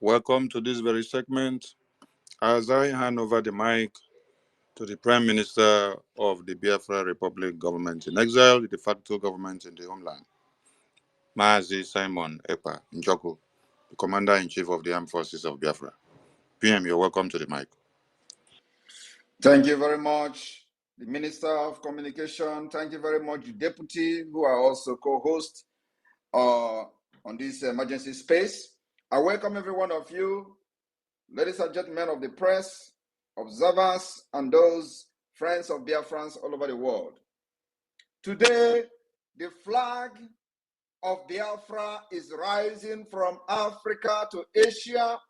Welcome to this very segment as I hand over the mic to the Prime Minister of the Biafra Republic government in exile, the de facto government in the homeland, Mazi Simon Ekpa Njoku, the Commander-in-Chief of the Armed Forces of Biafra. PM, you're welcome to the mic. Thank you very much, the Minister of Communication. Thank you very much, the Deputy, who are also co-hosts on this emergency space. I welcome every one of you, ladies and gentlemen of the press, observers, and those friends of Biafrans all over the world. Today, the flag of Biafra is rising from Africa to Asia,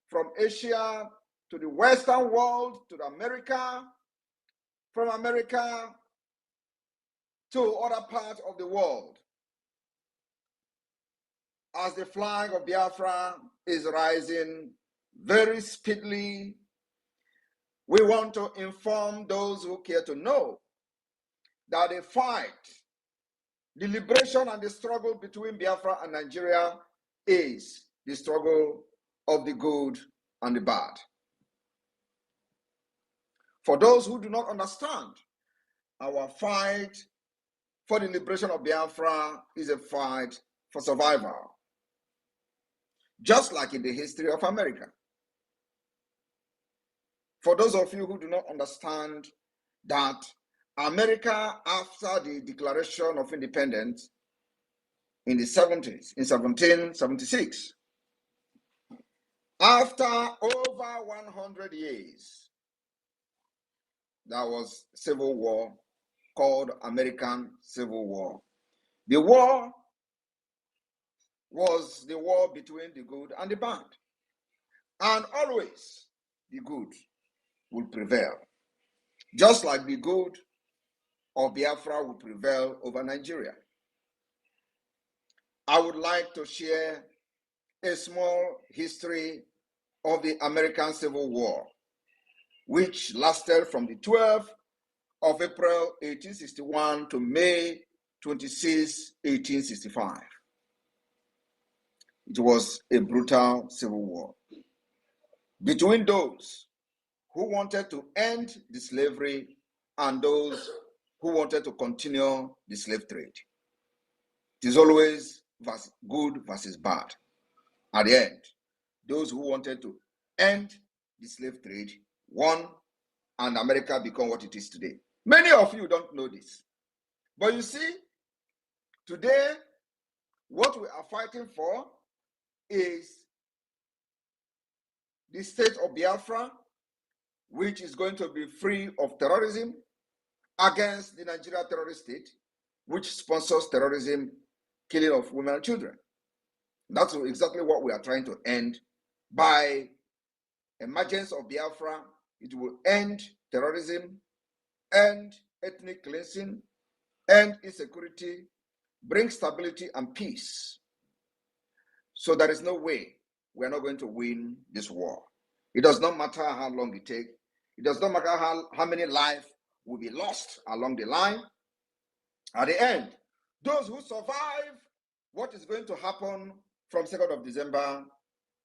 from Asia to the Western world, to America, from America to other parts of the world. As the flag of Biafra is rising very speedily, we want to inform those who care to know that the fight, the liberation and the struggle between Biafra and Nigeria is the struggle of the good and the bad. For those who do not understand, our fight for the liberation of Biafra is a fight for survival, just like in the history of America. For those of you who do not understand that America, after the Declaration of Independence in the 70s, in 1776, after over 100 years, there was civil war called American Civil War. The war was the war between the good and the bad. And always the good will prevail. Just like the good of Biafra will prevail over Nigeria. I would like to share a small history of the American Civil War, which lasted from the 12th of April 1861 to May 26, 1865. It was a brutal civil war between those who wanted to end the slavery and those who wanted to continue the slave trade. It is always good versus bad. At the end, those who wanted to end the slave trade won, and America became what it is today. Many of you don't know this. But you see, today, what we are fighting for is the state of Biafra, which is going to be free of terrorism, against the Nigeria terrorist state, which sponsors terrorism, killing of women and children. That's exactly what we are trying to end by emergence of Biafra. It will end terrorism, end ethnic cleansing, end insecurity, bring stability and peace. So there is no way we are not going to win this war. It does not matter how long it takes. It does not matter how many lives will be lost along the line. At the end, those who survive what is going to happen from 2nd of December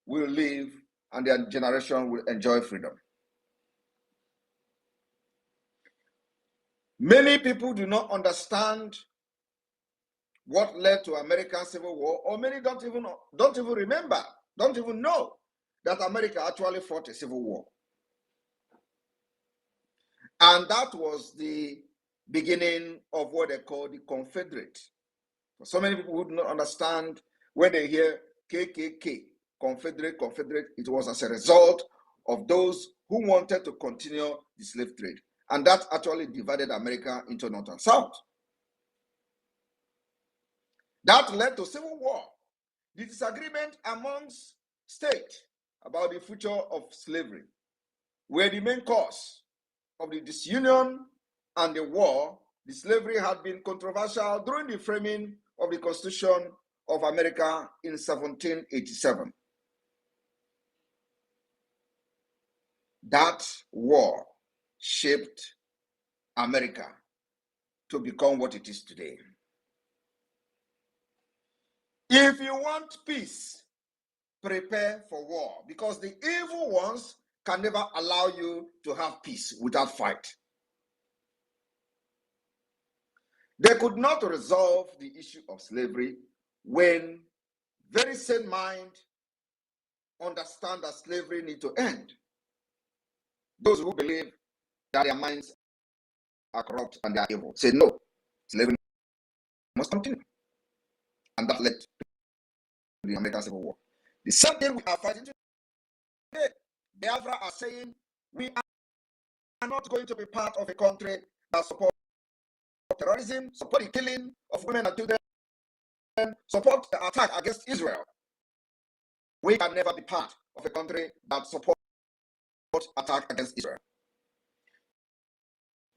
will live and their generation will enjoy freedom. Many people do not understand what led to American Civil War, or many don't even remember, don't even know that America actually fought a civil war. And that was the beginning of what they call the Confederate. For so many people who do not understand, when they hear KKK, Confederate, it was as a result of those who wanted to continue the slave trade. And that actually divided America into North and South. That led to civil war. The disagreement amongst states about the future of slavery were the main cause of the disunion and the war. The slavery had been controversial during the framing of the Constitution of America in 1787. That war shaped America to become what it is today. If you want peace, prepare for war, because the evil ones can never allow you to have peace without fight. They could not resolve the issue of slavery when very sane mind understand that slavery needs to end. Those who believe that their minds are corrupt and they are evil say no, slavery must continue. And that led to the American Civil War. The same thing we are fighting today. Biafra are saying we are not going to be part of a country that supports terrorism, support the killing of women and children, support the attack against Israel. We can never be part of a country that supports attack against Israel.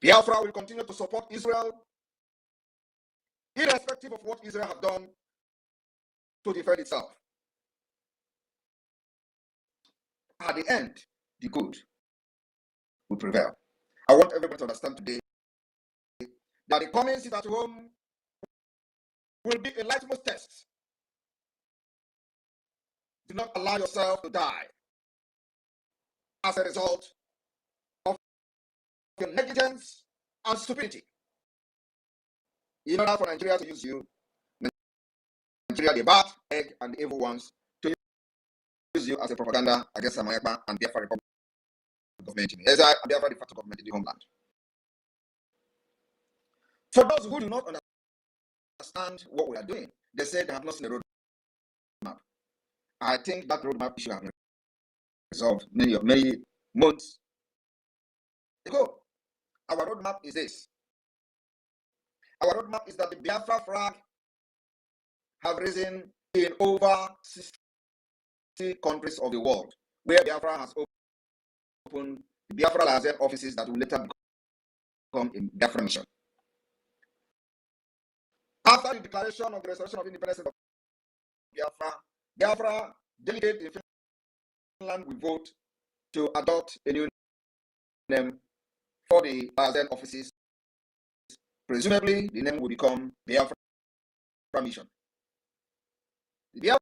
Biafra will continue to support Israel, irrespective of what Israel has done to defend itself. At the end, the good will prevail. I want everybody to understand today that the coming sit at home will be a litmus test. Do not allow yourself to die as a result of your negligence and stupidity. In order for Nigeria to use you, Nigeria, the bad egg and the evil ones, to use you as a propaganda against Ekpa and Biafra Republic government in exile and Biafra de facto government in the homeland. For those who do not understand what we are doing, they say they have not seen a roadmap. I think that roadmap issue has been resolved many months ago. Our roadmap is this. Our roadmap is that the Biafra flag have risen in over 60 countries of the world, where Biafra has opened the Biafra Liaison offices that will later become a Biafra mission. After the declaration of the restoration of independence of Biafra delegates in Finland will vote to adopt a new name for the Liaison offices. Presumably, the name will become Biafra Mission. The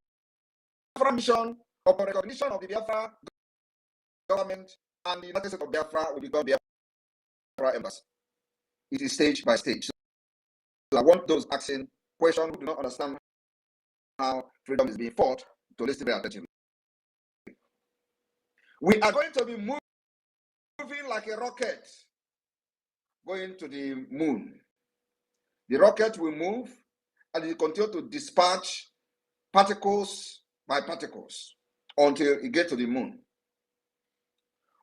Biafra Mission, upon recognition of the Biafra government and the United States of Biafra, will become Biafra Embassy. It is stage by stage. So I want those asking questions who do not understand how freedom is being fought to listen very attentively. We are going to be moving like a rocket going to the moon. The rocket will move and it will continue to dispatch particles by particles until it gets to the moon.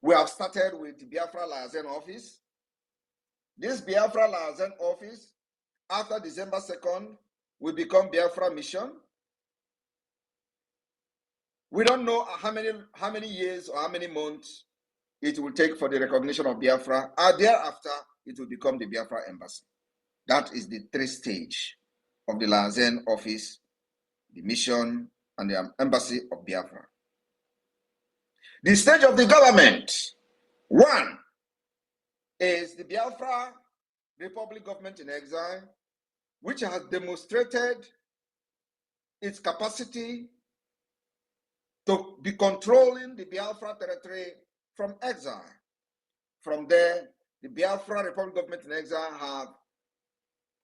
We have started with the Biafra Liaison office. This Biafra Liaison office, after December 2nd, will become Biafra Mission. We don't know how many years or how many months it will take for the recognition of Biafra, and thereafter it will become the Biafra Embassy. That is the 3 stage of the Liaison office, the mission, and the Embassy of Biafra. The stage of the government, 1, is the Biafra Republic government in exile, which has demonstrated its capacity to be controlling the Biafra territory from exile. From there, the Biafra Republic government in exile have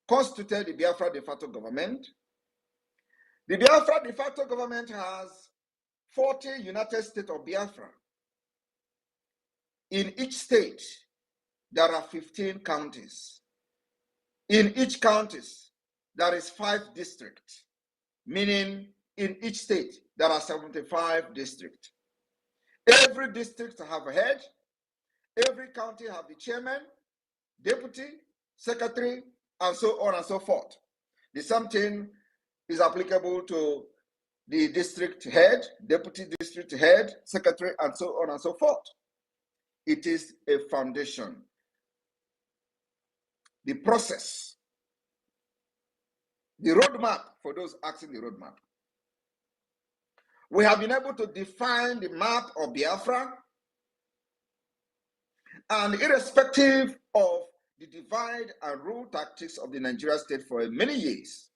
constituted the Biafra de facto government. The Biafra de facto government has 40 United States of Biafra. In each state, there are 15 counties. In each county, there is 5 districts, meaning in each state, there are 75 districts. Every district have a head. Every county have the chairman, deputy, secretary, and so on and so forth. The same thing is applicable to the district head, deputy district head, secretary, and so on and so forth. It is a foundation. The process, the roadmap, for those asking the roadmap. We have been able to define the map of Biafra, and irrespective of the divide and rule tactics of the Nigerian state for many years,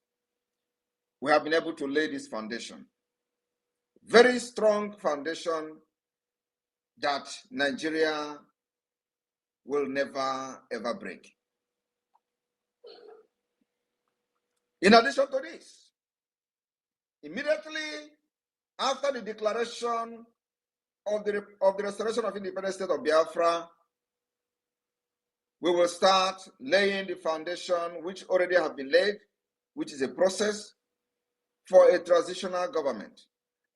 we have been able to lay this foundation. very strong foundation that Nigeria will never ever break. In addition to this, immediately after the declaration of the restoration of independent state of Biafra, we will start laying the foundation which already have been laid, which is a process for a transitional government.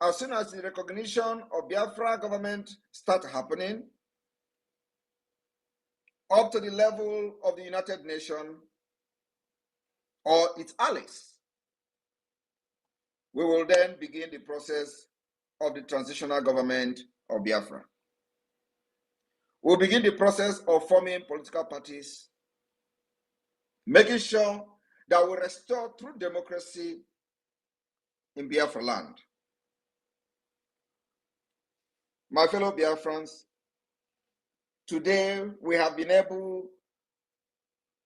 As soon as the recognition of Biafra government start happening, up to the level of the United Nations or its allies, we will then begin the process of the transitional government of Biafra. We'll begin the process of forming political parties, making sure that we restore true democracy in Biafra land. My fellow Biafrans, today we have been able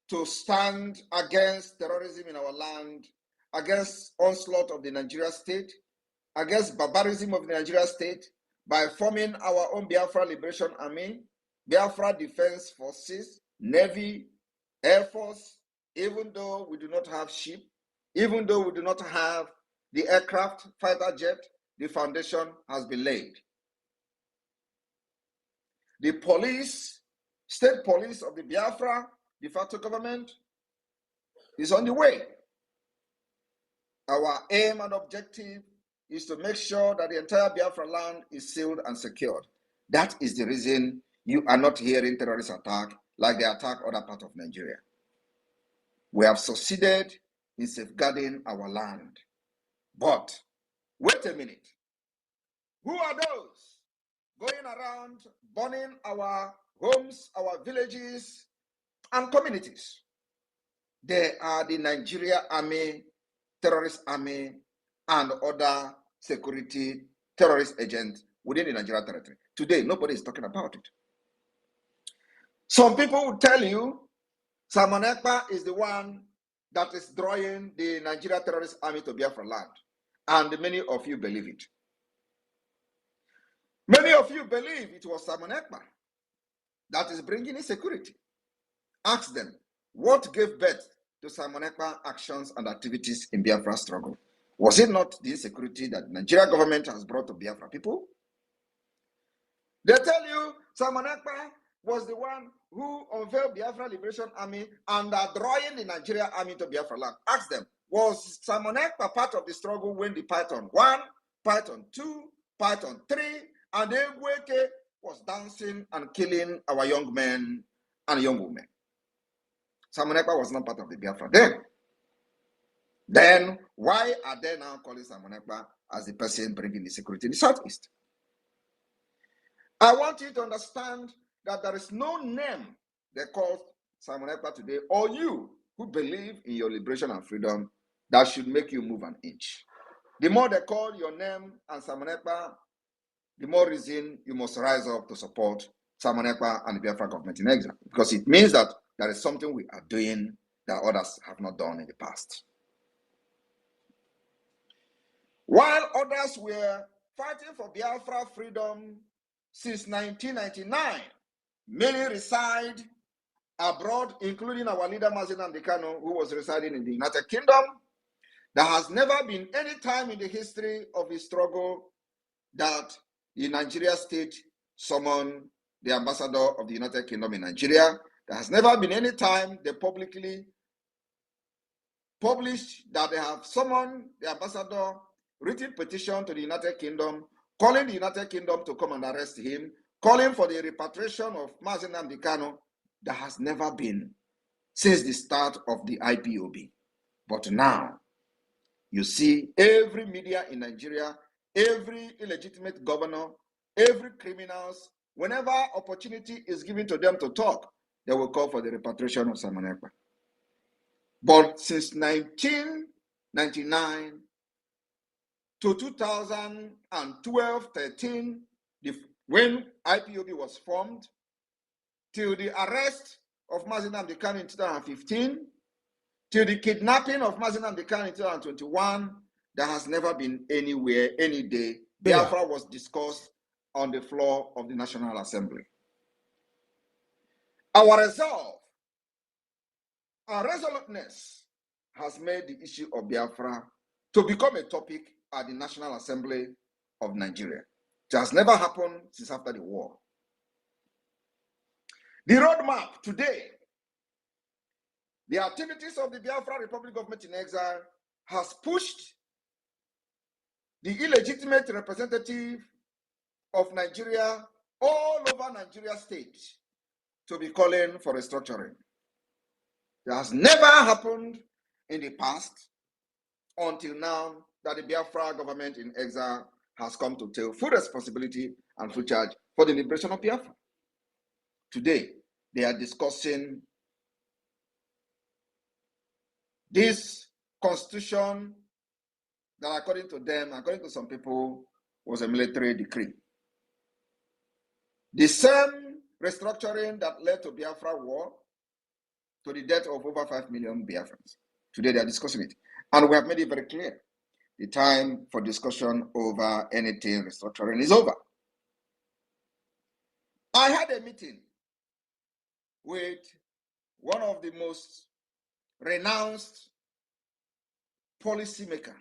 to stand against terrorism in our land, against onslaught of the Nigeria state, against barbarism of the Nigeria state by forming our own Biafra Liberation Army, Biafra Defense Forces, Navy, Air Force, even though we do not have ship, even though we do not have the aircraft, fighter jet, the foundation has been laid. The police, state police of the Biafra de facto government is on the way. Our aim and objective is to make sure that the entire Biafra land is sealed and secured. That is the reason you are not hearing terrorist attack like they attack other parts of Nigeria. We have succeeded in safeguarding our land. But wait a minute. Who are those going around burning our homes, our villages, and communities? They are the Nigeria Army, terrorist army, and other security terrorist agents within the Nigeria territory. Today, nobody is talking about it. Some people will tell you Simon Ekpa is the one that is drawing the Nigeria terrorist army to Biafra land. And many of you believe it. Many of you believe it was Simon Ekpa that is bringing insecurity. Ask them, what gave birth to Simon Ekpa actions and activities in Biafra struggle? Was it not the insecurity that the Nigeria government has brought to Biafra people? They tell you Simon Ekpa was the one who unveiled Biafra Liberation Army and are drawing the Nigeria army to Biafra land. Ask them, was Simon Ekpa part of the struggle when the Python 1, Python 2, Python 3, and Egweke was dancing and killing our young men and young women? Simon Ekpa was not part of the Biafra then. Then why are they now calling Simon Ekpa as the person bringing the security in the Southeast? I want you to understand that there is no name they call Simon Ekpa today, or you who believe in your liberation and freedom, that should make you move an inch. The more they call your name and Simon Ekpa, the more reason you must rise up to support Simon Ekpa and the Biafra government in exile, because it means that there is something we are doing that others have not done in the past. While others were fighting for Biafra freedom since 1999, many reside abroad, including our leader Mazi Nnamdi Kanu, who was residing in the United Kingdom. There has never been any time in the history of the struggle that the Nigeria state summoned the ambassador of the United Kingdom in Nigeria. There has never been any time they publicly published that they have summoned the ambassador, written petition to the United Kingdom, calling the United Kingdom to come and arrest him, calling for the repatriation of Mazi Nnamdi Kanu. That has never been since the start of the IPOB. But now, you see every media in Nigeria, every illegitimate governor, every criminals, whenever opportunity is given to them to talk, they will call for the repatriation of Simon Ekpa. But since 1999 to 2012-13, when IPOB was formed, till the arrest of Mazi Nnamdi Kanu in 2015, till the kidnapping of Mazi Nnamdi Kanu in 2021, there has never been anywhere, any day, Biafra was discussed on the floor of the National Assembly. Our resolve, our resoluteness has made the issue of Biafra to become a topic at the National Assembly of Nigeria. It has never happened since after the war. The roadmap today, the activities of the Biafra Republic Government in Exile has pushed the illegitimate representative of Nigeria all over Nigeria state to be calling for restructuring. It has never happened in the past until now that the Biafra government in exile has come to take full responsibility and full charge for the liberation of Biafra. Today, they are discussing this constitution that according to them, according to some people, was a military decree. The same restructuring that led to Biafra war, to the death of over 5 million Biafrans. Today they are discussing it. And we have made it very clear. The time for discussion over anything restructuring is over. I had a meeting with one of the most renounced policymaker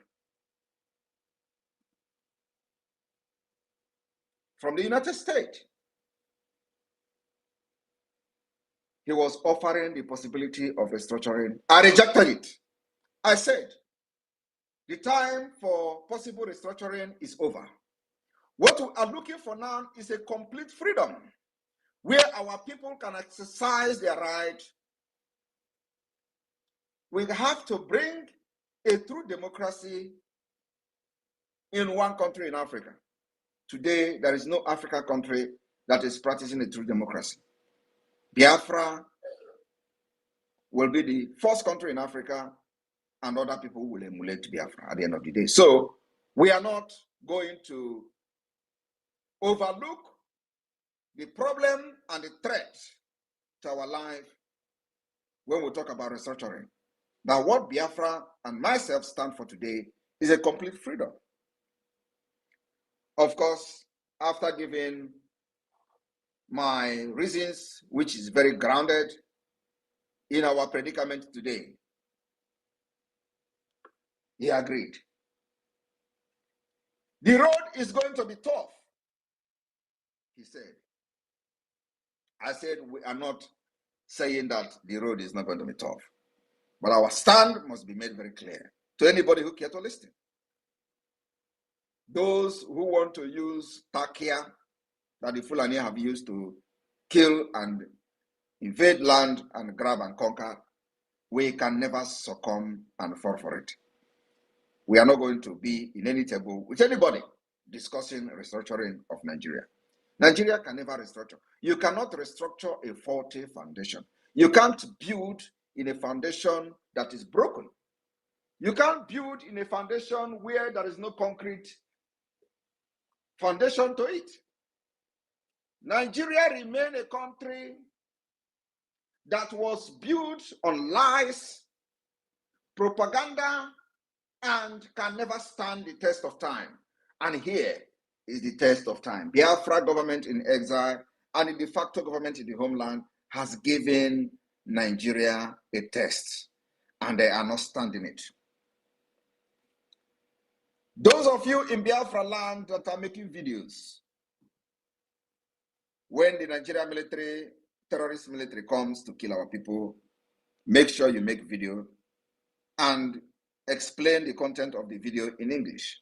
from the United States. He was offering the possibility of restructuring. I rejected it. I said, the time for possible restructuring is over. What we are looking for now is a complete freedom where our people can exercise their right. We have to bring a true democracy in one country in Africa. Today, there is no African country that is practicing a true democracy. Biafra will be the first country in Africa, and other people will emulate Biafra at the end of the day. So we are not going to overlook the problem and the threat to our life when we talk about restructuring. Now, what Biafra and myself stand for today is a complete freedom. Of course, after giving my reasons, which is very grounded in our predicament today, he agreed. The road is going to be tough, he said. I said, we are not saying that the road is not going to be tough, but our stand must be made very clear to anybody who cares to listen. Those who want to use Takia that the Fulani have used to kill and invade land and grab and conquer, we can never succumb and fall for it. We are not going to be in any table with anybody discussing restructuring of Nigeria. Nigeria can never restructure. You cannot restructure a faulty foundation. You can't build in a foundation that is broken. You can't build in a foundation where there is no concrete foundation to it. Nigeria remains a country that was built on lies, propaganda, and can never stand the test of time. And here is the test of time. Biafra government in exile and the de facto government in the homeland has given Nigeria a test, and they are not standing it. Those of you in Biafra land that are making videos, when the Nigerian military, terrorist military comes to kill our people, make sure you make video and explain the content of the video in English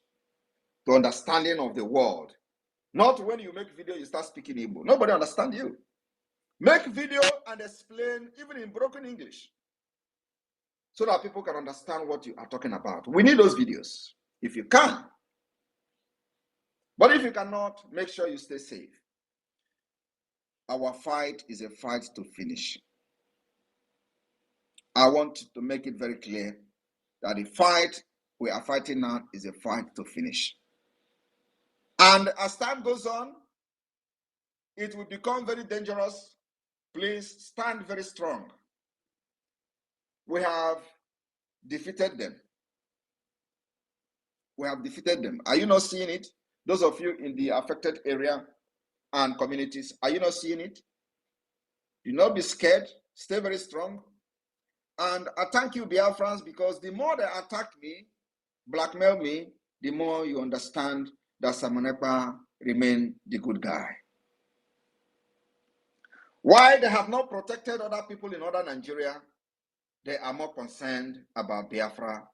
to understanding of the world. Not when you make video, you start speaking Igbo. Nobody understands you. Make video and explain even in broken English so that people can understand what you are talking about. We need those videos if you can. But if you cannot, make sure you stay safe. Our fight is a fight to finish. I want to make it very clear that the fight we are fighting now is a fight to finish. And as time goes on, it will become very dangerous. Please stand very strong. We have defeated them. We have defeated them. Are you not seeing it? Those of you in the affected area and communities, are you not seeing it? Do not be scared. Stay very strong. And I thank you, Biafrans, because the more they attack me, blackmail me, the more you understand that Simon Ekpa remain the good guy. Why they have not protected other people in other Nigeria, they are more concerned about Biafra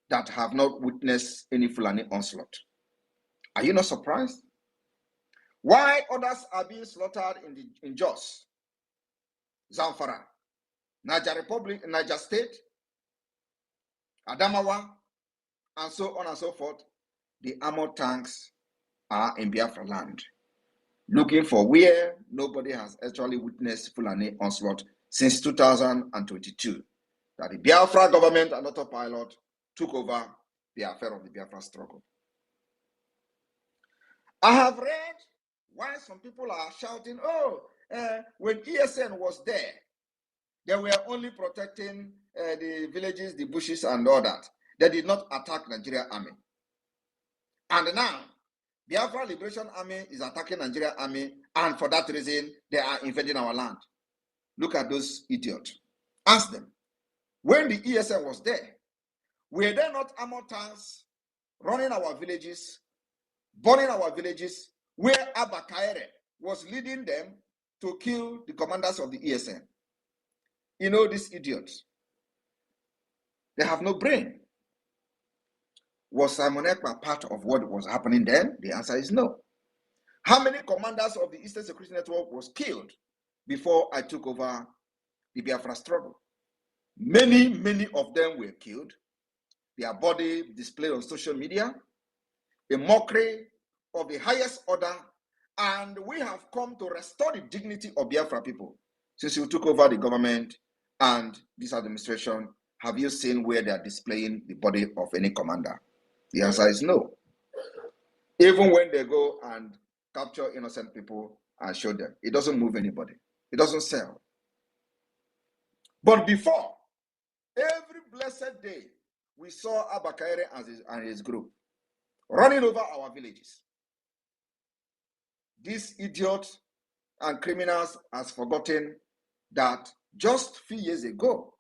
that have not witnessed any Fulani onslaught. Are you not surprised? Why others are being slaughtered in Jos, Zamfara, Niger Republic, Niger State, Adamawa, and so on and so forth? The armored tanks are in Biafra land, looking for where nobody has actually witnessed Fulani onslaught since 2022. That the Biafra government and autopilot took over the affair of the Biafra struggle. I have read why some people are shouting, when ESN was there, they were only protecting the villages, the bushes, and all that. They did not attack Nigeria army. And now, Biafra Liberation Army is attacking Nigeria army, and for that reason, they are invading our land. Look at those idiots. Ask them, when the ESN was there, were there not armored tanks running our villages, burning our villages, where Abba Kaere was leading them to kill the commanders of the ESN? You know, these idiots, they have no brain. Was Simon Ekpa part of what was happening then? The answer is no. How many commanders of the Eastern Security Network was killed before I took over the Biafra struggle? Many, many of them were killed. Their body displayed on social media, a mockery of the highest order, and we have come to restore the dignity of Biafra people. Since you took over the government and this administration, have you seen where they are displaying the body of any commander? The answer is no. Even when they go and capture innocent people and show them, it doesn't move anybody. It doesn't sell. But before, every blessed day, we saw Abba Kaere and his group running over our villages. These idiots and criminals has forgotten that just a few years ago,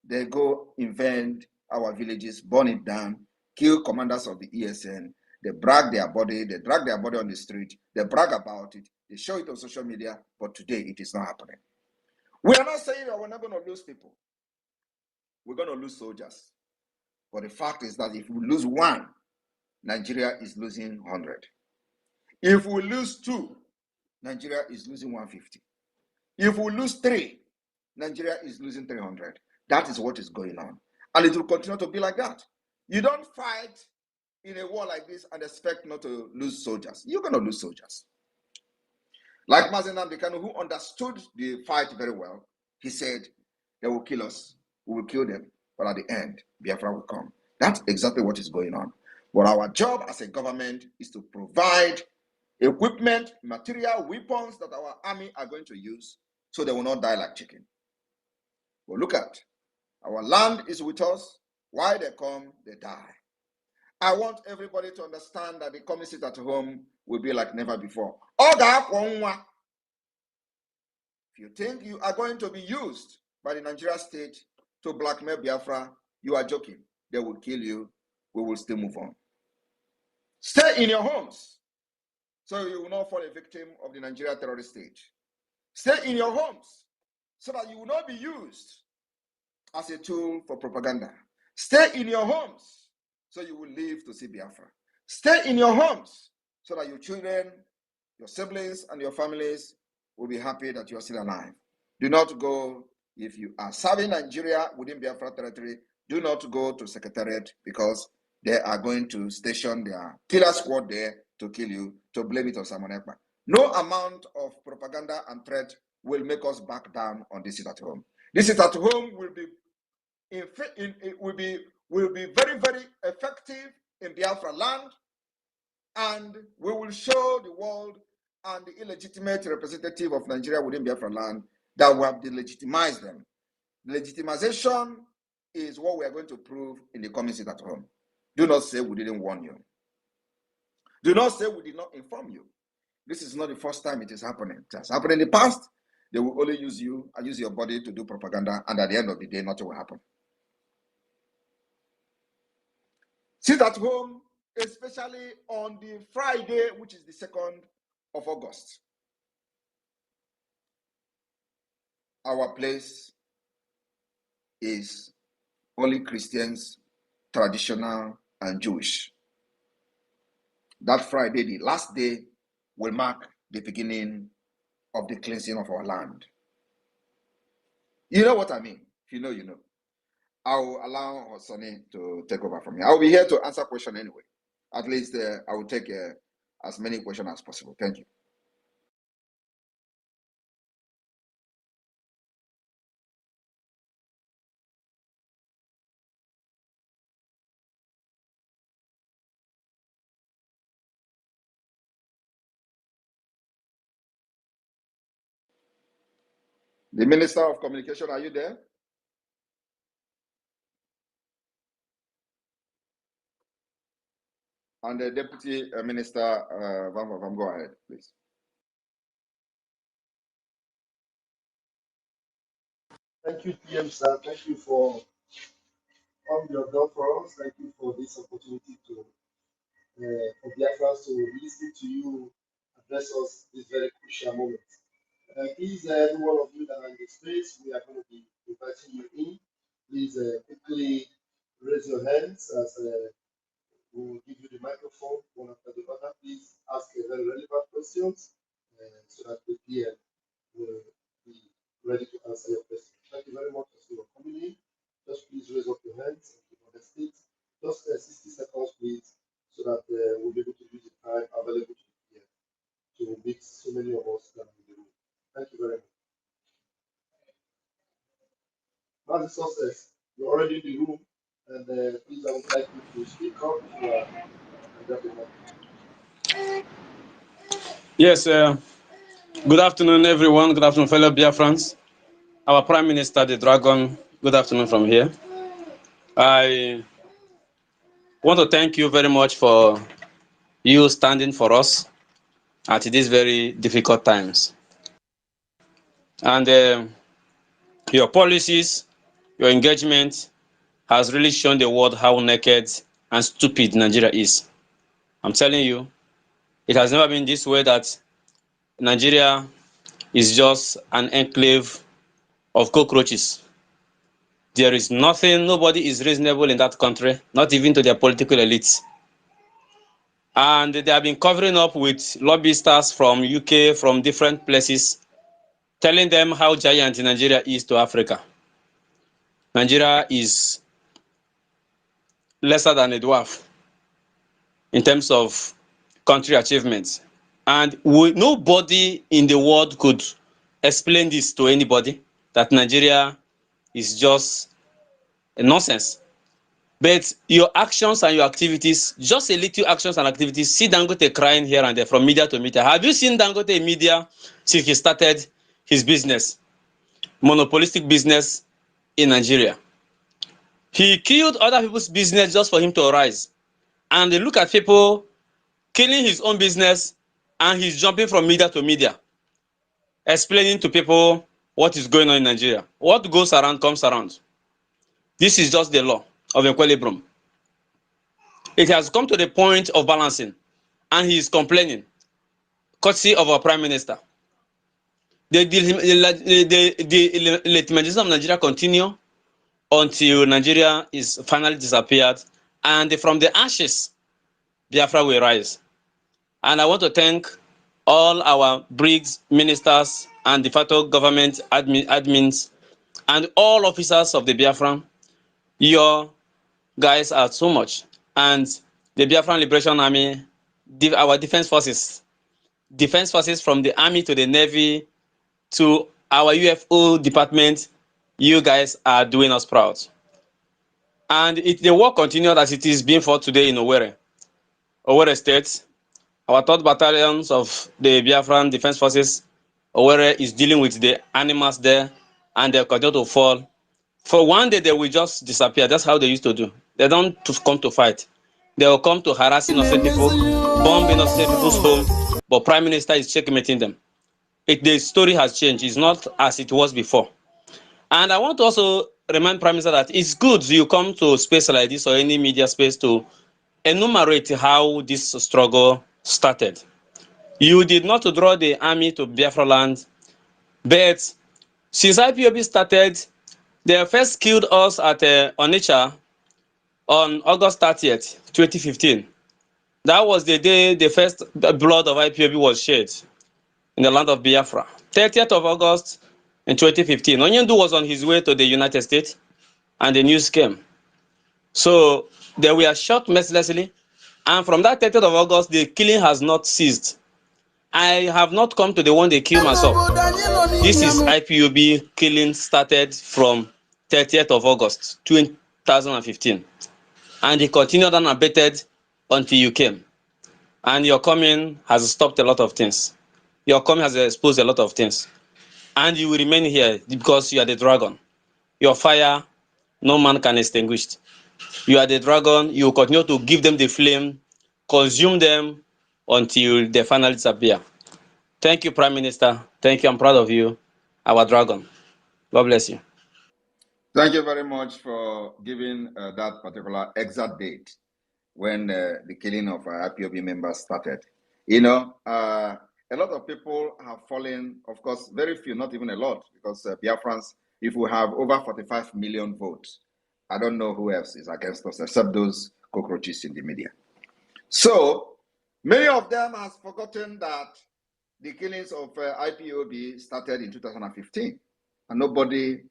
they go invade our villages, burn it down, kill commanders of the ESN. They drag their body on the street, they brag about it, they show it on social media, but today it is not happening. We are not saying that we're not going to lose people. We're going to lose soldiers. But the fact is that if we lose one, Nigeria is losing 100. If we lose two, Nigeria is losing 150. If we lose three, Nigeria is losing 300. That is what is going on. And it will continue to be like that. You don't fight in a war like this and expect not to lose soldiers. You're going to lose soldiers. Like Mazen Nnamdi Kanu, who understood the fight very well, he said, they will kill us, we will kill them, but at the end, Biafra will come. That's exactly what is going on. But our job as a government is to provide equipment, material, weapons that our army are going to use so they will not die like chicken. But look at, our land is with us. Why they come, they die. I want everybody to understand that the coming sit at home will be like never before. If you think you are going to be used by the Nigeria state to blackmail Biafra, you are joking. They will kill you. We will still move on. Stay in your homes so you will not fall a victim of the Nigeria terrorist state. Stay in your homes so that you will not be used as a tool for propaganda. Stay in your homes so you will live to see Biafra. Stay in your homes so that your children, your siblings, and your families will be happy that you are still alive. Do not go, if you are serving Nigeria within Biafra territory, do not go to Secretariat because they are going to station their killer squad there to kill you, to blame it on Simon Ekpa. No amount of propaganda and threat will make us back down on this sit at home. This sit at home will be very, very effective in Biafra land, and we will show the world and the illegitimate representative of Nigeria within Biafra land that we have delegitimized them. Legitimization is what we are going to prove in the coming sit at home. Do not say we didn't warn you. Do not say we did not inform you. This is not the first time it is happening. It has happened in the past. They will only use you and use your body to do propaganda, and at the end of the day, nothing will happen. Sit at home, especially on the Friday, which is the 2nd of August. Our place is only Christians, traditional, and Jewish. That Friday, the last day, will mark the beginning of the cleansing of our land. You know what I mean? If you know, you know. I'll allow Hosani to take over from here. I'll be here to answer questions anyway. At least I will take as many questions as possible. Thank you. The Minister of Communication, are you there? And the Deputy Minister, Van, go ahead, please. Thank you, PM sir. Thank you for all you have done for us. Thank you for this opportunity to for Biafrans to listen to you address us this very crucial moment. Please, every one of you that are in the space, we are going to be inviting you in. Please quickly raise your hands as we will give you the microphone one after the other. Please ask a very relevant questions so that the PM will be ready to answer your question. Thank you very much as you are coming in. Just please raise up your hands and keep on the stage. Just 60 seconds, please, so that we'll be able to use the time available to the PM to meet so many of us that are in the room. Thank you very much. Now the success, you're already in the room, and please, I would like you to speak up if you are and grab the mic. Yes, good afternoon, everyone. Good afternoon, fellow Biafrans. Our Prime Minister, the Dragon, good afternoon from here. I want to thank you very much for you standing for us at these very difficult times. And your policies, your engagement has really shown the world how naked and stupid Nigeria is. I'm telling you, it has never been this way that Nigeria is just an enclave of cockroaches. There is nothing, nobody is reasonable in that country, not even to their political elites. And they have been covering up with lobbyists from UK, from different places, telling them how giant Nigeria is to Africa. Nigeria is lesser than a dwarf in terms of country achievements. And nobody in the world could explain this to anybody, that Nigeria is just a nonsense. But your actions and your activities, just a little actions and activities, see Dangote crying here and there from media to media. Have you seen Dangote in media since he started his business, monopolistic business in Nigeria? He killed other people's business just for him to rise. And they look at people killing his own business, and he's jumping from media to media, explaining to people what is going on in Nigeria. What goes around comes around. This is just the law of equilibrium. It has come to the point of balancing, and he is complaining, courtesy of our Prime Minister. The legitimization of Nigeria continue until Nigeria is finally disappeared, and from the ashes, Biafra will rise. And I want to thank all our BRGIE ministers and de facto government admins and all officers of the Biafran. Your guys are so much. And the Biafran Liberation Army, our defense forces from the army to the navy to our UFO department, you guys are doing us proud. And the war continued as it is being fought today in Owerri State. Our 3rd battalions of the Biafran Defense Forces, Owerri, is dealing with the animals there, and they continue to fall. For one day, they will just disappear. That's how they used to do. They don't come to fight. They will come to harass innocent people, bomb innocent people's home, but Prime Minister is checkmating them. The story has changed. It's not as it was before. And I want to also remind Prime Minister that it's good you come to a space like this or any media space to enumerate how this struggle started. You did not draw the army to Biafra land, but since IPOB started, they first killed us at Onitsha on August 30th, 2015. That was the day the first blood of IPOB was shed in the land of Biafra. 30th of August in 2015. Onyendu was on his way to the United States and the news came. So they were shot mercilessly, and from that 30th of August, the killing has not ceased. I have not come to the one they killed myself. This is IPOB killing started from 30th of August 2015, and it continued unabated until you came. And your coming has stopped a lot of things. Your coming has exposed a lot of things, and you will remain here because you are the dragon. Your fire, no man can extinguish. You are the dragon. You will continue to give them the flame, consume them until they finally disappear. Thank you, Prime Minister. Thank you. I'm proud of you, our dragon. God bless you. Thank you very much for giving that particular exact date when the killing of IPOB members started. You know, a lot of people have fallen, of course, very few, not even a lot, because Biafrans, if we have over 45 million votes, I don't know who else is against us except those cockroaches in the media. So many of them have forgotten that the killings of IPOB started in 2015, and nobody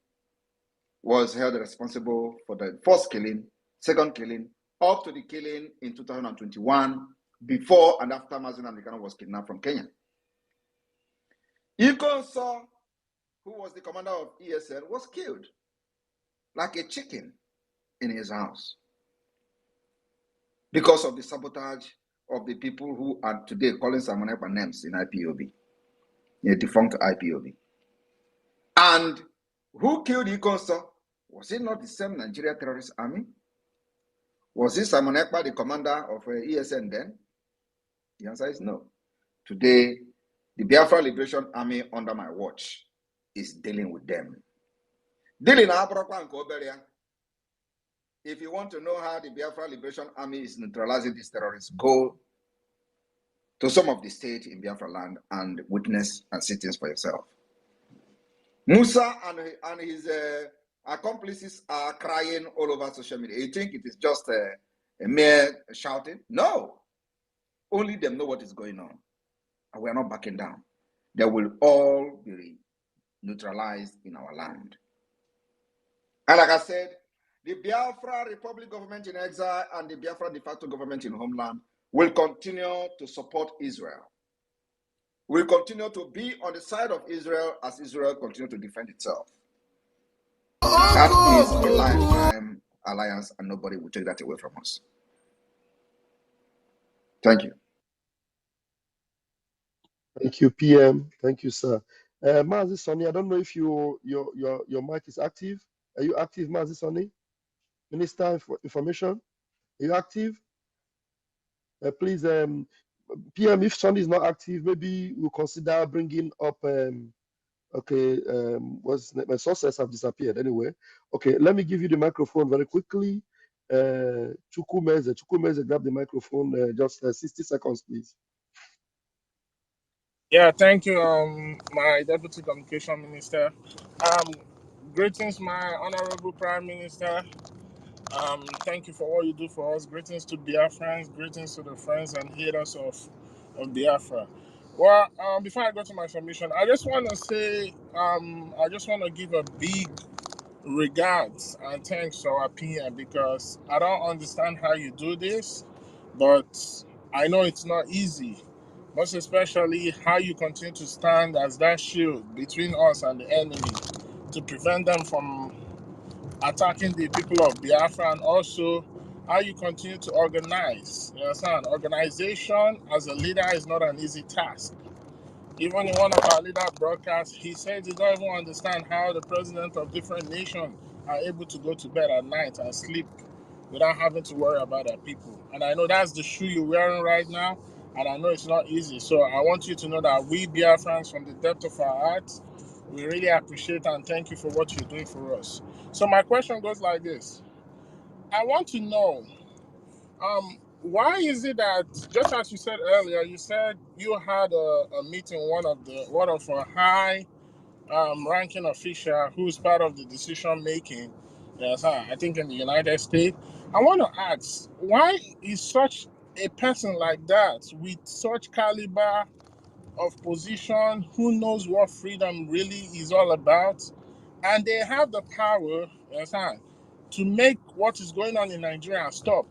was held responsible for the first killing, second killing, up to the killing in 2021, before and after Mazi Nnamdi Kanu was kidnapped from Kenya. Ikonso, who was the commander of ESN, was killed like a chicken in his house because of the sabotage of the people who are today calling Simon Ekpa names in IPOB, in a defunct IPOB. And who killed Ikonso? Was it not the same Nigeria terrorist army? Was it Simon Ekpa, the commander of ESN then? The answer is no. Today, the Biafra Liberation Army under my watch is dealing with them. If you want to know how the Biafra Liberation Army is neutralizing these terrorists, go to some of the states in Biafra land and witness and see things for yourself. Musa and his accomplices are crying all over social media. You think it is just a mere shouting? No. Only them know what is going on. And we are not backing down. They will all be neutralized in our land. And like I said, the Biafra Republic government in exile and the Biafra de facto government in homeland will continue to support Israel. We'll continue to be on the side of Israel as Israel continues to defend itself. That is a lifetime alliance, and nobody will take that away from us. Thank you. Thank you, PM. Thank you, sir. Mazi Sonny, I don't know if your mic is active. Are you active, Mazi Sonny? Minister for Information, are you active? Please, PM, if Sonny is not active, maybe we'll consider bringing up. My sources have disappeared anyway. Okay, let me give you the microphone very quickly. Chukwumeze, grab the microphone. Just 60 seconds, please. Yeah, thank you, my Deputy Communication Minister. Greetings, my Honorable Prime Minister. Thank you for all you do for us. Greetings to Biafrans, greetings to the friends and haters of Biafra. Well, before I go to my submission, I just want to say, I just want to give a big regards and thanks to our PM, because I don't understand how you do this, but I know it's not easy. Most especially how you continue to stand as that shield between us and the enemy to prevent them from attacking the people of Biafra, and also how you continue to organize. You understand? Organization as a leader is not an easy task. Even in one of our leader broadcasts, he said he don't even understand how the president of different nations are able to go to bed at night and sleep without having to worry about their people. And I know that's the shoe you're wearing right now, and I know it's not easy. So I want you to know that we Biafrans, from the depth of our hearts, we really appreciate and thank you for what you're doing for us. So my question goes like this. I want to know, why is it that, just as you said earlier, you said you had a meeting, one of a high ranking official who's part of the decision making, yes, I think in the United States. I want to ask, why is such a person like that with such caliber of position, who knows what freedom really is all about, and they have the power, yes, to make what is going on in Nigeria stop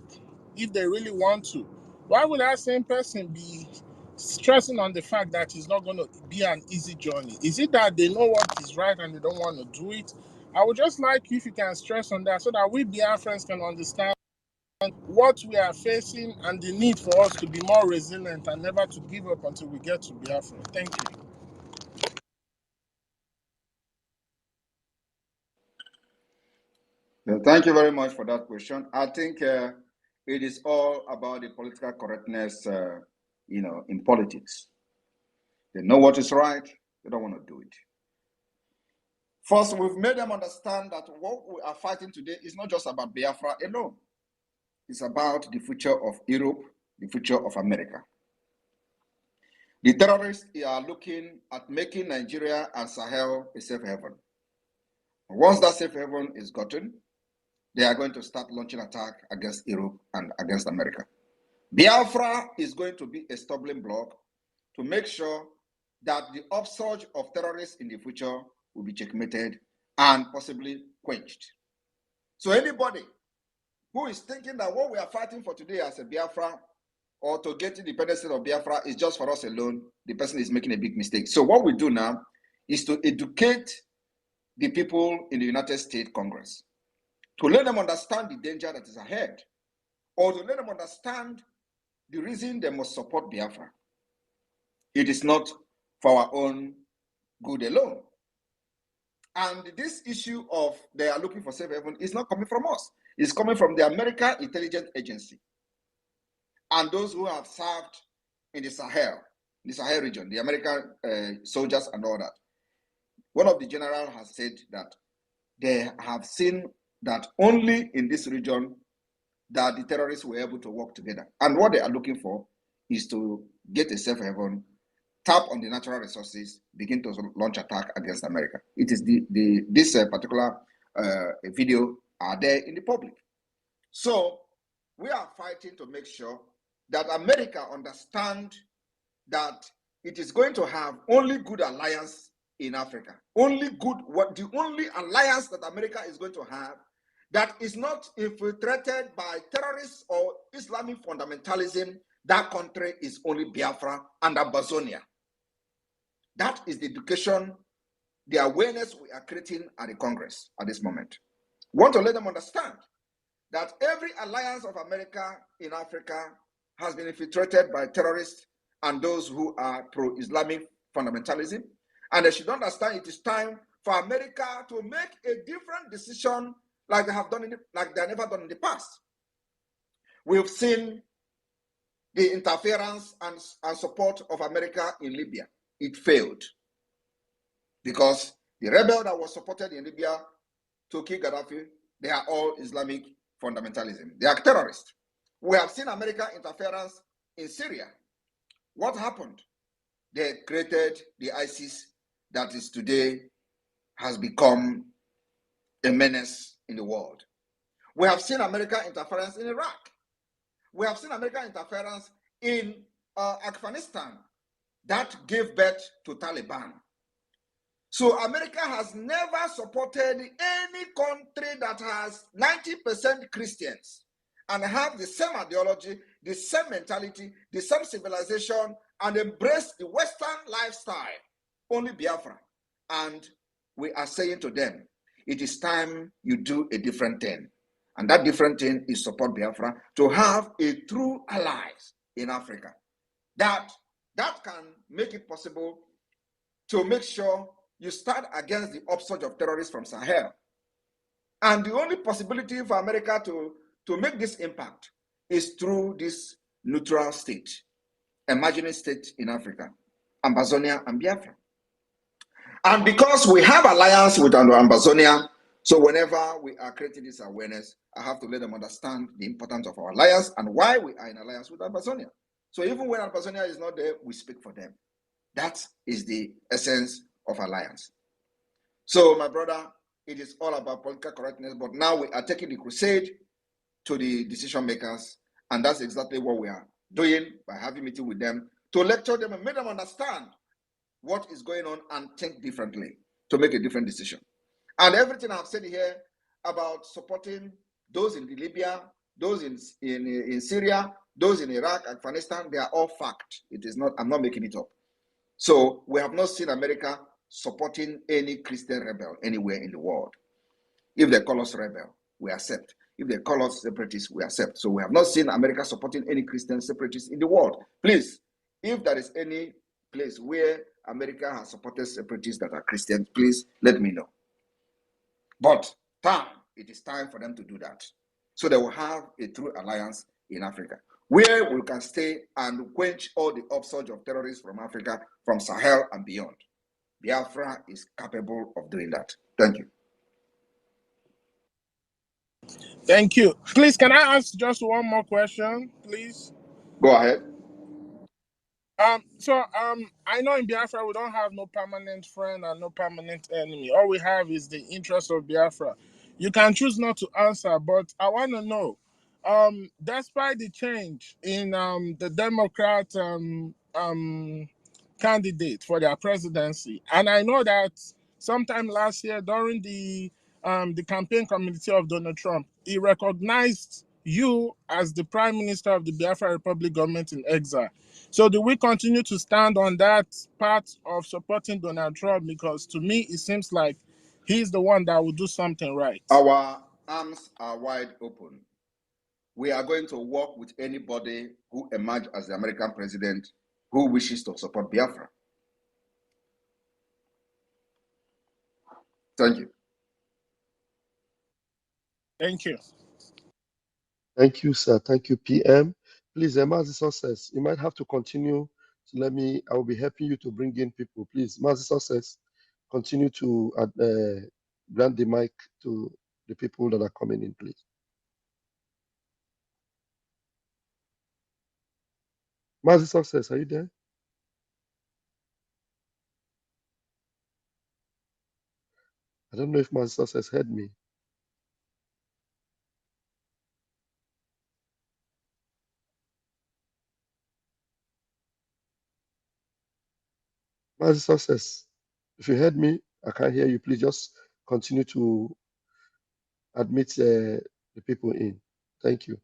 if they really want to? Why would that same person be stressing on the fact that it's not going to be an easy journey? Is it that they know what is right and they don't want to do it? I would just like you, if you can stress on that, so that we Biafrans can understand what we are facing and the need for us to be more resilient and never to give up until we get to Biafra. Thank you. Thank you very much for that question. I think it is all about the political correctness, in politics. They know what is right, they don't want to do it. First, we've made them understand that what we are fighting today is not just about Biafra alone. It's about the future of Europe, the future of America. The terrorists are looking at making Nigeria and Sahel a safe haven. Once that safe haven is gotten, they are going to start launching attack against Europe and against America. Biafra is going to be a stumbling block to make sure that the upsurge of terrorists in the future will be checkmated and possibly quenched. So anybody who is thinking that what we are fighting for today as a Biafra, or to get independence of Biafra, is just for us alone, the person is making a big mistake. So what we do now is to educate the people in the United States Congress, to let them understand the danger that is ahead, or to let them understand the reason they must support Biafra. It is not for our own good alone. And this issue of they are looking for safe haven is not coming from us. It's coming from the American Intelligence Agency and those who have served in the Sahel region, the American soldiers and all that. One of the generals has said that they have seen that only in this region that the terrorists were able to work together. And what they are looking for is to get a safe haven, tap on the natural resources, begin to launch attack against America. It is this particular video are there in the public. So we are fighting to make sure that America understand that it is going to have only good alliance in Africa. The only alliance that America is going to have that is not infiltrated by terrorists or Islamic fundamentalism, that country is only Biafra and Amazonia. That is the education, the awareness we are creating at the Congress at this moment. We want to let them understand that every alliance of America in Africa has been infiltrated by terrorists and those who are pro-Islamic fundamentalism. And they should understand it is time for America to make a different decision like they have done like they have never done in the past. We've seen the interference and support of America in Libya. It failed because the rebel that was supported in Libya to kill Gaddafi, they are all Islamic fundamentalism. They are terrorists. We have seen American interference in Syria. What happened? They created the ISIS that is today has become a menace in the world. We have seen American interference in Iraq. We have seen American interference in Afghanistan that gave birth to Taliban. So America has never supported any country that has 90% Christians and have the same ideology, the same mentality, the same civilization, and embrace the Western lifestyle. Only Biafra. And we are saying to them, it is time you do a different thing. And that different thing is support Biafra to have a true allies in Africa. That can make it possible to make sure you start against the upsurge of terrorists from Sahel. And the only possibility for America to to make this impact is through this neutral state, emerging state in Africa, Ambazonia and Biafra. And because we have alliance with Ambazonia, so whenever we are creating this awareness, I have to let them understand the importance of our alliance and why we are in alliance with Ambazonia. So even when Ambazonia is not there, we speak for them. That is the essence of alliance. So my brother, it is all about political correctness, but now we are taking the crusade to the decision makers, and that's exactly what we are doing by having meeting with them to lecture them and make them understand what is going on and think differently to make a different decision. And everything I've said here about supporting those in Libya, those in Syria, those in Iraq, Afghanistan, they are all fact. It is not, I'm not making it up. So we have not seen America supporting any Christian rebel anywhere in the world. If they call us rebel, we accept. If they call us separatists, we accept. So we have not seen America supporting any Christian separatists in the world. Please, if there is any place where America has supported separatists that are Christians, please let me know. But it is time for them to do that. So they will have a true alliance in Africa, where we can stay and quench all the upsurge of terrorists from Africa, from Sahel and beyond. Biafra is capable of doing that. Thank you. Thank you. Please, can I ask just one more question, please? Go ahead. I know in Biafra we don't have no permanent friend and no permanent enemy. All we have is the interest of Biafra. You can choose not to answer, but I want to know, despite the change in the Democrat candidate for their presidency, and I know that sometime last year during the campaign committee of Donald Trump, he recognized you as the Prime Minister of the Biafra Republic government in exile. So do we continue to stand on that part of supporting Donald Trump? Because to me, it seems like he's the one that will do something right. Our arms are wide open. We are going to work with anybody who emerges as the American president who wishes to support Biafra. Thank you. Thank you. Thank you, sir. Thank you, PM. Please, Mazi Success, you might have to continue to I will be helping you to bring in people. Please, Mazi Success, continue to grant the mic to the people that are coming in, please. Mazi Success, are you there? I don't know if Mazi Success heard me. Mazi Success, if you heard me, I can't hear you. Please just continue to admit the people in. Thank you.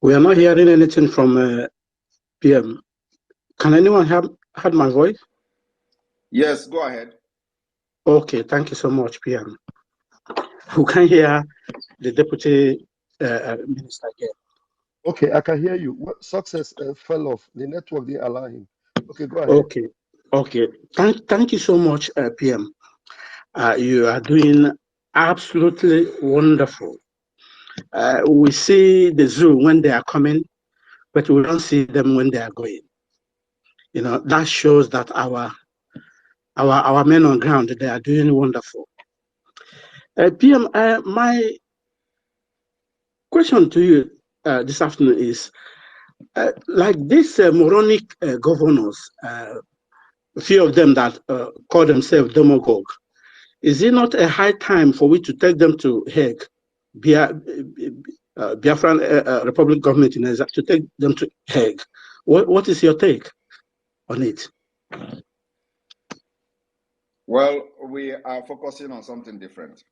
We are not hearing anything from PM. Can anyone have heard my voice? Yes, go ahead. Okay, thank you so much, PM. Who can hear the Deputy Minister again? Okay, I can hear you. Success fell off. The network didn't allow him. Okay, go ahead. Okay. Thank you so much, PM. You are doing absolutely wonderful. We see the zoo when they are coming, but we don't see them when they are going. You know, that shows that our men on ground, they are doing wonderful. PM, my question to you this afternoon is, like these moronic governors, a few of them that call themselves demagogue, is it not a high time for we to take them to Hague, Biafran Republic government in exile to take them to Hague. What is your take on it? Well, we are focusing on something different.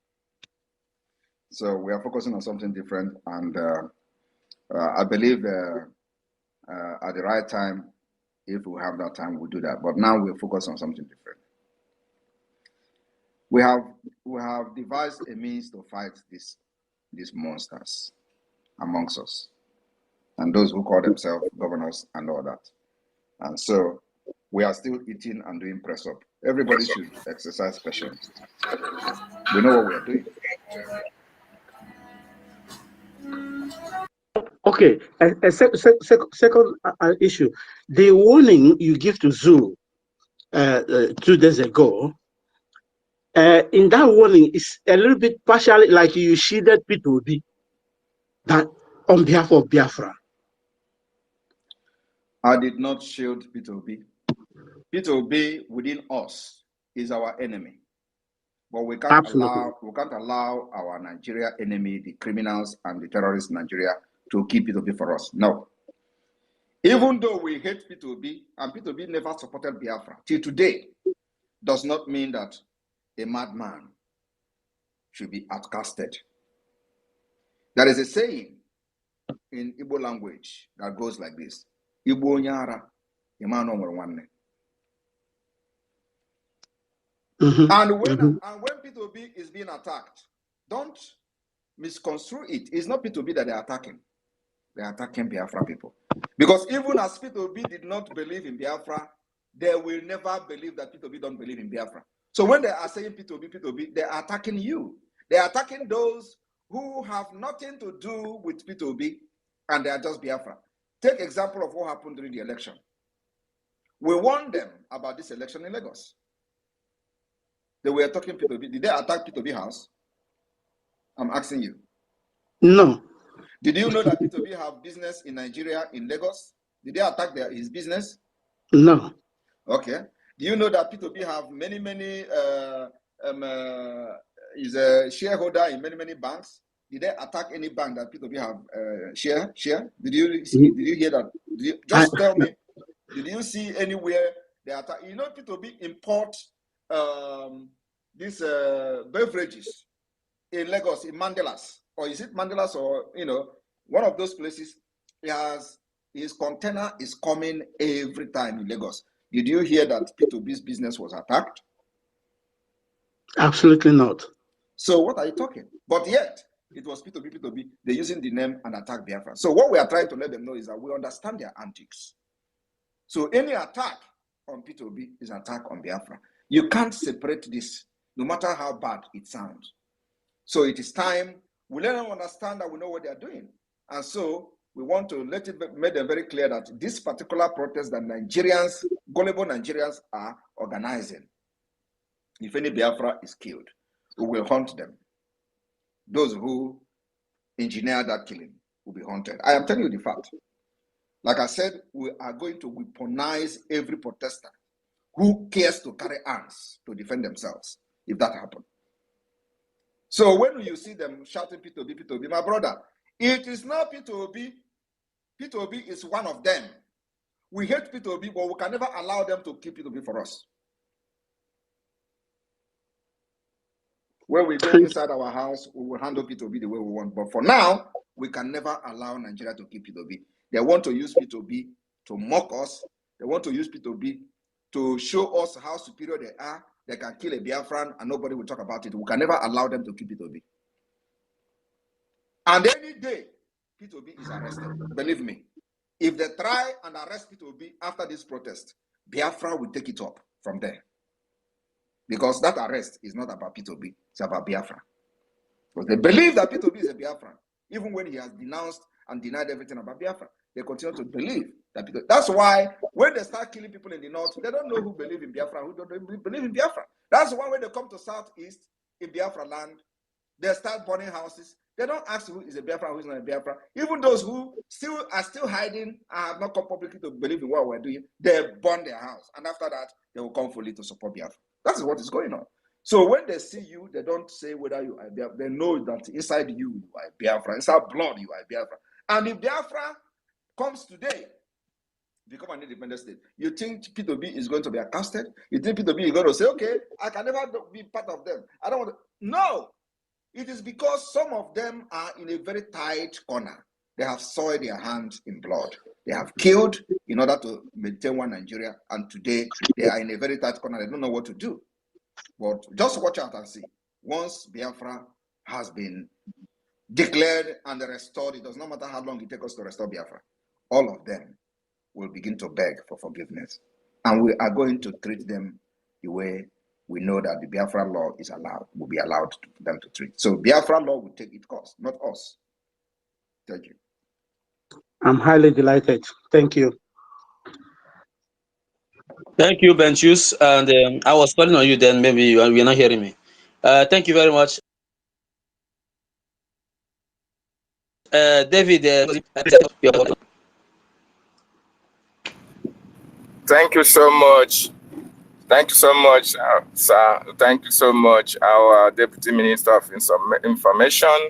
So we are focusing on something different, and I believe at the right time, if we have that time, we'll do that. But now we're focused on something different. We have devised a means to fight these monsters amongst us, and those who call themselves governors and all that. And so we are still eating and doing press up. Everybody should exercise patience. We know what we are doing. Okay, a second issue. The warning you give to Zoo 2 days ago, in that warning, is a little bit partially like you shielded P2B that on behalf of Biafra. I did not shield P2B. P2B within us is our enemy. But we can't allow our Nigeria enemy, the criminals and the terrorists in Nigeria, to keep P2B for us. No. Even though we hate P2B, and P2B never supported Biafra till today, does not mean that a madman should be outcasted. There is a saying in Igbo language that goes like this: Igbo nyara, imano mwanne. And when P2B is being attacked, don't misconstrue it. It's not P2B that they're attacking. They're attacking Biafra people. Because even as P2B did not believe in Biafra, they will never believe that P2B don't believe in Biafra. So when they are saying P2B, they are attacking you. They are attacking those who have nothing to do with P2B, and they are just Biafra. Take example of what happened during the election. We warned them about this election in Lagos. They were talking P2B. Did they attack P2B house? I'm asking you. No. Did you know that P2B have business in Nigeria, in Lagos? Did they attack his business? No. Okay. Do you know that P2B have many, is a shareholder in many banks? Did they attack any bank that P2B have share? Did you hear that? Just tell me. Did you see anywhere they attack? You know, P2B import these beverages in Lagos, in Mandelas, or is it Mandelas, or one of those places? His container is coming every time in Lagos. Did you hear that P2B's business was attacked? Absolutely not. So what are you talking? But yet it was P2B. They're using the name and attack Biafra. So what we are trying to let them know is that we understand their antics. So any attack on P2B is an attack on Biafra. You can't separate this, no matter how bad it sounds. So it is time we let them understand that we know what they are doing. And so we want to make them very clear that this particular protest that Nigerians, gullible Nigerians, are organizing, if any Biafra is killed, we will hunt them. Those who engineered that killing will be hunted. I am telling you the fact. Like I said, we are going to weaponize every protester who cares to carry arms to defend themselves, if that happens. So when you see them shouting P2B, my brother, it is not P2B. P2B is one of them. We hate P2B, but we can never allow them to keep P2B for us. When we go inside our house, we will handle P2B the way we want. But for now, we can never allow Nigeria to keep P2B. They want to use P2B to mock us. They want to use P2B to show us how superior they are. They can kill a Biafran and nobody will talk about it. We can never allow them to keep P2B. And any day, P2B is arrested. Believe me, if they try and arrest P2B after this protest, Biafra will take it up from there. Because that arrest is not about P2B, it's about Biafra. Because they believe that P2B is a Biafran. Even when he has denounced and denied everything about Biafra, they continue to believe that P2B. That's why when they start killing people in the north, they don't know who believe in Biafra, who don't believe in Biafra. That's why when they come to southeast in Biafra land, they start burning houses. They don't ask who is a Biafra, who is not a Biafra. Even those who are still hiding and have not come publicly to believe in what we're doing, they burn their house. And after that, they will come fully to support Biafra. That's what is going on. So when they see you, they don't say whether you are Biafra. They know that inside you are Biafra. Inside blood, you are Biafra. And if Biafra comes today, become an independent state, you think P2B is going to be accosted? You think P2B is going to say, okay, I can never be part of them. I don't want to. No. It is because some of them are in a very tight corner. They have soiled their hands in blood. They have killed in order to maintain one Nigeria. And today, they are in a very tight corner. They don't know what to do. But just watch out and see. Once Biafra has been declared and restored, it does not matter how long it takes us to restore Biafra, all of them will begin to beg for forgiveness. And we are going to treat them the way we know that the Biafra law is allowed, will be allowed to them to treat. So Biafra law will take its course, not us. Thank you. I'm highly delighted. Thank you. Thank you, Benchus. And I was calling on you then, maybe you're not hearing me. Thank you very much. David, Thank you so much. Thank you so much, sir. Thank you so much, our Deputy Minister of Information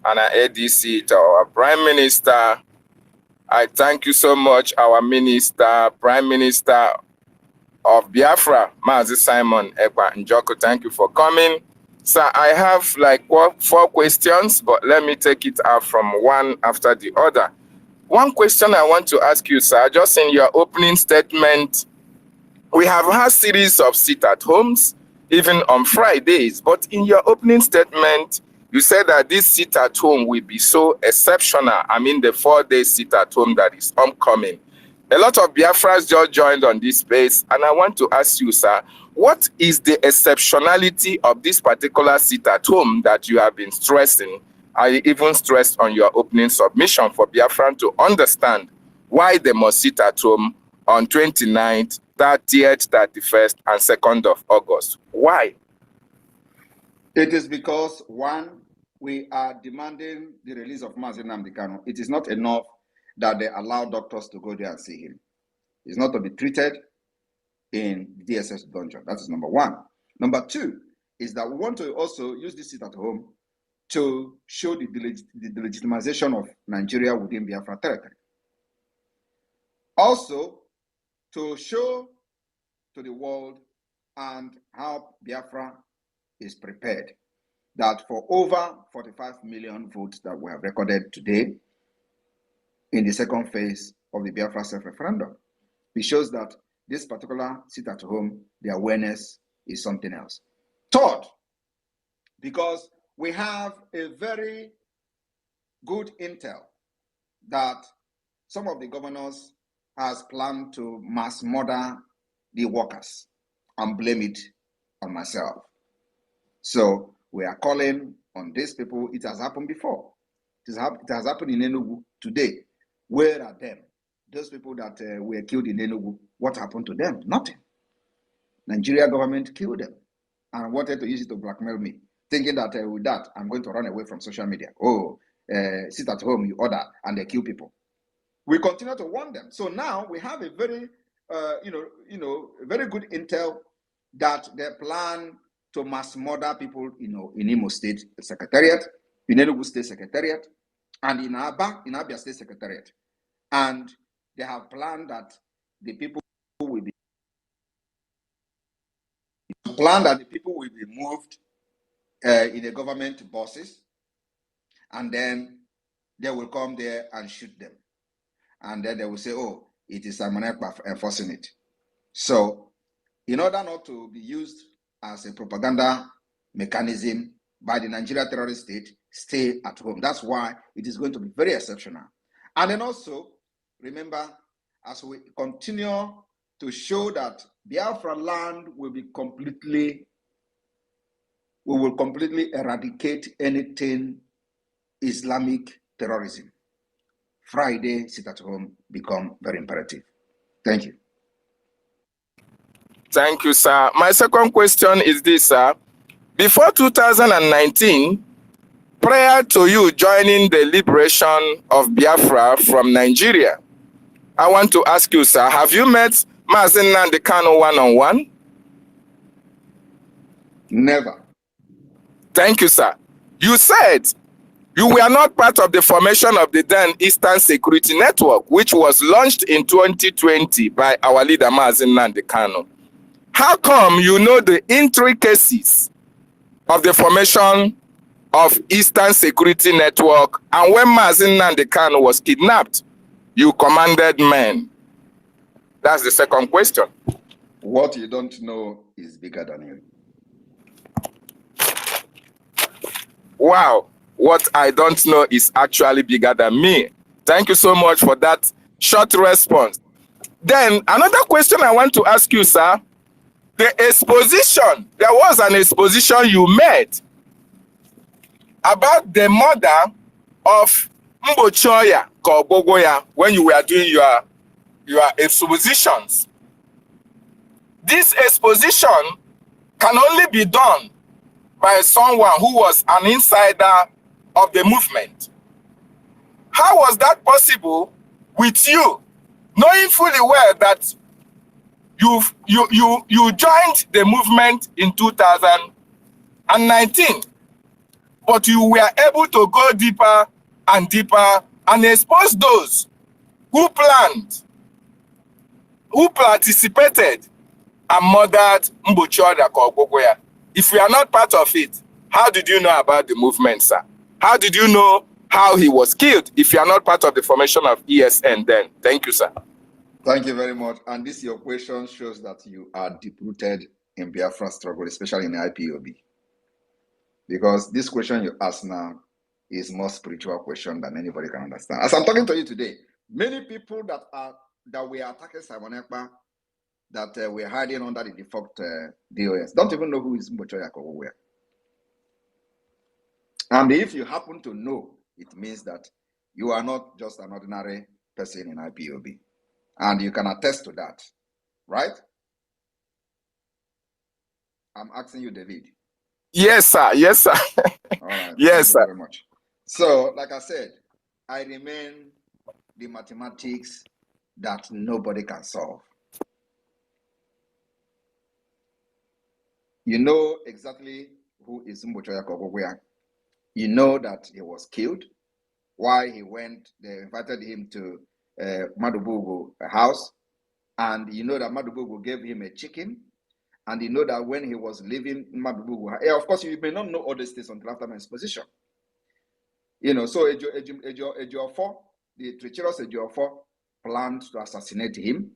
and our ADC to our Prime Minister. I thank you so much, our Minister, Prime Minister of Biafra, Mazi Simon Ekpa Njoko. Thank you for coming. Sir, I have like 4 questions, but let me take it out from one after the other. One question I want to ask you, sir, just in your opening statement, we have had series of sit-at-homes, even on Fridays, but in your opening statement, you said that this sit-at-home will be so exceptional. I mean, the 4-day sit-at-home that is upcoming. A lot of Biafrans just joined on this space, and I want to ask you, sir, what is the exceptionality of this particular sit-at-home that you have been stressing? I even stressed on your opening submission for Biafran to understand why they must sit at home on 29th, 30th, 31st, and 2nd of August. Why? It is because, one, we are demanding the release of Mazi Nnamdi Kanu. It is not enough that they allow doctors to go there and see him. He's not to be treated in DSS dungeon. That is number one. Number two is that we want to also use this sit at home to show the legitimization of Nigeria within Biafra territory. Also, to show to the world and how Biafra is prepared, that for over 45 million votes that we have recorded today in the second phase of the Biafra self-referendum, it shows that this particular sit at home, the awareness is something else. Third, because we have a very good intel that some of the governors has planned to mass murder the workers and blame it on myself. So we are calling on these people. It has happened before. It has happened in Enugu today. Where are them? Those people that were killed in Enugu, what happened to them? Nothing. Nigeria government killed them and wanted to use it to blackmail me, thinking that with that, I'm going to run away from social media. Oh, sit at home, you order, and they kill people. We continue to warn them. So now we have a very, very good intel that they plan to mass murder people, in Imo State Secretariat, in Enugu State Secretariat, and in Abia State Secretariat. And they have planned that the people will be moved in the government buses, and then they will come there and shoot them. And then they will say, oh, it is Simon Ekpa enforcing it. So in order not to be used as a propaganda mechanism by the Nigeria terrorist state, stay at home. That's why it is going to be very exceptional. And then also, remember, as we continue to show that Biafra land will be we will completely eradicate anything Islamic terrorism. Friday, sit at home, become very imperative. Thank you. Thank you, sir. My second question is this, sir. Before 2019, prior to you joining the liberation of Biafra from Nigeria, I want to ask you, sir, have you met Mazi Nnamdi Kanu one-on-one? Never. Thank you, sir. You said you were not part of the formation of the then Eastern Security Network, which was launched in 2020 by our leader, Mazi Nnamdi Kanu. How come you know the intricacies of the formation of Eastern Security Network, and when Mazi Nnamdi Kanu was kidnapped, you commanded men? That's the second question. What you don't know is bigger than you. Wow, what I don't know is actually bigger than me. Thank you so much for that short response. Then another question I want to ask you, sir. The exposition, there was an exposition you made about the murder of Mbochoya Kobogoya when you were doing your expositions. This exposition can only be done by someone who was an insider of the movement. How was that possible with you, knowing fully well that you joined the movement in 2019, but you were able to go deeper and deeper and expose those who planned, who participated and murdered Mbochoya Kobogoya? If you are not part of it, how did you know about the movement, sir? How did you know how he was killed if you are not part of the formation of ESN then? Thank you, sir. Thank you very much. And this your question shows that you are deep-rooted in Biafra struggle, especially in the IPOB. Because this question you ask now is more spiritual question than anybody can understand. As I'm talking to you today, many people that were attacking Simon Ekpa, that were hiding under the defunct DOS, don't even know who is Mbochoya Kowowe. And if you happen to know, it means that you are not just an ordinary person in IPOB. And you can attest to that, right? I'm asking you, David. Yes, sir. Yes, sir. All right. Yes, Thank you sir. very much. So, like I said, I remain the mathematics that nobody can solve. You know exactly who is Mbochoya Kowowe. You know that he was killed. Why he went, they invited him to Madubugu house, and you know that Madubugu gave him a chicken, and you know that when he was leaving Madubugu, of course you may not know all these things until after my exposition. You know, so Ejiofor, the treacherous Ejiofor, planned to assassinate him,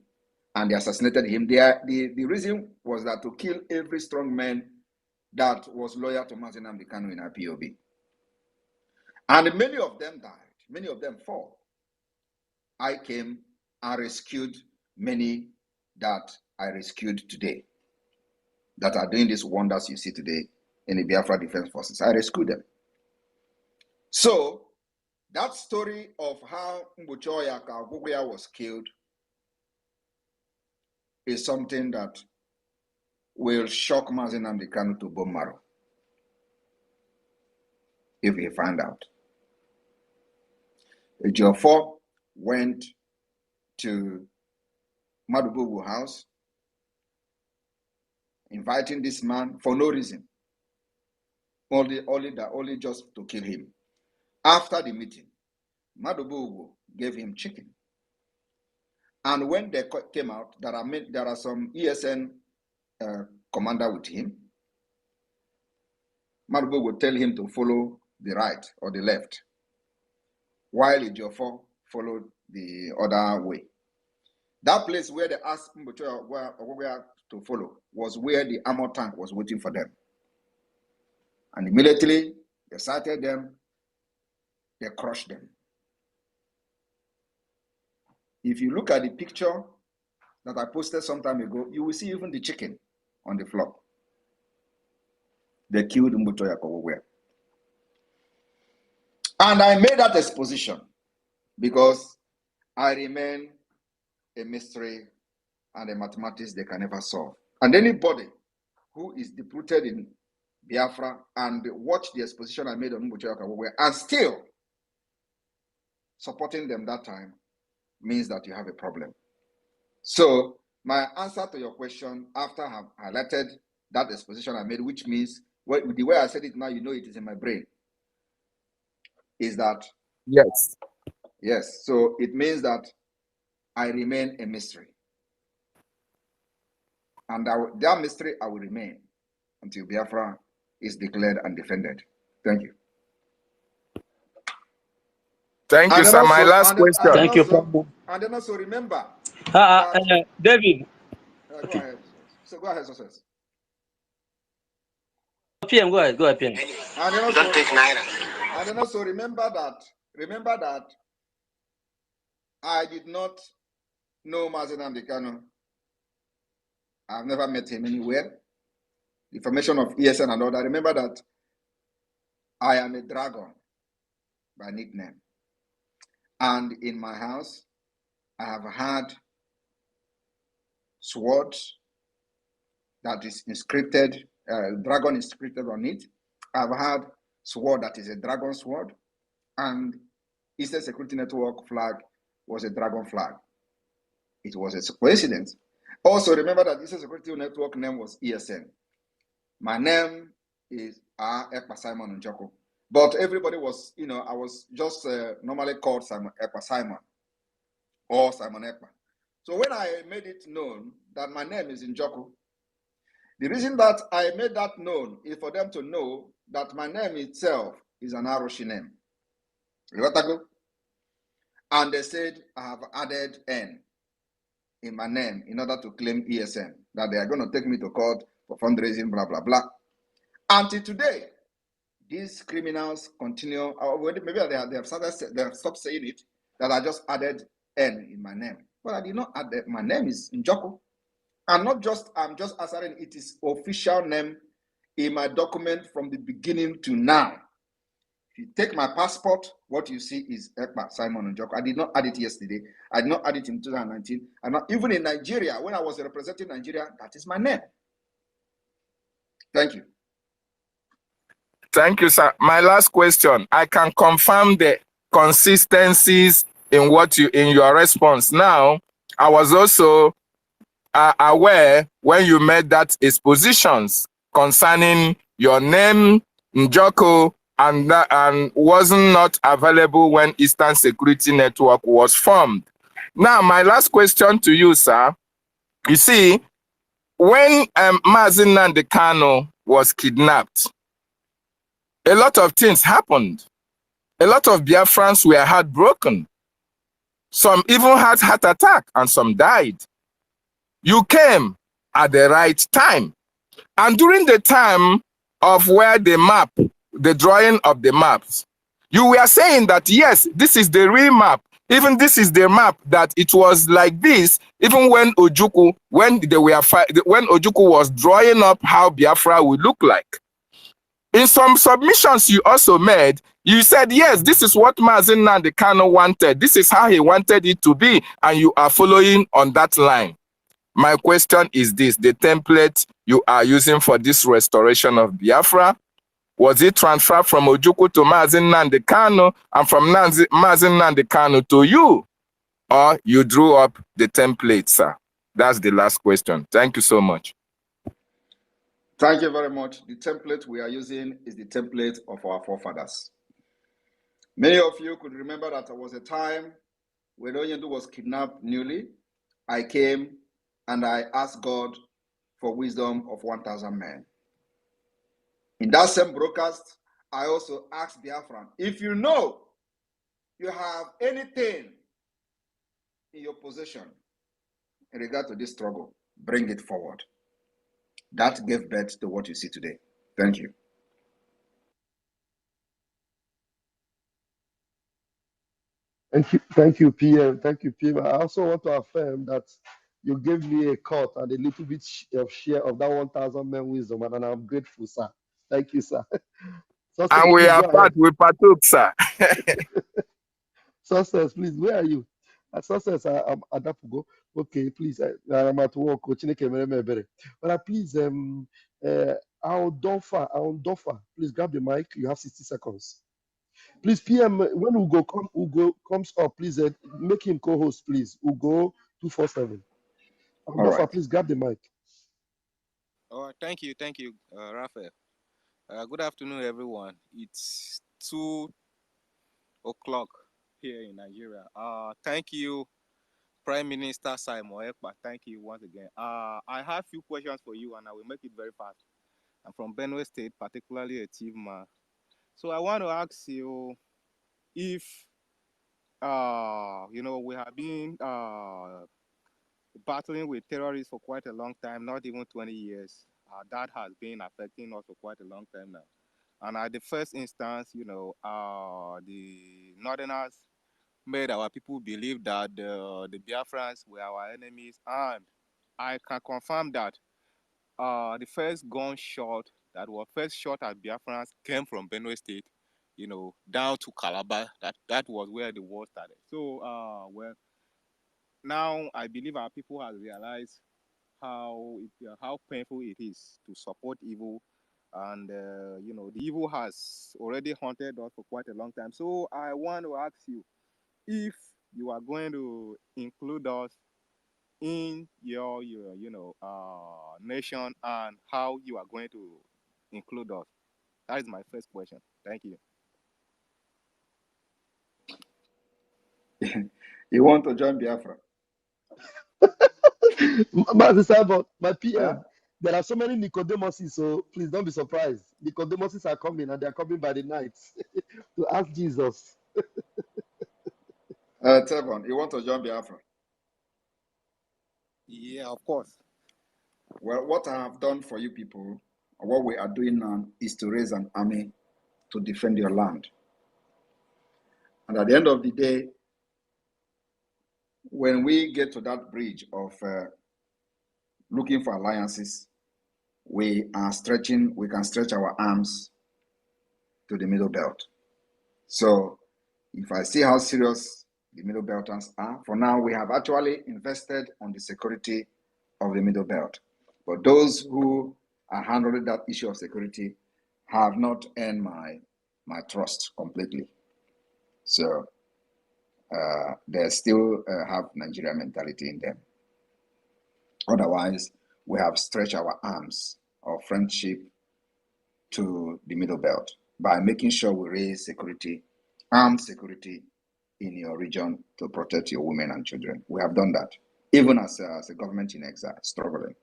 and they assassinated him. The reason was that to kill every strong man that was loyal to Mazi Nnamdi Kanu in IPOB. And many of them died. Many of them fell. I came and rescued many that I rescued today, that are doing these wonders you see today in the Biafra Defense Forces. I rescued them. So that story of how Mbochoya Kowowe was killed is something that will shock Mazi Nnamdi Kanu to bone marrow if he find out. Ejiofor went to Madubugu house, inviting this man for no reason, only just to kill him. After the meeting, Madubugu gave him chicken. And when they came out, there are some ESN commander with him. Madubugu would tell him to follow the right or the left, while Ejiofor followed the other way. That place where they asked Mbochoya to follow was where the armor tank was waiting for them. And immediately they sighted them, they crushed them. If you look at the picture that I posted some time ago, you will see even the chicken on the floor. They killed Mbochoya Kowowe. And I made that exposition because I remain a mystery and a mathematics they can never solve. And anybody who is deep-rooted in Biafra and watch the exposition I made on Mbochoya Kowowe and still supporting them that time means that you have a problem. So my answer to your question, after I have highlighted that exposition I made, which means the way I said it now, you know it is in my brain, is that Yes. yes. So it means that I remain a mystery, and that mystery I will remain until Biafra is declared and defended. Thank you. Thank you, sir. My last question. Thank you. And then also remember David. go ahead. So go ahead, success. PM, go ahead, PM. And then also, and then also remember that I did not know Mazen Amdekano. I've never met him anywhere. The formation of ESN and all that. Remember that I am a dragon by nickname. And in my house, I have had swords that is inscripted, dragon inscripted on it. I've had sword that is a dragon sword, and Eastern Security Network flag was a dragon flag. It was a coincidence. Also, remember that Eastern Security Network name was ESN. My name is Ekpa Simon Njoko. But everybody was, I was just normally called Ekpa Simon or Simon Ekpa. So when I made it known that my name is Njoko, the reason that I made that known is for them to know that my name itself is an Aroshi name. And they said I have added N in my name in order to claim ESN, that they are going to take me to court for fundraising, blah, blah, blah. Until today, these criminals continue, maybe they have stopped saying it, that I just added N in my name. But I did not add that. My name is Njoko. I'm just asserting it is official name in my document from the beginning to now. If you take my passport, what you see is Ekpa Simon Njoko. I did not add it yesterday. I did not add it in 2019. Even in Nigeria, when I was representing Nigeria, that is my name. Thank you. Thank you, sir. My last question. I can confirm the consistencies in your response. Now, I was also aware when you made that expositions concerning your name, Njoko, and wasn't not available when Eastern Security Network was formed. Now, my last question to you, sir. You see, when Mazen Nnamdi Kanu was kidnapped, a lot of things happened. A lot of Biafrans were heartbroken. Some even had heart attack and some died. You came at the right time. And during the time of where the drawing of the maps, you were saying that, yes, this is the real map. Even this is the map that it was like this, even when Ojukwu was drawing up how Biafra would look like. In some submissions you also made, you said, yes, this is what Mazen Nnamdi Kanu wanted. This is how he wanted it to be, and you are following on that line. My question is this: the template you are using for this restoration of Biafra, was it transferred from Ojukwu to Mazen Nnamdi Kanu and from Mazen Nnamdi Kanu to you? Or you drew up the template, sir? That's the last question. Thank you so much. Thank you very much. The template we are using is the template of our forefathers. Many of you could remember that there was a time when Onyendu was kidnapped newly. I came and I asked God for wisdom of 1,000 men. In that same broadcast, I also asked Biafran, if you know you have anything in your possession in regard to this struggle, bring it forward. That gave birth to what you see today. Thank you. Thank you, PM. Thank you, PM. I also want to affirm that you gave me a cut and a little bit of share of that 1,000 men wisdom, and I'm grateful, sir. Thank you, sir. Success, And we please, are we partook, sir. Success, please, where are you? Success, I'm Adapugo. Okay, please, I'm at work. But please, Aondofa, please grab the mic. You have 60 seconds. Please, PM, when Ugo comes up, please make him co-host, please. Ugo 247. Aondofa, right. please grab the mic. Thank you, Raphael. Good afternoon, everyone. It's 2 o'clock here in Nigeria. Thank you, Prime Minister Simon Ekpa. Thank you once again. I have a few questions for you, and I will make it very fast. I'm from Benue State, particularly a Tivma. So I want to ask you if, we have been battling with terrorists for quite a long time, not even 20 years. That has been affecting us for quite a long time now. And at the first instance, the Northerners made our people believe that the Biafrans were our enemies. And I can confirm that the first gunshot that was first shot at Biafrans came from Benue State, down to Calabar. That was where the war started. So, now I believe our people have realized how painful it is to support evil, and the evil has already haunted us for quite a long time. So I want to ask you if you are going to include us in your nation, and how you are going to include us. That is my first question. Thank you. You want to join Biafra? My Huh? PM, there are so many Nicodemoses, so please don't be surprised. Nicodemoses are coming, and they are coming by the night to ask Jesus. Tevon, you want to join Biafra? Yeah, of course. Well, what I have done for you people, what we are doing now, is to raise an army to defend your land. And at the end of the day, when we get to that bridge of looking for alliances, we can stretch our arms to the middle belt. So if I see how serious the middle belters are, for now we have actually invested on the security of the middle belt. But those who are handling that issue of security have not earned my trust completely. So they still have Nigerian mentality in them. Otherwise, we have stretched our arms of friendship to the middle belt by making sure we raise security, armed security in your region to protect your women and children. We have done that. Even as a government in exile, struggling,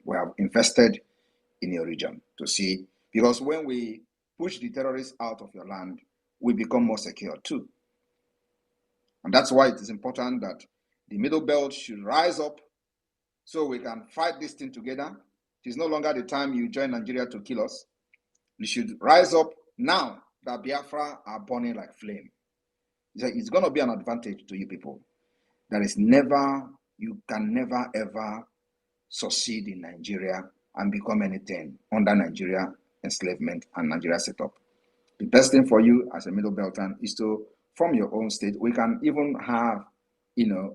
we have invested in your region to see, because when we push the terrorists out of your land, we become more secure too. And that's why it is important that the middle belt should rise up so we can fight this thing together. It is no longer the time you join Nigeria to kill us. We should rise up now that Biafra are burning like flame. It's going to be an advantage to you people. You can never ever succeed in Nigeria and become anything under Nigeria enslavement and Nigeria setup. The best thing for you as a middle belter is to form your own state. We can even have,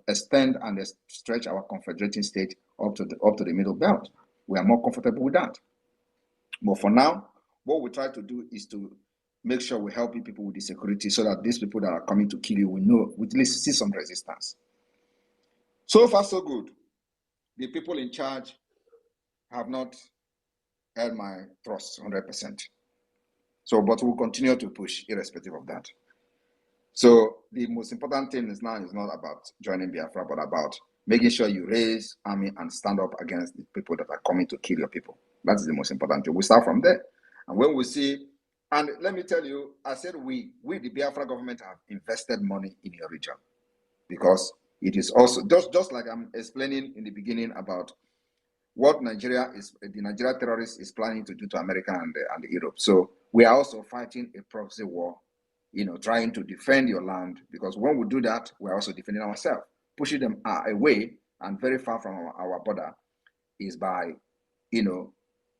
extend and stretch our confederating state up to the middle belt. We are more comfortable with that. But for now, what we try to do is to make sure we help people with the security so that these people that are coming to kill you, we at least see some resistance. So far, so good. The people in charge have not earned my trust 100%. So, but we'll continue to push irrespective of that. So the most important thing is not about joining Biafra, but about making sure you raise army and stand up against the people that are coming to kill your people. That's the most important thing. We start from there. And when we see, and let me tell you, I said we the Biafra government have invested money in your region, because it is also just like I'm explaining in the beginning about what the Nigeria terrorist is planning to do to America and Europe. So we are also fighting a proxy war, trying to defend your land, because when we do that, we're also defending ourselves. Pushing them away and very far from our border is by,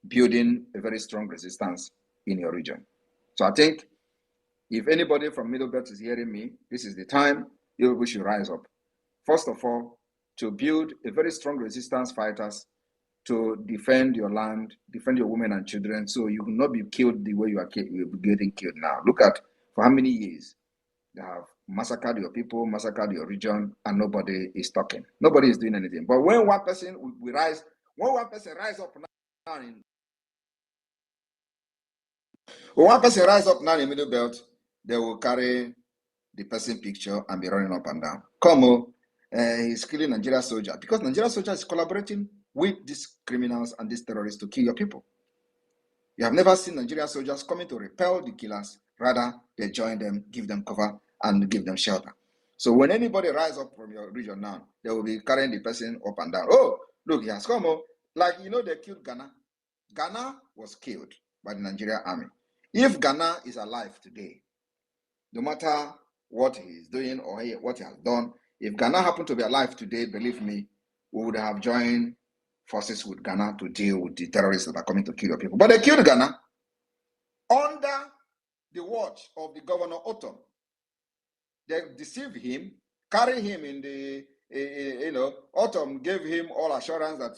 building a very strong resistance in your region. So I think if anybody from Middle Belt is hearing me, this is the time we should rise up. First of all, to build a very strong resistance fighters to defend your land, defend your women and children, so you will not be killed the way you're getting killed now. Look at for how many years they have massacred your people, massacred your region, and nobody is talking. Nobody is doing anything. But when one person rise up now, When one person rise up now in the middle belt, they will carry the person picture and be running up and down. Como he's killing Nigeria soldier because Nigeria soldier is collaborating with these criminals and these terrorists to kill your people. You have never seen Nigerian soldiers coming to repel the killers. Rather, they join them, give them cover, and give them shelter. So when anybody rise up from your region now, they will be carrying the person up and down. Oh, look, he has come. Like, you know, they killed Ghana. Ghana was killed by the Nigerian army. If Ghana is alive today, no matter what he is doing or what he has done, if Ghana happened to be alive today, believe me, we would have joined forces with Ghana to deal with the terrorists that are coming to kill your people. But they killed Ghana under the watch of the governor Otom. They deceived him, carried him in the, Otom gave him all assurance that,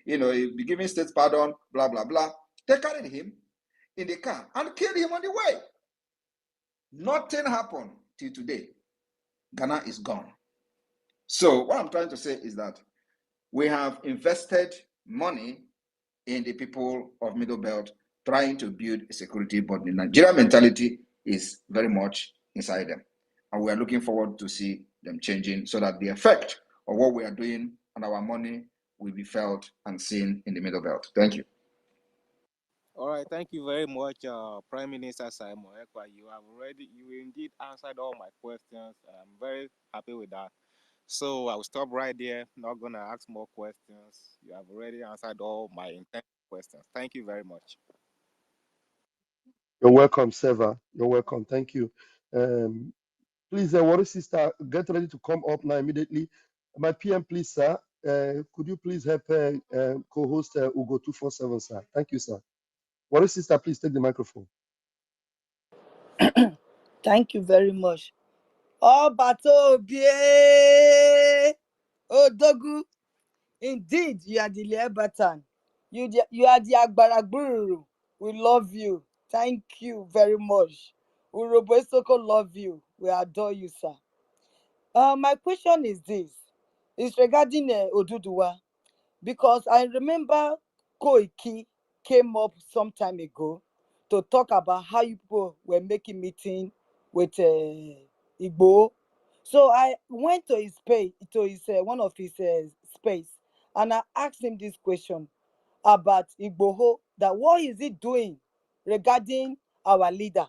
he'll be giving state pardon, blah, blah, blah. They carried him in the car and killed him on the way. Nothing happened till today. Ghana is gone. So what I'm trying to say is that we have invested money in the people of Middle Belt trying to build a security, but the Nigerian mentality is very much inside them. And we are looking forward to see them changing so that the effect of what we are doing and our money will be felt and seen in the Middle Belt. Thank you. All right, thank you very much, Prime Minister Simon Ekpa. You indeed answered all my questions. I'm very happy with that. So I will stop right there. Not gonna ask more questions. You have already answered all my intended questions. Thank you very much. You're welcome, Seva. You're welcome. Thank you. Please, Warrior Sister, get ready to come up now immediately. My PM, please, sir. Could you please help co-host Ugo 247, sir? Thank you, sir. Warrior Sister, please take the microphone. Thank you very much. Oh, Batobie! Oh, Dogu! Indeed, you are the Lebertan. You are the Agbaragburu. We love you. Thank you very much. Urobo Soko love you. We adore you, sir. My question is this. It's regarding Oduduwa. Because I remember Koiki came up some time ago to talk about how people were making meeting with Igbo. So I went to his page, to his one of his space, and I asked him this question about Igboho, that what is he doing regarding our leader,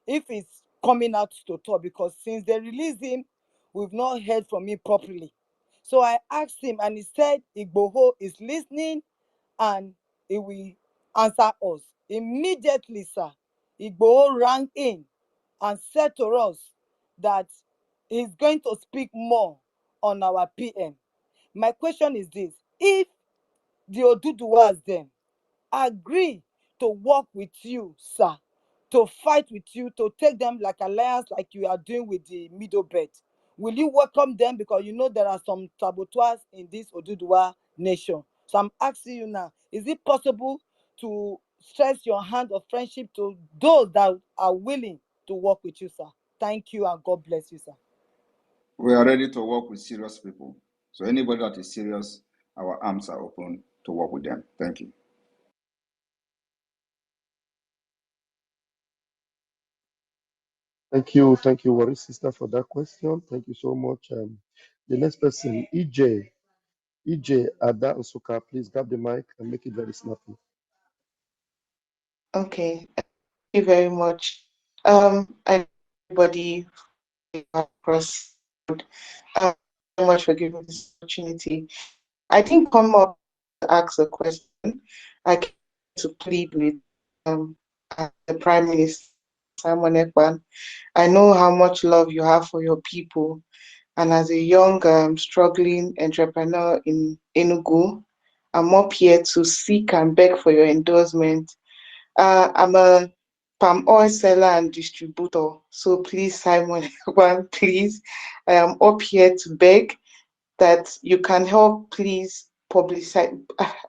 if he's coming out to talk, because since they released him, we've not heard from him properly. So I asked him, and he said Igboho is listening and he will answer us. Immediately, sir, Igboho rang in and said to us that he's going to speak more on our PM. My question is this: if the Oduduwas then agree to work with you, sir, to fight with you, to take them like alliance, like you are doing with the Middle Belt, will you welcome them? Because you know there are some saboteurs in this Oduduwa nation. So I'm asking you now, is it possible to stretch your hand of friendship to those that are willing to work with you, sir? Thank you, and God bless you, sir. We are ready to work with serious people. So anybody that is serious, our arms are open to work with them. Thank you. Thank you, Warrior Sister, for that question. Thank you so much. The next person, EJ Ada Nsuka, please grab the mic and make it very snappy. Okay, thank you very much. I everybody across. Thank you very much for giving this opportunity. I didn't come up to ask a question. I came to plead with the Prime Minister Simon Ekpa. I know how much love you have for your people, and as a young struggling entrepreneur in Enugu, I'm up here to seek and beg for your endorsement. I'm a palm oil seller and distributor. So please, Simon, please, I am up here to beg that you can help, please publicize.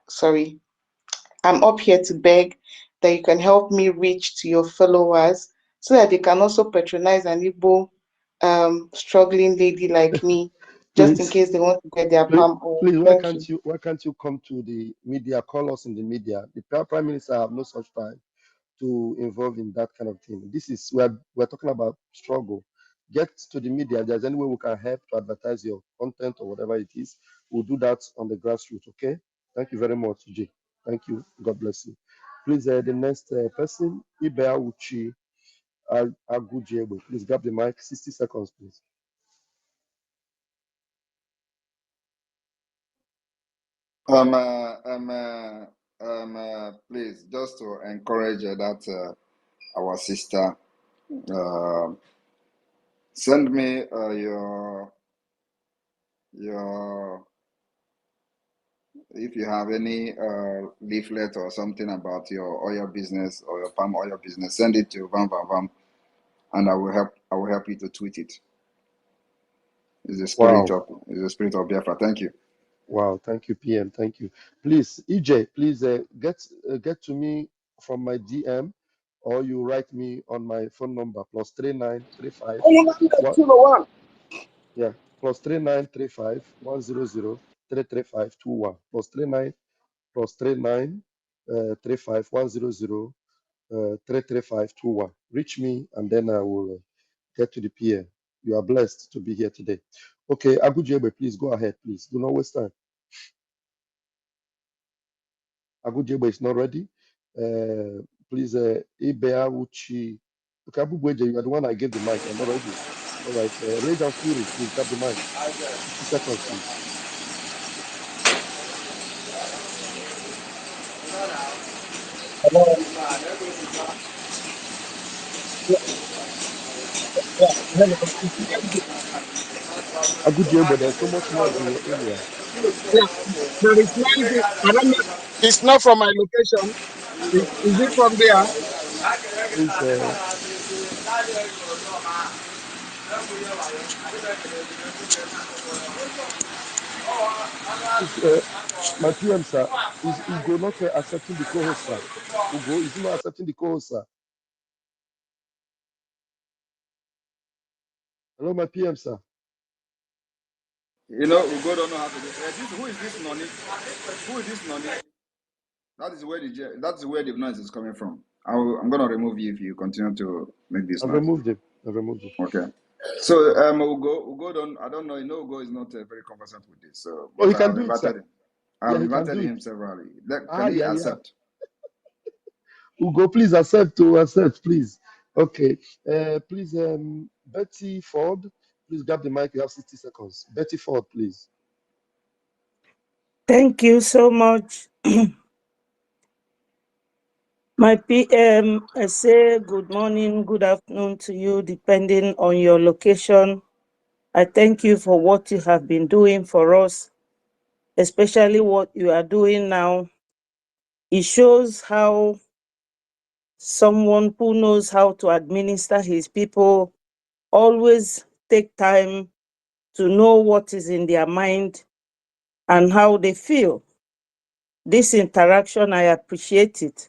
Sorry, I'm up here to beg that you can help me reach to your followers so that they can also patronize an Igbo struggling lady like me just in Please, case they want to get their please, palm oil. please, Thank you. why can't you come to the media? Call us in the media. The Prime Minister have no such time to involve in that kind of thing. This is we're talking about struggle. Get to the media. If there's any way we can help to advertise your content or whatever it is, we'll do that on the grassroots. Okay. Thank you very much, Jay. Thank you. God bless you. Please, the next person, Ibea Uchi Agujebe. Please grab the mic. 60 seconds, please. Please, just to encourage that our sister, send me your if you have any leaflet or something about your oil business or your palm oil business, send it to Vam, and I will help you to tweet it. It's the spirit of Biafra. Thank you. Wow, thank you, PM. Thank you. Please, EJ, please get to me from my DM, or you write me on my phone number +3935 yeah +3935 100 33521 +39 35 100 33521. Reach me, and then I will get to the PM. You are blessed to be here today. Okay, Agujebe, please go ahead, please. Do not waste time. Agujebe is not ready. Please, Ibea Uchi. Okay, Abubueje, you are the one I gave the mic. You're not ready. All right. Rage and Fury, please grab the mic. 60 seconds, please. Hello. Yeah, hello. Agujebe, there's so much noise in your area. Yeah, there is noise. I don't know. It's not from my location. Is it from there? Please, my PM, sir, is Ugo not accepting the co-host, sir? Ugo, is he not accepting the co-host, sir? Hello, my PM, sir. You know, Ugo don't know how to do who is this Noni? Who is this Noni? That is where the noise is coming from. I'm gonna remove you if you continue to make this I've noise. removed him. I've removed him. Okay. So Ugo I don't know. Ugo is not very conversant with this. So, Oh, but he I can have do it, sir. invited him. I Yeah, have he can invited do it. him severally. Can he accept? Ugo, please accept, please. Okay. Please, Betty Ford, please grab the mic. You have 60 seconds. Betty Ford, please. Thank you so much. My PM, I say good morning, good afternoon to you, depending on your location. I thank you for what you have been doing for us, especially what you are doing now. It shows how someone who knows how to administer his people always take time to know what is in their mind and how they feel. This interaction, I appreciate it.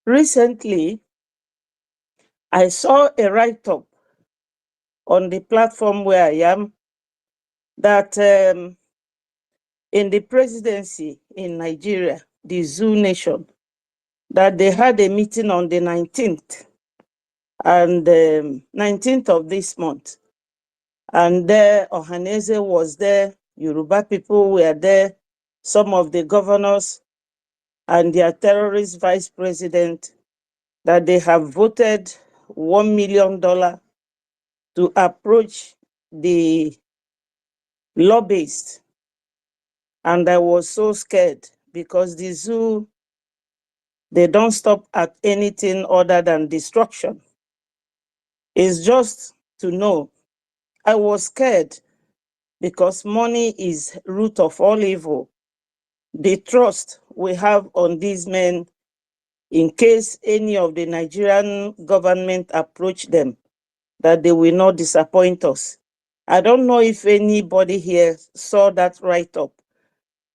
Recently, I saw a write-up on the platform where I am that in the presidency in Nigeria, the zoo nation, that they had a meeting on the 19th and 19th of this month. And there, Ohaneze was there, Yoruba people were there, some of the governors and their terrorist vice president, that they have voted $1 million to approach the lobbyists. And I was so scared because the zoo, they don't stop at anything other than destruction. It's just to know. I was scared because money is root of all evil. The trust we have on these men, in case any of the Nigerian government approach them, that they will not disappoint us. I don't know if anybody here saw that write-up,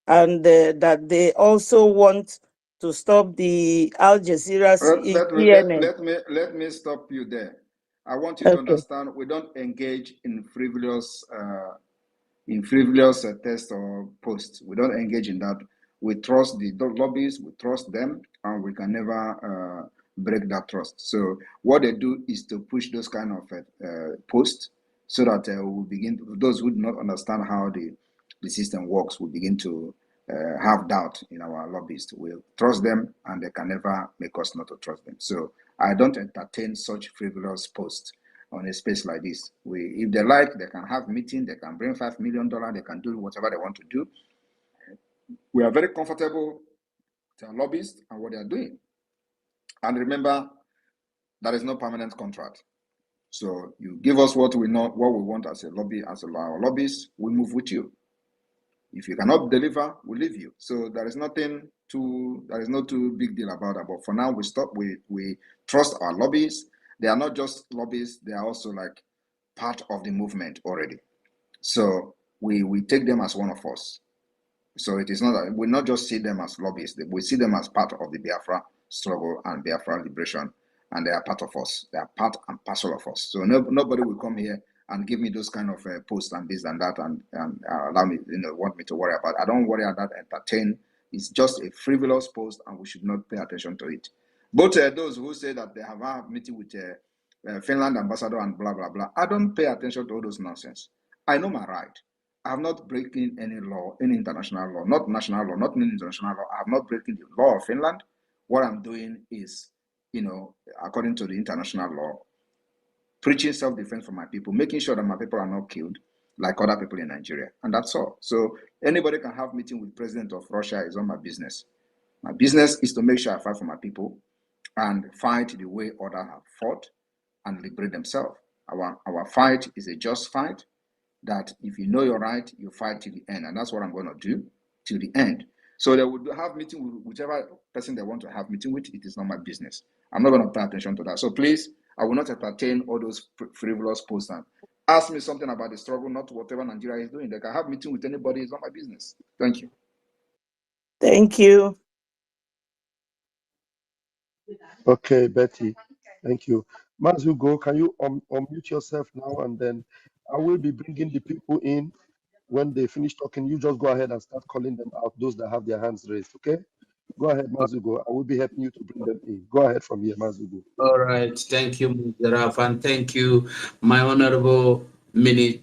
and that they also want to stop the Al Jazeera CNN. Let me stop you there. I want you to Okay. understand we don't engage in frivolous in frivolous tests or posts. We don't engage in that. We trust the lobbyists, we trust them, and we can never break that trust. So what they do is to push those kind of posts so that we begin, those who do not understand how the system works will begin to have doubt in our lobbyists. We trust them, and they can never make us not to trust them. So I don't entertain such frivolous posts on a space like this. If they like, they can have meeting, they can bring $5 million, they can do whatever they want to do. We are very comfortable with our lobbyists and what they are doing. And remember, there is no permanent contract. So you give us what we know, what we want as a lobby, as our lobbyists, we move with you. If you cannot deliver, we leave you. So there is no too big deal about that. But for now, we trust our lobbyists. They are not just lobbyists, they are also like part of the movement already. So we take them as one of us. So it is not that we not just see them as lobbyists, we see them as part of the Biafra struggle and Biafra liberation, and they are part of us. They are part and parcel of us. So nobody will come here and give me those kind of posts and this and that and allow me, want me to worry about. I don't worry about that. Entertain. It's just a frivolous post, and we should not pay attention to it. But those who say that they have a meeting with Finland ambassador and blah blah blah, I don't pay attention to all those nonsense. I know my right. I have not breaking any law, any international law, not national law, not international law. I have not breaking the law of Finland. What I'm doing is, according to the international law, preaching self-defense for my people, making sure that my people are not killed like other people in Nigeria. And that's all. So anybody can have meeting with president of Russia is not my business. My business is to make sure I fight for my people and fight the way others have fought and liberate themselves. Our fight is a just fight, that if you know you're right, you fight till the end. And that's what I'm going to do till the end. So they would have meeting with whichever person they want to have meeting with. It is not my business. I'm not going to pay attention to that. So please, I will not entertain all those frivolous posts. And ask me something about the struggle, not whatever Nigeria is doing. They can have meeting with anybody. It's not my business. Thank you. Thank you. Okay, Betty. Thank you. Mazugo, can you unmute yourself now, and then I will be bringing the people in. When they finish talking, you just go ahead and start calling them out, those that have their hands raised, okay? Go ahead, Mazugo. I will be helping you to bring them in. Go ahead from here, Mazugo. All right. Thank you, Biafran. Thank you, my honorable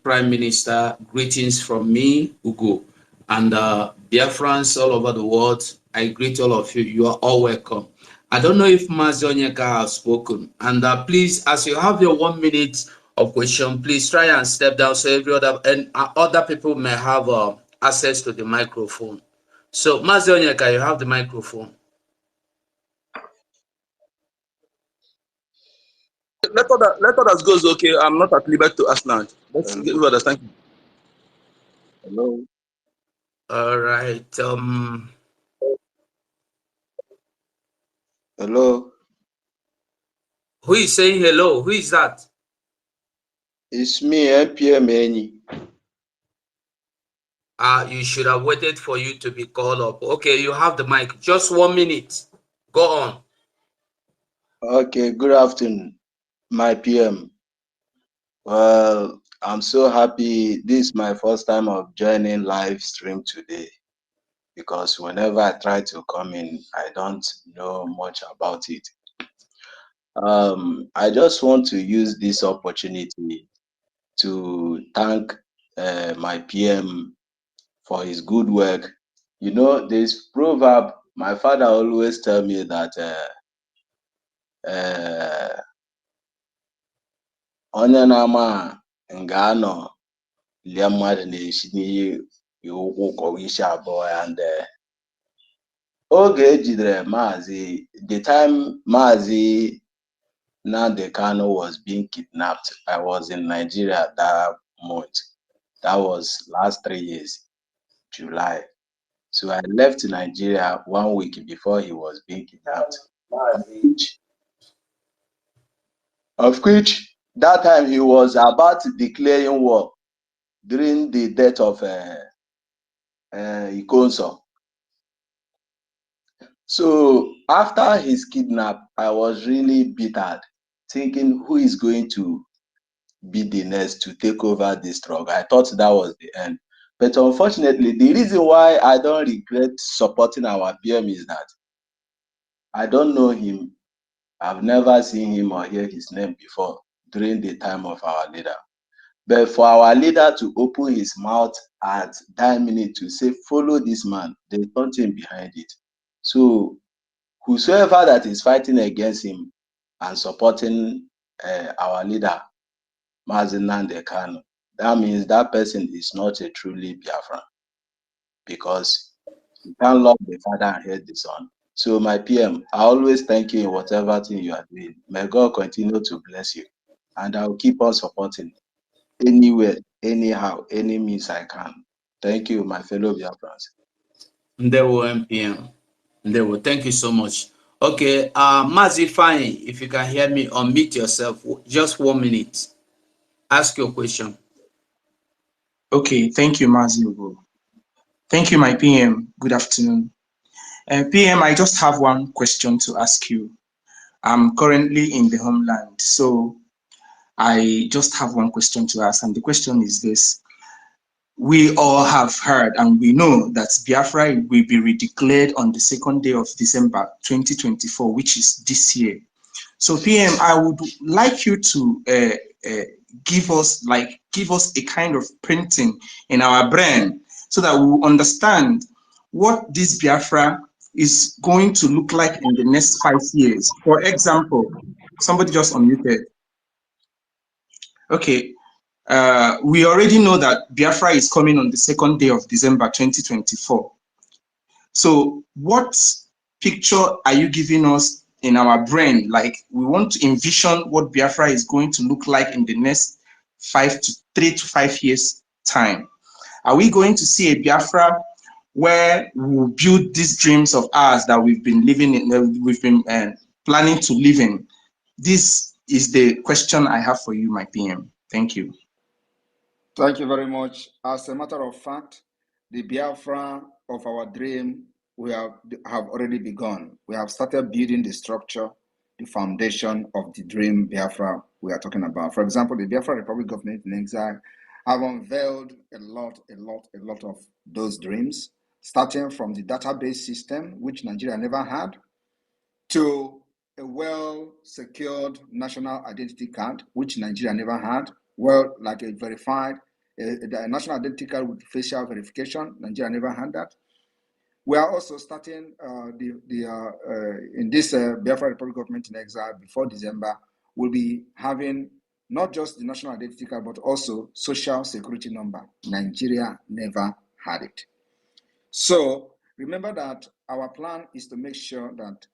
Prime Minister. Greetings from me, Ugo. And Biafrans all over the world, I greet all of you. You are all welcome. I don't know if Mazionyeka has spoken. And please, as you have your 1 minute of question, please try and step down so every other people may have access to the microphone. So, Mazionyeka, you have the microphone. Let others go. Okay, I'm not at liberty to ask now. Let's give others. Thank you. Hello. All right. Hello. Who is saying hello? Who is that? It's me, NPM Eni. You should have waited for you to be called up. Okay, you have the mic. Just 1 minute. Go on. Okay, good afternoon, my PM. Well, I'm so happy. This is my first time of joining live stream today, because whenever I try to come in, I don't know much about it. I just want to use this opportunity to thank my PM for his good work. You know, this proverb, my father always tell me that onye na-ama nga anọ lie mmadụ na-esi n'ihe ụkwụ kọwa isi abụọ ya. And oge ejidere Maazị, the time Maazị Nnamdi Kanu was being kidnapped, I was in Nigeria that month. That was last 3 years, July. So I left Nigeria 1 week before he was being kidnapped. Of which that time he was about declaring war during the death of Ikonso. So after his kidnap, I was really bitter, thinking who is going to be the next to take over this drug. I thought that was the end. But unfortunately, the reason why I don't regret supporting our PM is that I don't know him. I've never seen him or heard his name before during the time of our leader. But for our leader to open his mouth at that minute to say, follow this man, there's something behind it. So whosoever that is fighting against him and supporting our leader, Mazen Nnamdi Kanu, that means that person is not a truly Biafran, because you can't love the father and hate the son. So my PM, I always thank you in whatever thing you are doing. May God continue to bless you. And I will keep on supporting anywhere, anyhow, any means I can. Thank you, my fellow Biafrans. Ndewo MPM. Ndewo, thank you so much. Okay, Mazi Fine, if you can hear me, unmute yourself. Just 1 minute. Ask your question. Okay, thank you, Mazi Ugo. Thank you, my PM. Good afternoon. PM, I just have one question to ask you. I'm currently in the homeland, so I just have one question to ask, and the question is this. We all have heard and we know that Biafra will be redeclared on the 2nd day of December 2024, which is this year. So PM, I would like you to give us a kind of printing in our brain so that we will understand what this Biafra is going to look like in the next 5 years. For example, somebody just unmuted. Okay, we already know that Biafra is coming on the 2nd day of December 2024. So what picture are you giving us in our brain? Like, we want to envision what Biafra is going to look like in the next 3 to 5 years time. Are we going to see a Biafra where we will build these dreams of ours that we've been living in, we've been planning to live in? This is the question I have for you, my PM. Thank you. Thank you very much. As a matter of fact, the Biafra of our dream, we have already begun. We have started building the structure, the foundation of the dream Biafra we are talking about. For example, the Biafra Republic Government in Exile have unveiled a lot of those dreams, starting from the database system, which Nigeria never had, to a well-secured national identity card, which Nigeria never had, well, like a verified the national identity card with facial verification. Nigeria never had that. We are also starting in this Biafra Republic Government in Exile before December. We'll be having not just the national identity card, but also social security number. Nigeria never had it. So remember that our plan is to make sure that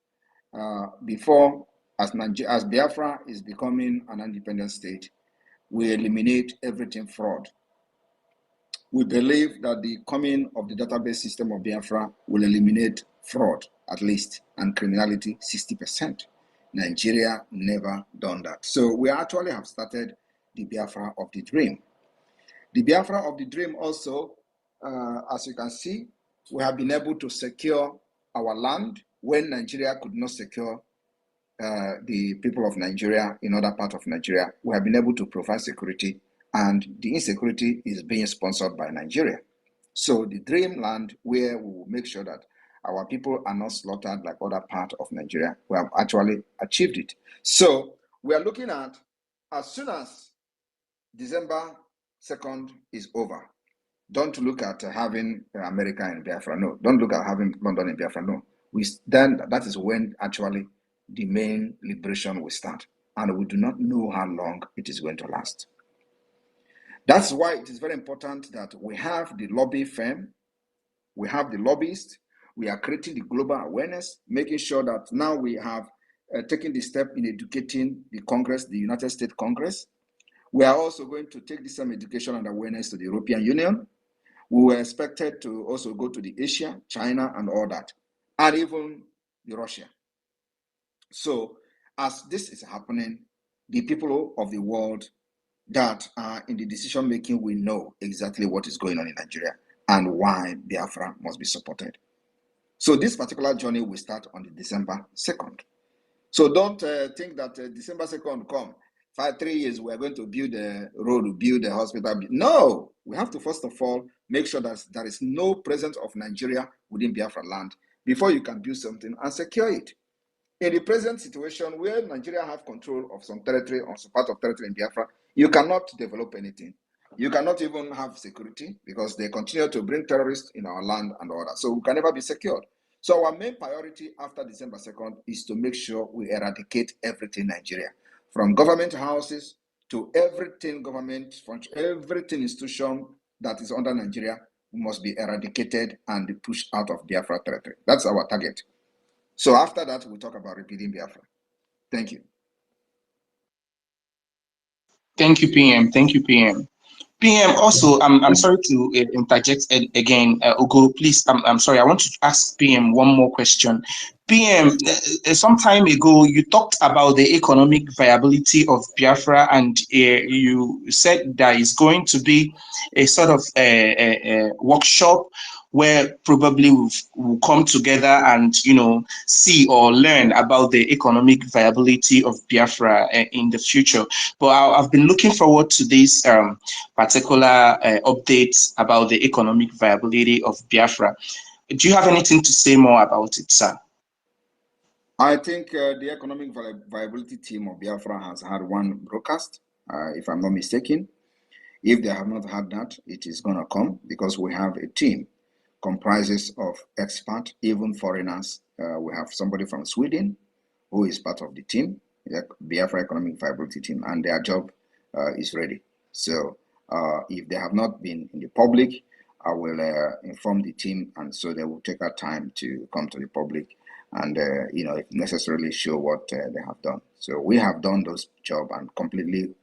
as Biafra is becoming an independent state, we eliminate everything fraud. We believe that the coming of the database system of Biafra will eliminate fraud, at least, and criminality 60%. Nigeria never done that. So we actually have started the Biafra of the dream. The Biafra of the dream also, as you can see, we have been able to secure our land when Nigeria could not secure the people of Nigeria in other parts of Nigeria. We have been able to provide security, and the insecurity is being sponsored by Nigeria. So the dreamland where we will make sure that our people are not slaughtered like other parts of Nigeria, we have actually achieved it. So we are looking at, as soon as December 2nd is over, don't look at having America in Biafra, no. Don't look at having London in Biafra, no. Then that is when actually the main liberation will start, and we do not know how long it is going to last. That's why it is very important that we have the lobby firm, we have the lobbyists, we are creating the global awareness, making sure that now we have taken the step in educating the Congress, the United States Congress. We are also going to take the same education and awareness to the European Union. We were expected to also go to the Asia, China, and all that, and even the Russia. So as this is happening, the people of the world that are in the decision making will know exactly what is going on in Nigeria and why Biafra must be supported. So this particular journey will start on the December 2nd. So don't think that December 2nd come, 3 years, we are going to build a road, build a hospital. No, we have to first of all make sure that there is no presence of Nigeria within Biafra land before you can build something and secure it. In the present situation where Nigeria have control of some territory or some part of territory in Biafra, you cannot develop anything. You cannot even have security because they continue to bring terrorists in our land and all that. So we can never be secured. So our main priority after December 2nd is to make sure we eradicate everything in Nigeria, from government houses to everything government, everything institution that is under Nigeria must be eradicated and pushed out of Biafra territory. That's our target. So after that, we'll talk about repeating Biafra. Thank you. Thank you, PM. Thank you, PM. PM, also, I'm sorry to interject again. Ugo, please, I'm sorry. I want to ask PM one more question. PM, some time ago, you talked about the economic viability of Biafra, and you said there is going to be a sort of a workshop where probably we'll come together and, see or learn about the economic viability of Biafra in the future. But I've been looking forward to this particular updates about the economic viability of Biafra. Do you have anything to say more about it, sir? I think the economic viability team of Biafra has had one broadcast, if I'm not mistaken. If they have not had that, it is going to come because we have a team comprises of experts, even foreigners. We have somebody from Sweden who is part of the team, the Biafra Economic Viability Team, and their job is ready. So if they have not been in the public, I will inform the team, and so they will take our time to come to the public and if necessarily show what they have done. So we have done those job and completely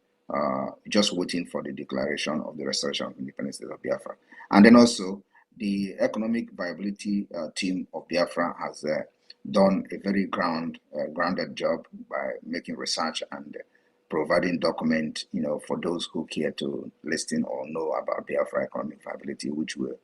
just waiting for the declaration of the restoration of independence of Biafra. And then also the economic viability team of Biafra has done a very grounded job by making research and providing document, for those who care to listen or know about Biafra economic viability, which will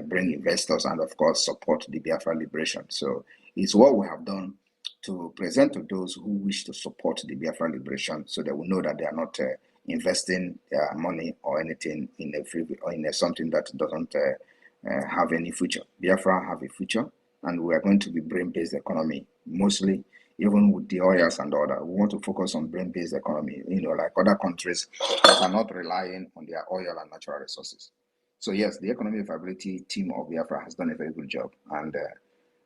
bring investors and, of course, support the Biafra liberation. So it's what we have done to present to those who wish to support the Biafra liberation, so they will know that they are not investing their money or anything in something that doesn't have any future. Biafra have a future, and we are going to be brain-based economy mostly. Even with the oils and all that, we want to focus on brain-based economy, like other countries that are not relying on their oil and natural resources. So yes, the economic viability team of Biafra has done a very good job. And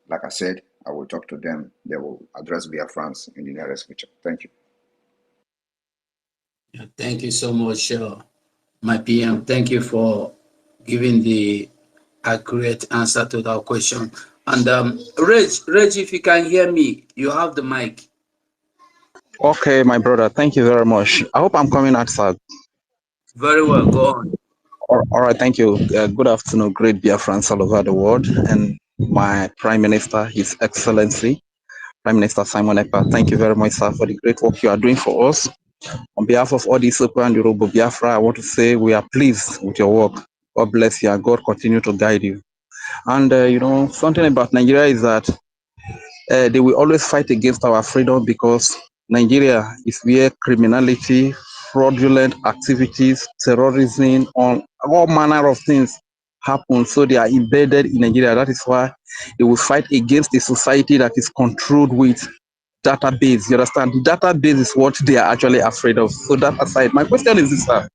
like I said, I will talk to them. They will address Biafrans in the nearest future. Thank you. Yeah, thank you so much, my PM. Thank you for giving the accurate answer to that question. And Reg, if you can hear me, you have the mic. Okay, my brother, thank you very much. I hope I'm coming out, sir. Very well, go on. All right, thank you. Good afternoon, great Biafrans all over the world, and my Prime Minister, His Excellency, Prime Minister Simon Ekpa. Thank you very much, sir, for the great work you are doing for us. On behalf of all the Super and Yoruba Biafra, I want to say we are pleased with your work. God bless you, and God continue to guide you. And something about Nigeria is that they will always fight against our freedom, because Nigeria is where criminality, fraudulent activities, terrorism, on all manner of things happen. So they are embedded in Nigeria. That is why they will fight against a society that is controlled with database. You understand? The database is what they are actually afraid of. So that aside, my question is this, sir.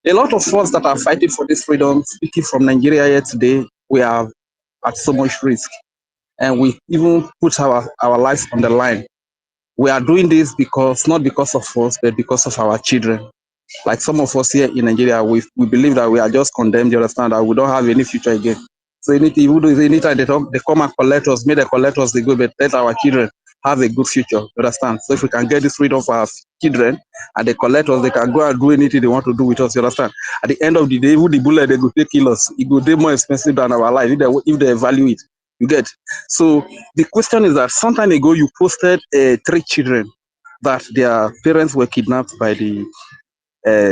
A lot of us that are fighting for this freedom, speaking from Nigeria here today, we are at so much risk, and we even put our lives on the line. We are doing this not because of us, but because of our children. Like some of us here in Nigeria, we believe that we are just condemned, you understand, that we don't have any future again. So anytime they come and collect us, may they collect us, they go, but let our children have a good future, you understand? So if we can get this freedom for our children and they collect us, they can go and do anything they want to do with us, you understand? At the end of the day, even the bullet, they go take kill us. It will be more expensive than our life if they value it. You get? So the question is that some time ago you posted 3 children that their parents were kidnapped by the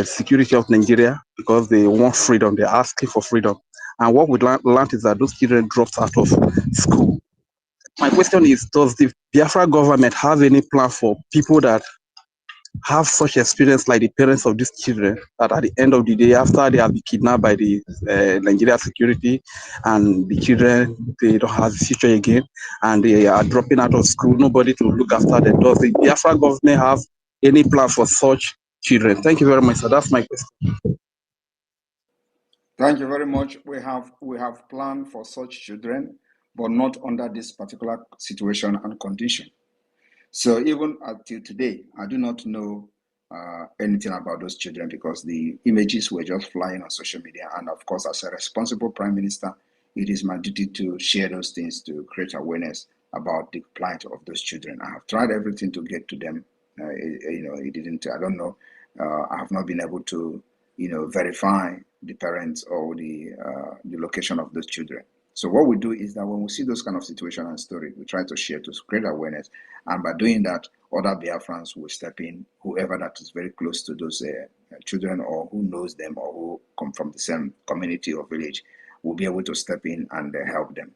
security of Nigeria because they want freedom. They're asking for freedom. And what we learned is that those children dropped out of school. My question is, does the Biafra government have any plan for people that have such experience like the parents of these children, that at the end of the day, after they have been kidnapped by the Nigeria security, and the children, they don't have a future again, and they are dropping out of school, nobody to look after them. Does the Biafra government have any plan for such children? Thank you very much, sir. That's my question. Thank you very much. We have planned for such children, but not under this particular situation and condition. So even until today, I do not know anything about those children because the images were just flying on social media. And of course, as a responsible prime minister, it is my duty to share those things to create awareness about the plight of those children. I have tried everything to get to them. It didn't. I don't know. I have not been able to, verify the parents or the location of those children. So what we do is that when we see those kind of situation and story, we try to share to create awareness. And by doing that, other Biafrans will step in, whoever that is very close to those children or who knows them or who come from the same community or village will be able to step in and help them.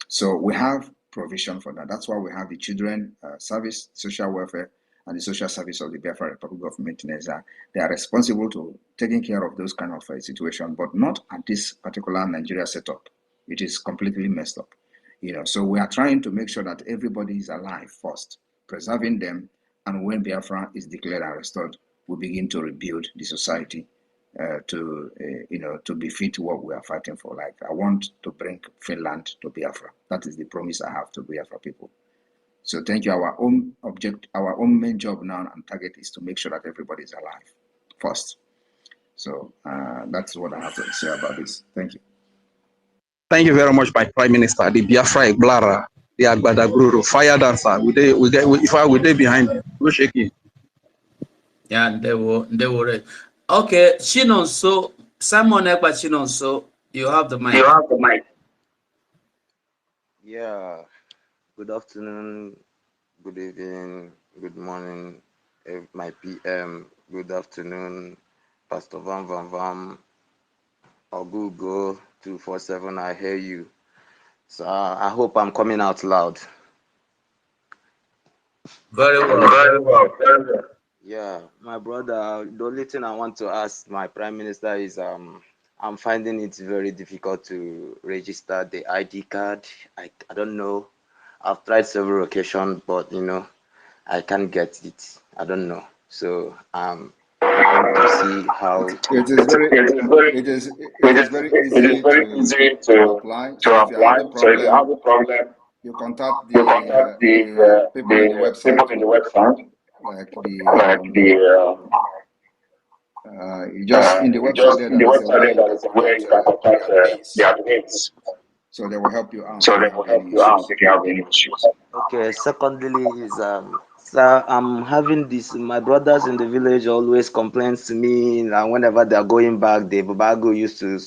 So we have provision for that. That's why we have the children service, social welfare, and the social service of the Biafra Republic Government in Ezra. They are responsible to taking care of those kind of situation, but not at this particular Nigeria setup. It is completely messed up. So we are trying to make sure that everybody is alive first, preserving them, and when Biafra is declared and restored, we begin to rebuild the society to befit what we are fighting for. Like, I want to bring Finland to Biafra. That is the promise I have to Biafra people. So thank you. Our own main job now and target is to make sure that everybody is alive first. So that's what I have to say about this. Thank you. Thank you very much, my Prime Minister. The Biafra Blara, the Agbada Guru, fire dancer. We they behind them. We're shaking. Yeah, they were. Okay, Chinonso, Simon Ekpa Chinonso, you have the mic. You have the mic. Yeah. Good afternoon, good evening, good morning, my PM. Good afternoon, Pastor Van Van Van, Ogugo 247. I hear you. So I hope I'm coming out loud. Very well. Very well. Very well. Yeah, my brother. The only thing I want to ask my Prime Minister is I'm finding it very difficult to register the ID card. I don't know. I've tried several occasions, but I can't get it. I don't know. So trying to see how it is very easy to apply. So if you have a problem, you contact the people in the website. Like you just in the website there, there is a way you can contact the admins. So they will help you out. If you have any issues. Okay. Secondly, is sir, I'm having this. My brothers in the village always complain to me, and whenever they are going back, the Babago used to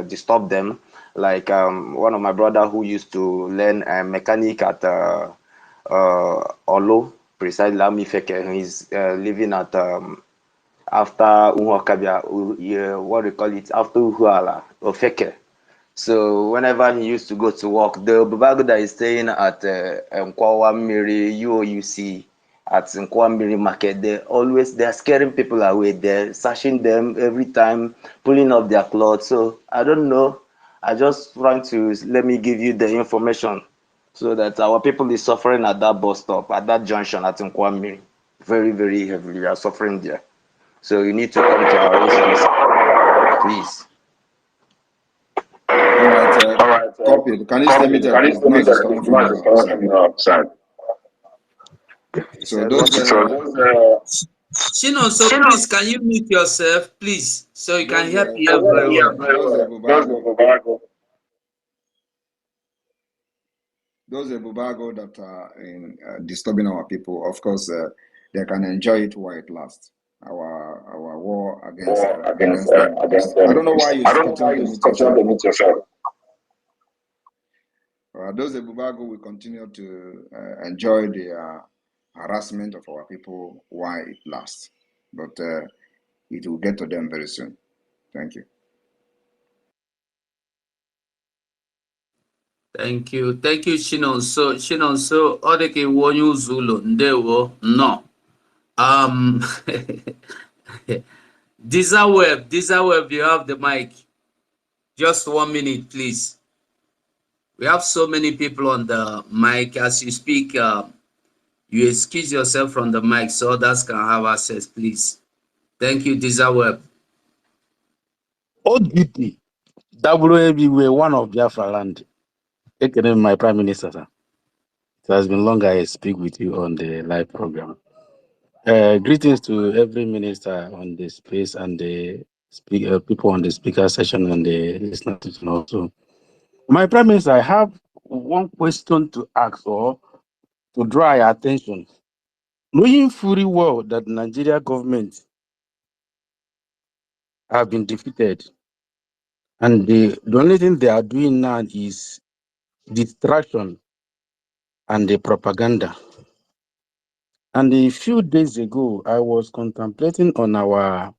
disturb them. Like one of my brother who used to learn mechanic at Olo, precisely Lamifeke. He's living at after Unwakabia, what do you call it? After Uhuala, Ofeke. So whenever he used to go to work, the Babago that is staying at Nkwawa Miri UOUC at Nkwawa Miri Market, they're scaring people away. They're searching them every time, pulling up their clothes. So I don't know. I just trying to let me give you the information so that our people is suffering at that bus stop, at that junction at Nkwawa Miri. Very, very heavily. We are suffering there. So you need to come to our rescue, please. All right. Copy. Can you stay muted? Because noise is coming from your side. So those. Shino, so please, can you mute yourself, please, so you can hear PM very well. Those Bubago that are disturbing our people, of course, they can enjoy it while it lasts. Our war against them. I don't know why you continue to mute yourself. Those Bubago will continue to enjoy the harassment of our people while it lasts, but it will get to them very soon. Thank you. Thank you, Chinonso. Odeke Wonyu Zulu Ndewo no. Desaweb, you have the mic. Just 1 minute, please. We have so many people on the mic. As you speak, you excuse yourself from the mic so others can have access, please. Thank you, Desaweb. ODP, WAB, we're one of Biafra land. My Prime Minister, sir. It has been long I speak with you on the live program. Greetings to every minister on the space and the people on the speaker session and the listener session also. My Prime Minister, I have one question to ask or to draw your attention. Knowing fully well that the Nigeria government have been defeated, and the only thing they are doing now is distraction and the propaganda. And a few days ago, I was contemplating on our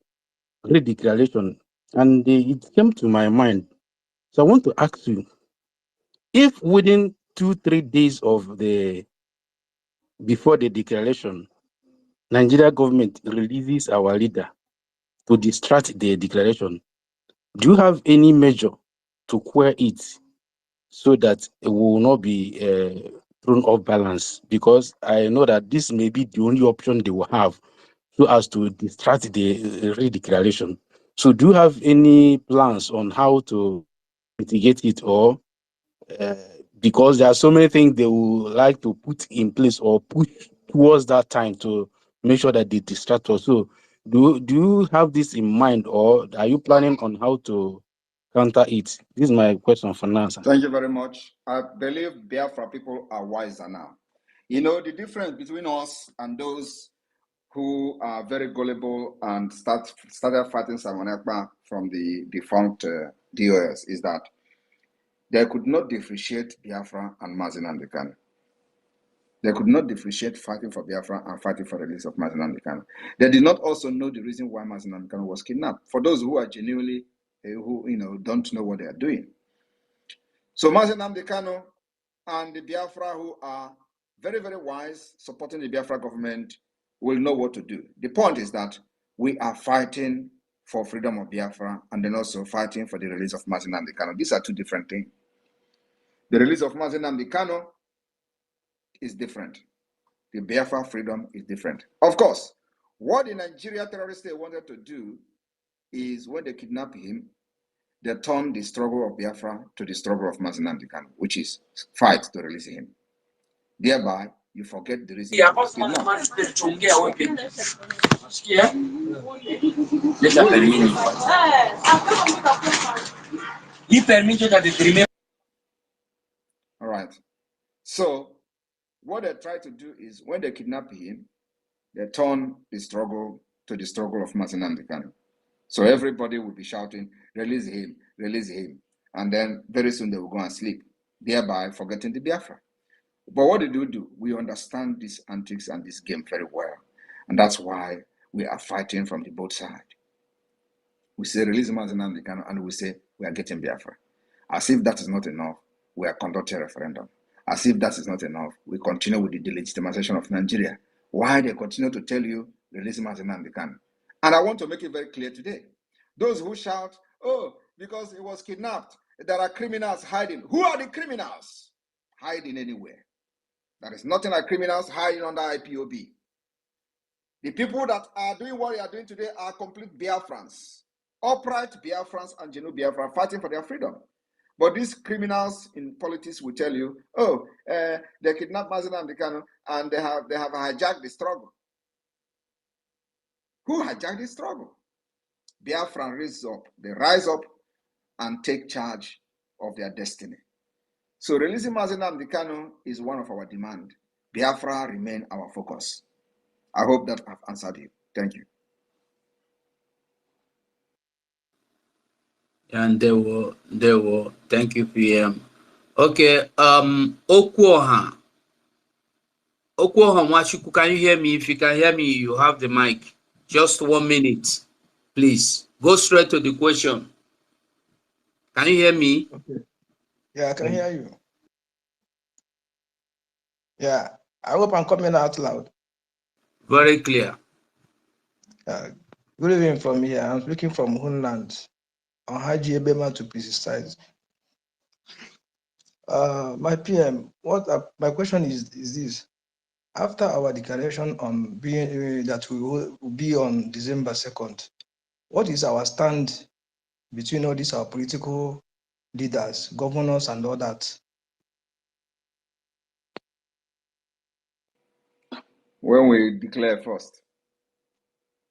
redeclaration, and it came to my mind. So I want to ask you, if within 2-3 days before the declaration, Nigeria government releases our leader to distract the declaration, do you have any measure to quell it so that it will not be thrown off balance? Because I know that this may be the only option they will have so as to distract the redeclaration. So do you have any plans on how to mitigate it, or because there are so many things they would like to put in place or push towards that time to make sure that they distract us? So do you have this in mind, or are you planning on how to counter it? This is my question for now, sir. Thank you very much. I believe Biafra people are wiser now. You know, the difference between us and those who are very gullible and started fighting Simon Ekpa from the defunct DOS is that they could not differentiate Biafra and Mazi Nnamdi Kanu. They could not differentiate fighting for Biafra and fighting for the release of Mazi Nnamdi Kanu. They did not also know the reason why Mazi Nnamdi Kanu was kidnapped. For those who are genuinely, who don't know what they are doing. So Mazi Nnamdi Kanu and the Biafra, who are very, very wise, supporting the Biafra government, will know what to do. The point is that we are fighting for freedom of Biafra and then also fighting for the release of Mazi Nnamdi Kanu. These are two different things. The release of Mazi Nnamdi Kanu is different. The Biafra freedom is different. Of course, what the Nigeria terrorists wanted to do is when they kidnapped him, they turned the struggle of Biafra to the struggle of Mazi Nnamdi Kanu, which is fight to release him. Thereby, you forget the reason he was kidnapped. All right. So, what they try to do is when they kidnap him, they turn the struggle to the struggle of Mazi Nnamdi Kanu. So everybody will be shouting, release him, release him. And then very soon they will go and sleep, thereby forgetting the Biafra. But what did we do? We understand these antics and this game very well. And that's why we are fighting from the both sides. We say release Mazi Nnamdi Kanu, and we say we are getting Biafra. As if that is not enough, we are conducting a referendum. As if that is not enough, we continue with the delegitimization of Nigeria. Why they continue to tell you release Mazi Nnamdi Kanu? And I want to make it very clear today. Those who shout, oh, because he was kidnapped, there are criminals hiding. Who are the criminals? Hiding anywhere. There is nothing like criminals hiding under IPOB. The people that are doing what they are doing today are complete Biafrans, upright Biafrans and genuine Biafra fighting for their freedom. But these criminals in politics will tell you, oh, they kidnapped Mazi Nnamdi Kanu and they have hijacked the struggle. Who hijacked the struggle? Biafran rise up. They rise up and take charge of their destiny. So releasing Mazi Nnamdi Kanu is one of our demands. Biafra remain our focus. I hope that I've answered you. Thank you. And they were. Thank you, PM. Okay, Okwoha Mwachukwu, can you hear me? If you can hear me, you have the mic. Just 1 minute, please. Go straight to the question. Can you hear me? Okay. Yeah, I can hear you. Yeah, I hope I'm coming out loud. Very clear. Good evening from here. I'm speaking from Hunland, on Haji Ebema to precise. My PM, my question is this: after our declaration on being that we will be on December 2nd, what is our stand between all these our political leaders, governors, and all that? When we declare first,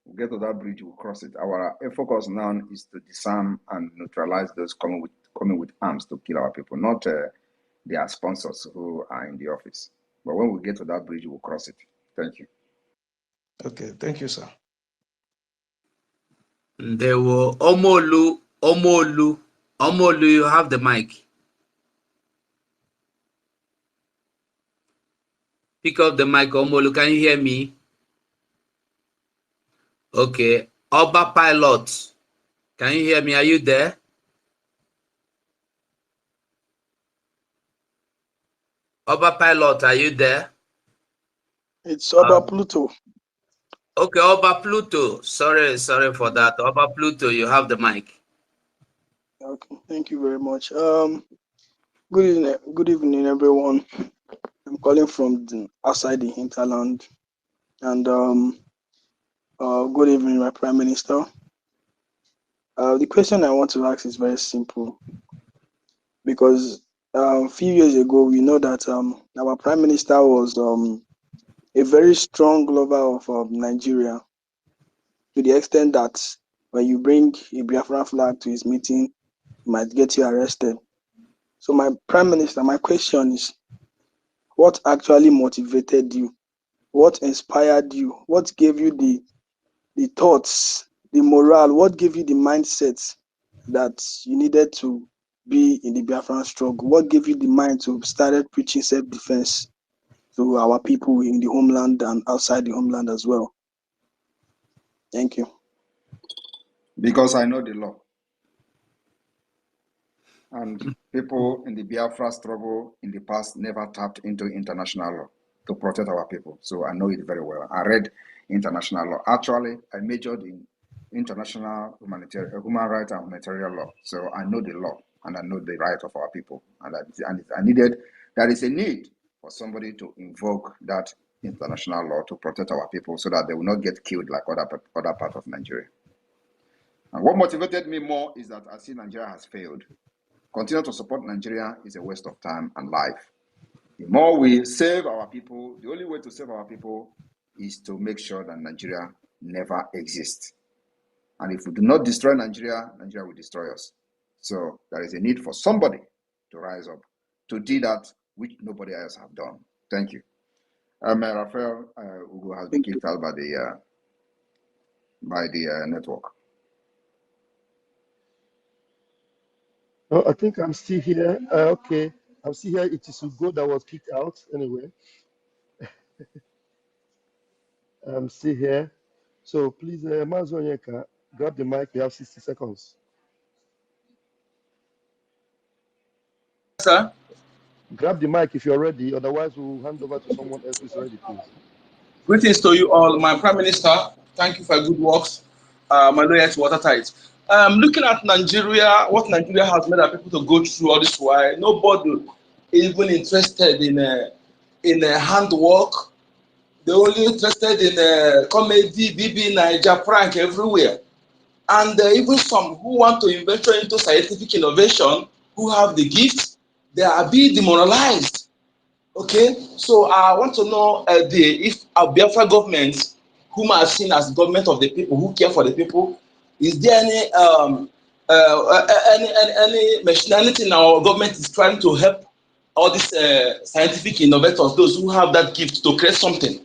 we'll get to that bridge, we'll cross it. Our focus now is to disarm and neutralize those coming with arms to kill our people, not their sponsors who are in the office. But when we get to that bridge, we'll cross it. Thank you. Okay, thank you, sir. There were Omolu, you have the mic. Pick up the mic, Omolu. Can you hear me? Okay. Oba Pilot, can you hear me? Are you there? Oba Pilot, are you there? It's Oba Pluto. Okay, Oba Pluto. Sorry for that. Oba Pluto, you have the mic. Okay, thank you very much. Good evening, everyone. I'm calling from outside the hinterland, and good evening, my Prime Minister. The question I want to ask is very simple, because a few years ago we know that our Prime Minister was a very strong lover of Nigeria, to the extent that when you bring a Biafran flag to his meeting, it might get you arrested. So my Prime Minister, my question is, what actually motivated you? What inspired you? What gave you the thoughts, the morale? What gave you the mindset that you needed to be in the Biafran struggle? What gave you the mind to start preaching self-defense to our people in the homeland and outside the homeland as well? Thank you. Because I know the law. And people in the Biafra struggle in the past never tapped into international law to protect our people. So I know it very well. I read international law. Actually, I majored in international human rights and humanitarian law. So I know the law and I know the right of our people. And there is a need for somebody to invoke that international law to protect our people so that they will not get killed like other parts of Nigeria. And what motivated me more is that I see Nigeria has failed. Continue to support Nigeria is a waste of time and life. The more we save our people, the only way to save our people is to make sure that Nigeria never exists. And if we do not destroy Nigeria, Nigeria will destroy us. So there is a need for somebody to rise up to do that which nobody else have done. Thank you. Raphael Ugo has been kicked out by the network. Oh, I think I'm still here. Okay, I'm still here. It is Ugo that was kicked out anyway. I'm still here. So please, Mazonyeka, grab the mic. You have 60 seconds. Sir? Grab the mic if you're ready. Otherwise, we'll hand over to someone else who's ready, please. Greetings to you all, my Prime Minister. Thank you for your good works. My lawyer to watertight. Looking at Nigeria, what Nigeria has made our people to go through all this while, nobody is even interested in handwork. They're only interested in comedy, BB, Niger, prank everywhere. And even some who want to venture into scientific innovation, who have the gifts, they are being demoralized. Okay, so I want to know if our Biafra government, whom are seen as government of the people, who care for the people, is there any machinery in our government is trying to help all these scientific innovators, those who have that gift to create something?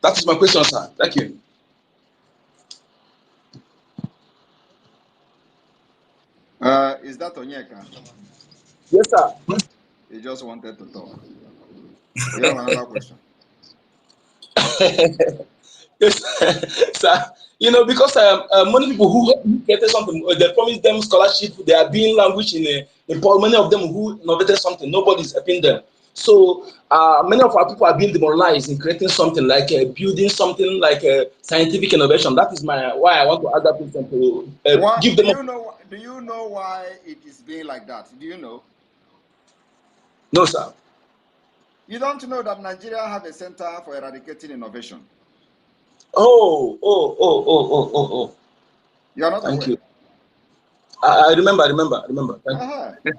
That is my question, sir. Thank you. Is that Onyeka? Yes, sir. He just wanted to talk. You have another question? Yes, sir. Because many people who created something, they promised them scholarship. They are being language in many of them who innovated something. Nobody is helping them. So many of our people are being demoralized in creating something like building something like scientific innovation. That is why I want to add that person to give them. Do you know why it is being like that? Do you know? No, sir. You don't know that Nigeria have a center for eradicating innovation. Oh. You are not Thank aware. you. I remember. Thank you.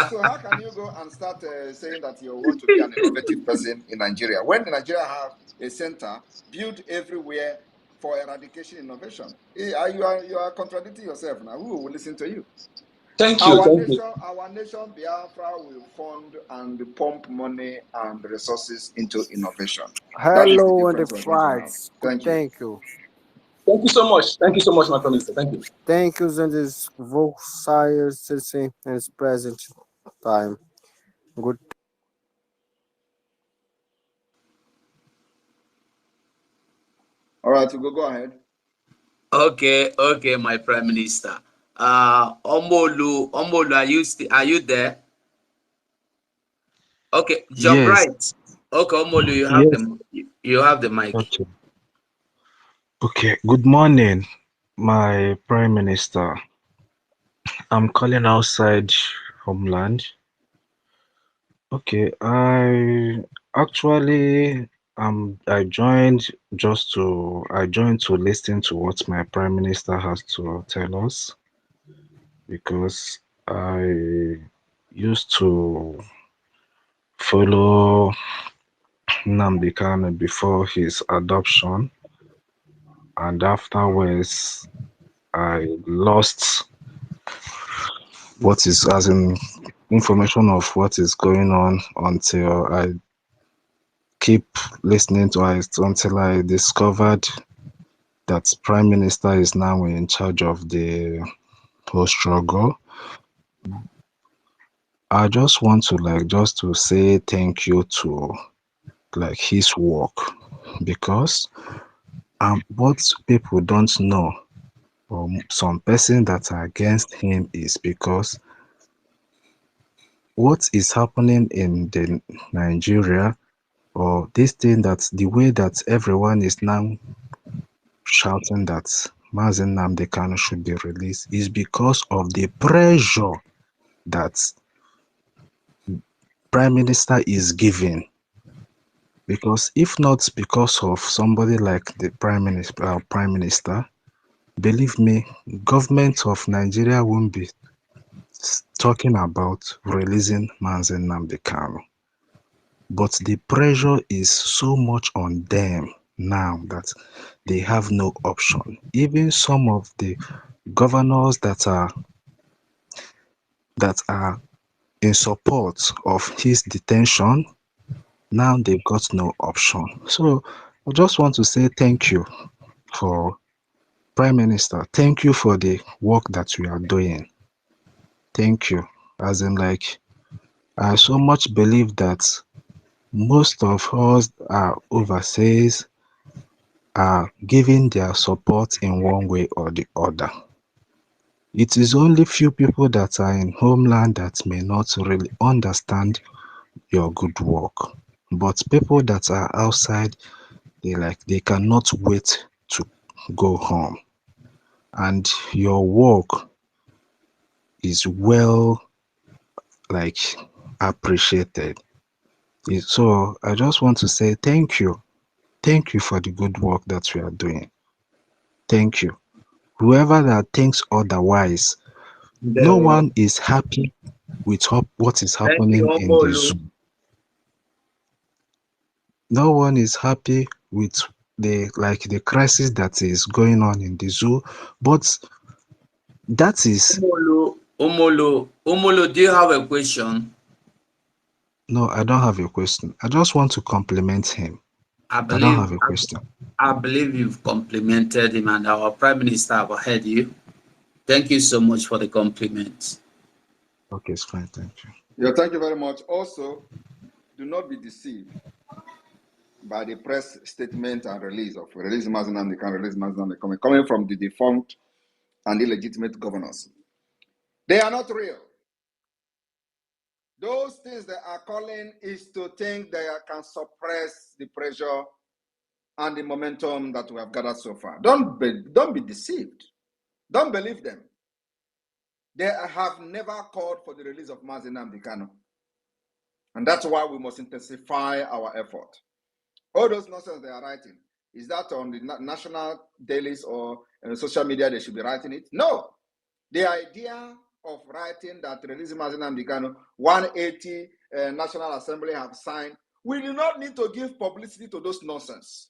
So how can you go and start saying that you want to be an innovative person in Nigeria when Nigeria have a center built everywhere for eradication innovation? You are contradicting yourself now. Who will listen to you? Thank you. Our nation, Biafra, will fund and pump money and resources into innovation. Hello and the flags. Thank you. Thank you so much. Thank you so much, my Prime Minister. Thank you. Thank you, and this Volkswagen citizen in its present time. Good. All right, you go ahead. Okay, my Prime Minister. Omolu, are you there? Okay, jump Yes, right. Okay, Omolu, you have the mic. okay. Okay, good morning, my Prime Minister. I'm calling outside homeland. Okay, I actually I joined to listen to what my Prime Minister has to tell us because I used to follow Nnamdi Kanu before his adoption, and afterwards I lost what is as in information of what is going on until I keep listening to it until I discovered that Prime Minister is now in charge of the whole struggle. I just want to say thank you to his work, because what people don't know, or some person that are against him, is because what is happening in the Nigeria, or this thing, that the way that everyone is now shouting that Mazi Nnamdi Kanu should be released, is because of the pressure that Prime Minister is giving. Because if not because of somebody like the Prime Minister, believe me, government of Nigeria won't be talking about releasing Mazi Nnamdi Kanu. But the pressure is so much on them now that they have no option. Even some of the governors that are in support of his detention, now they've got no option. So I just want to say thank you for Prime Minister. Thank you for the work that we are doing. Thank you. As in, I so much believe that most of us are overseas are giving their support in one way or the other. It is only few people that are in homeland that may not really understand your good work. But people that are outside, they cannot wait to go home. And your work is well appreciated. So I just want to say thank you. Thank you for the good work that we are doing. Thank you. Whoever that thinks otherwise, no one is happy with what is happening in the zoo. No one is happy with the crisis that is going on in the zoo, but that is Omolo, do you have a question? No, I don't have a question. I just want to compliment him. I don't have a question. I believe you've complimented him, and our Prime Minister have heard you. Thank you so much for the compliment. Okay, it's fine. Thank you. Yeah, thank you very much. Also, do not be deceived by the press statement and release Mazi Nnamdi Kanu, coming from the defunct and illegitimate governors. They are not real. Those things they are calling is to think they can suppress the pressure and the momentum that we have gathered so far. Don't be deceived. Don't believe them. They have never called for the release of Mazi Nnamdi Kanu. And that's why we must intensify our effort. All those nonsense they are writing, is that on the national dailies or social media they should be writing it? No. The idea of writing that releasing Mazi Nnamdi Kanu, 180 National Assembly have signed, we do not need to give publicity to those nonsense.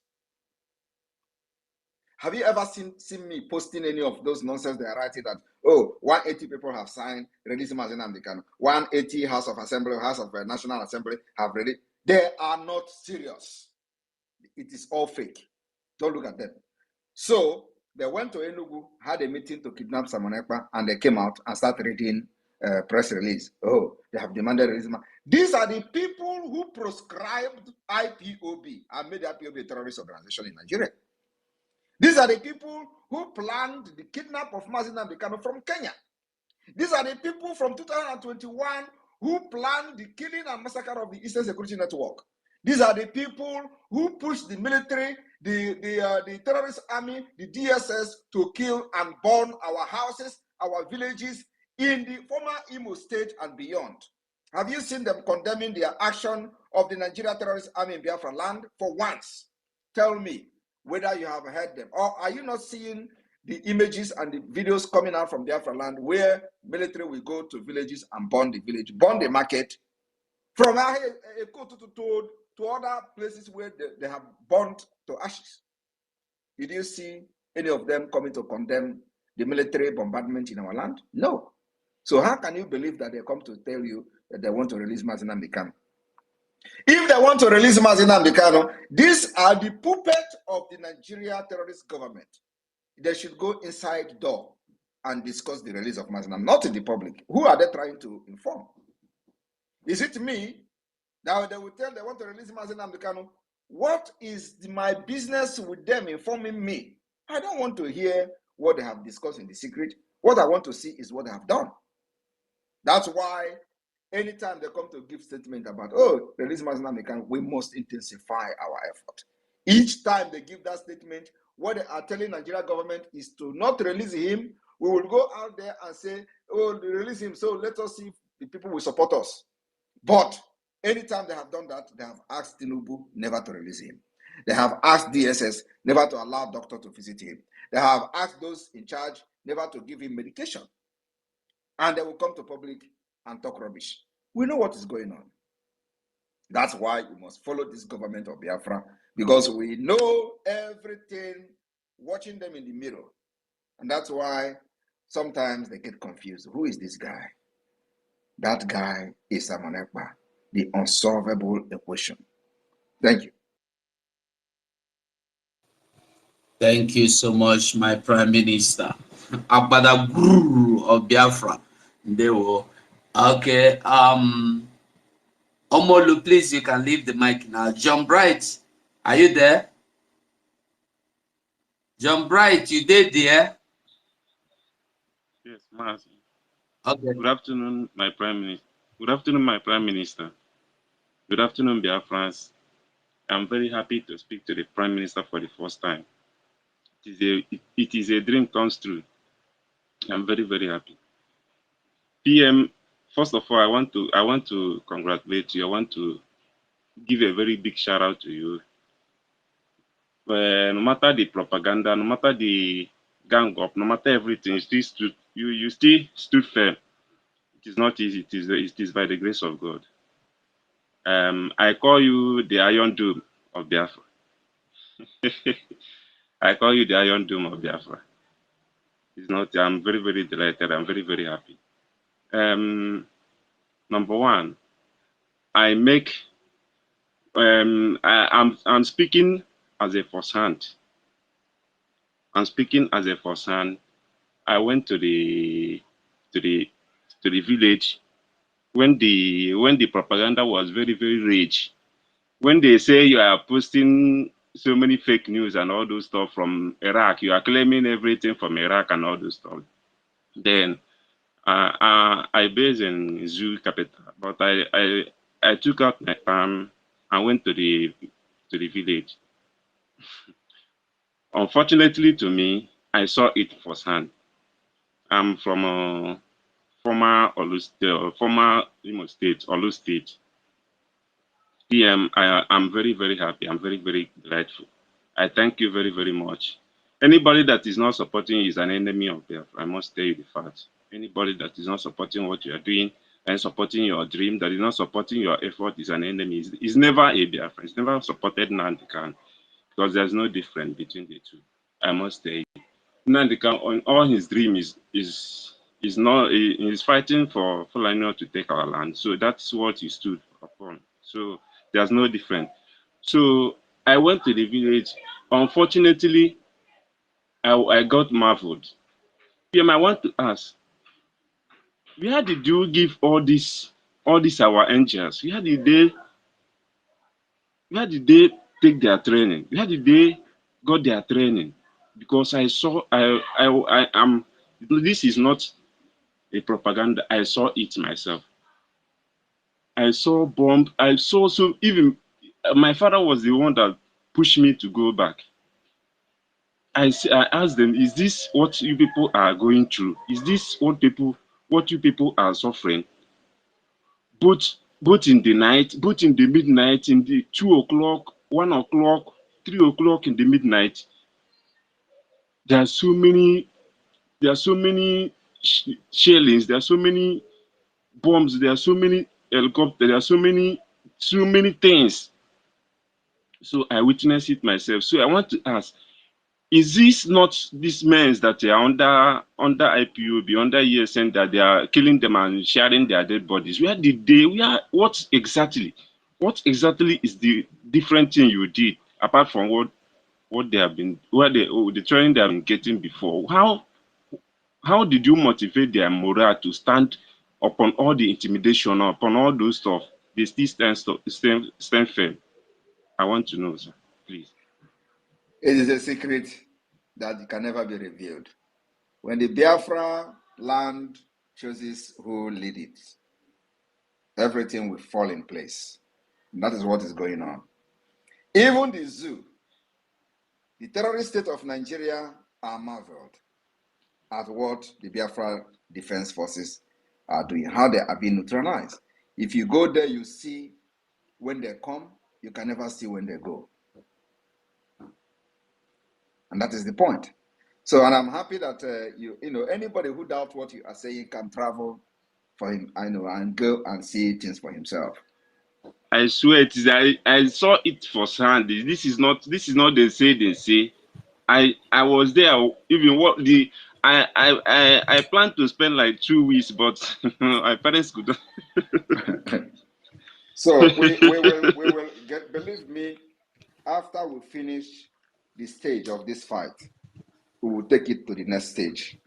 Have you ever seen me posting any of those nonsense they are writing that, oh, 180 people have signed releasing Mazi Nnamdi Kanu, 180 House of Assembly, House of National Assembly have ready? They are not serious. It is all fake. Don't look at them. So they went to Enugu, had a meeting to kidnap Simon Ekpa, and they came out and started reading press release. Oh, they have demanded release. These are the people who proscribed IPOB and made IPOB a terrorist organization in Nigeria. These are the people who planned the kidnap of Mazi Nnamdi Kanu from Kenya. These are the people from 2021 who planned the killing and massacre of the Eastern Security Network. These are the people who pushed the military, the terrorist army, the DSS to kill and burn our houses, our villages in the former Imo State and beyond. Have you seen them condemning the action of the Nigeria terrorist army in Biafra land? For once, tell me whether you have heard them, or are you not seeing the images and the videos coming out from Biafra land where military will go to villages and burn the village, burn the market, from to other places where they have burnt to ashes? Did you see any of them coming to condemn the military bombardment in our land? No. So how can you believe that they come to tell you that they want to release Mazi Nnamdi Kanu? If they want to release Mazi Nnamdi Kanu, these are the puppet of the Nigeria terrorist government. They should go inside door and discuss the release of Mazi Nnamdi, not in the public. Who are they trying to inform? Is it me? Now they will tell they want to release Mazi Nnamdi Kanu. What is my business with them informing me? I don't want to hear what they have discussed in the secret. What I want to see is what they have done. That's why anytime they come to give statement about, oh, release Mazi Nnamdi Kanu, we must intensify our effort. Each time they give that statement, what they are telling Nigeria government is to not release him. We will go out there and say, oh, release him, so let us see if the people will support us. But anytime they have done that, they have asked Tinubu never to release him. They have asked DSS never to allow doctor to visit him. They have asked those in charge never to give him medication. And they will come to public and talk rubbish. We know what is going on. That's why we must follow this government of Biafra, because we know everything, watching them in the mirror. And that's why sometimes they get confused. Who is this guy? That guy is Simon Ekpa, the unsolvable equation. Thank you. Thank you so much, my Prime Minister. Abada Guru of Biafra. They were okay. Omolu, please, you can leave the mic now. John Bright, are you there? John Bright, you there? Yes, Master. Okay. Good afternoon, my Prime Minister. Good afternoon, my Prime Minister. Good afternoon, Biafrans. I'm very happy to speak to the Prime Minister for the first time. It is a dream comes true. I'm very, very happy. PM, first of all, I want to congratulate you. I want to give a very big shout out to you. No matter the propaganda, no matter the gang up, no matter everything, you still stood firm. It is not easy. It is by the grace of God. I call you the Iron Dome of Biafra. I call you the Iron Dome of Biafra. It's not. I'm very, very delighted. I'm very, very happy. Number one, I'm speaking as a first hand. I'm speaking as a first hand. I went to the village when the propaganda was very, very rich. When they say you are posting so many fake news and all those stuff from Iraq, you are claiming everything from Iraq and all those stuff. Then I based in Zoo Capital, but I took out my farm and went to the village. Unfortunately to me, I saw it firsthand. I'm from a former Imo State, Olu State. PM, I'm very, very happy. I'm very, very grateful. I thank you very, very much. Anybody that is not supporting you is an enemy of Biafra. I must tell you the fact. Anybody that is not supporting what you are doing and supporting your dream, that is not supporting your effort, is an enemy. Is never a Biafra. It's never supported Nnamdi Kanu because there's no difference between the two. I must tell you. Nnamdi Kanu, on all his dream is not is fighting for Fulani to take our land. So that's what he stood upon. So there's no difference. So I went to the village. Unfortunately, I got marveled. PM, I want to ask, where did you give all these our angels? Where did they take their training? Where did they got their training? Because I saw I am this is not a propaganda. I saw it myself. I saw bomb. I saw so even my father was the one that pushed me to go back. I asked them, is this what you people are going through? Is this what you people are suffering? Both in the night, both in the midnight, in the 2 o'clock, 1 o'clock, 3 o'clock in the midnight. There are so many, shellings, there are so many bombs, there are so many helicopters, there are so many things. So I witnessed it myself. So I want to ask, is this not these men that are under IPOB, under ESN, that they are killing them and sharing their dead bodies? What exactly is the different thing you did apart from what they have been, the training they have been getting before? How did you motivate their morale to stand upon all the intimidation, upon all those stuff? They still stand firm. I want to know, sir, please. It is a secret that can never be revealed. When the Biafra land chooses who lead it, everything will fall in place. And that is what is going on. Even the zoo, the terrorist state of Nigeria, are marveled at what the Biafra Defense Forces are doing, how they are being neutralized. If you go there, you see when they come, you can never see when they go. And that is the point. So, and I'm happy that anybody who doubts what you are saying can travel for him, and go and see things for himself. I swear it is. I saw it firsthand. This is not they say. I was there. Even what the I planned to spend like 2 weeks, but my parents could not. So we will get, believe me, after we finish the stage of this fight, we will take it to the next stage.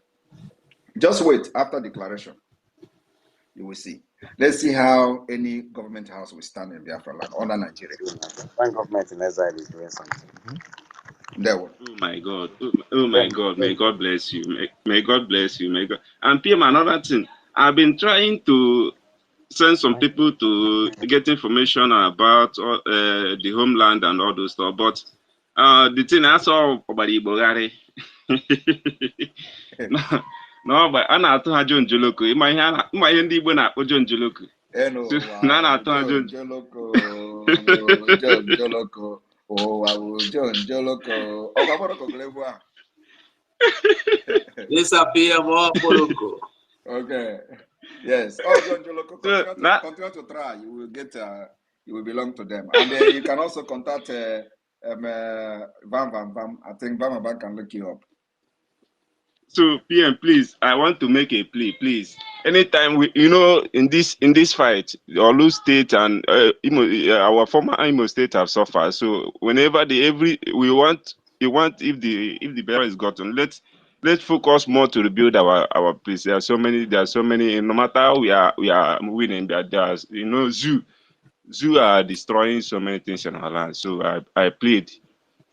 Just wait after declaration. You will see. Let's see how any government house will stand in Biafra land under Nigeria. One government in exile is doing something. There will. Oh my God! Oh my God! May God bless you. May God bless you. May God. And PM, another thing. I've been trying to send some people to get information about the homeland and all those stuff, but the thing I saw about Ibogari. No, but a na-atụ ha John Joloko. ịma ihe ndị Igbo na-akpọ John Joloko. Na a na-atụ ha John Joloko. John Joloko. John Joloko. Disappear more Poloko. Okay. Yes. Oh, John Joloko, continue to try. You will get. You will belong to them, and you can also contact Vam. I think Vam can look you up. So PM, please, I want to make a plea, please. Anytime in this fight, Olu State and our former Imo State have suffered. So whenever we want if the battle is gotten, let's focus more to rebuild our place. There are so many. No matter how we are winning, there's zoo are destroying so many things in our land. So I plead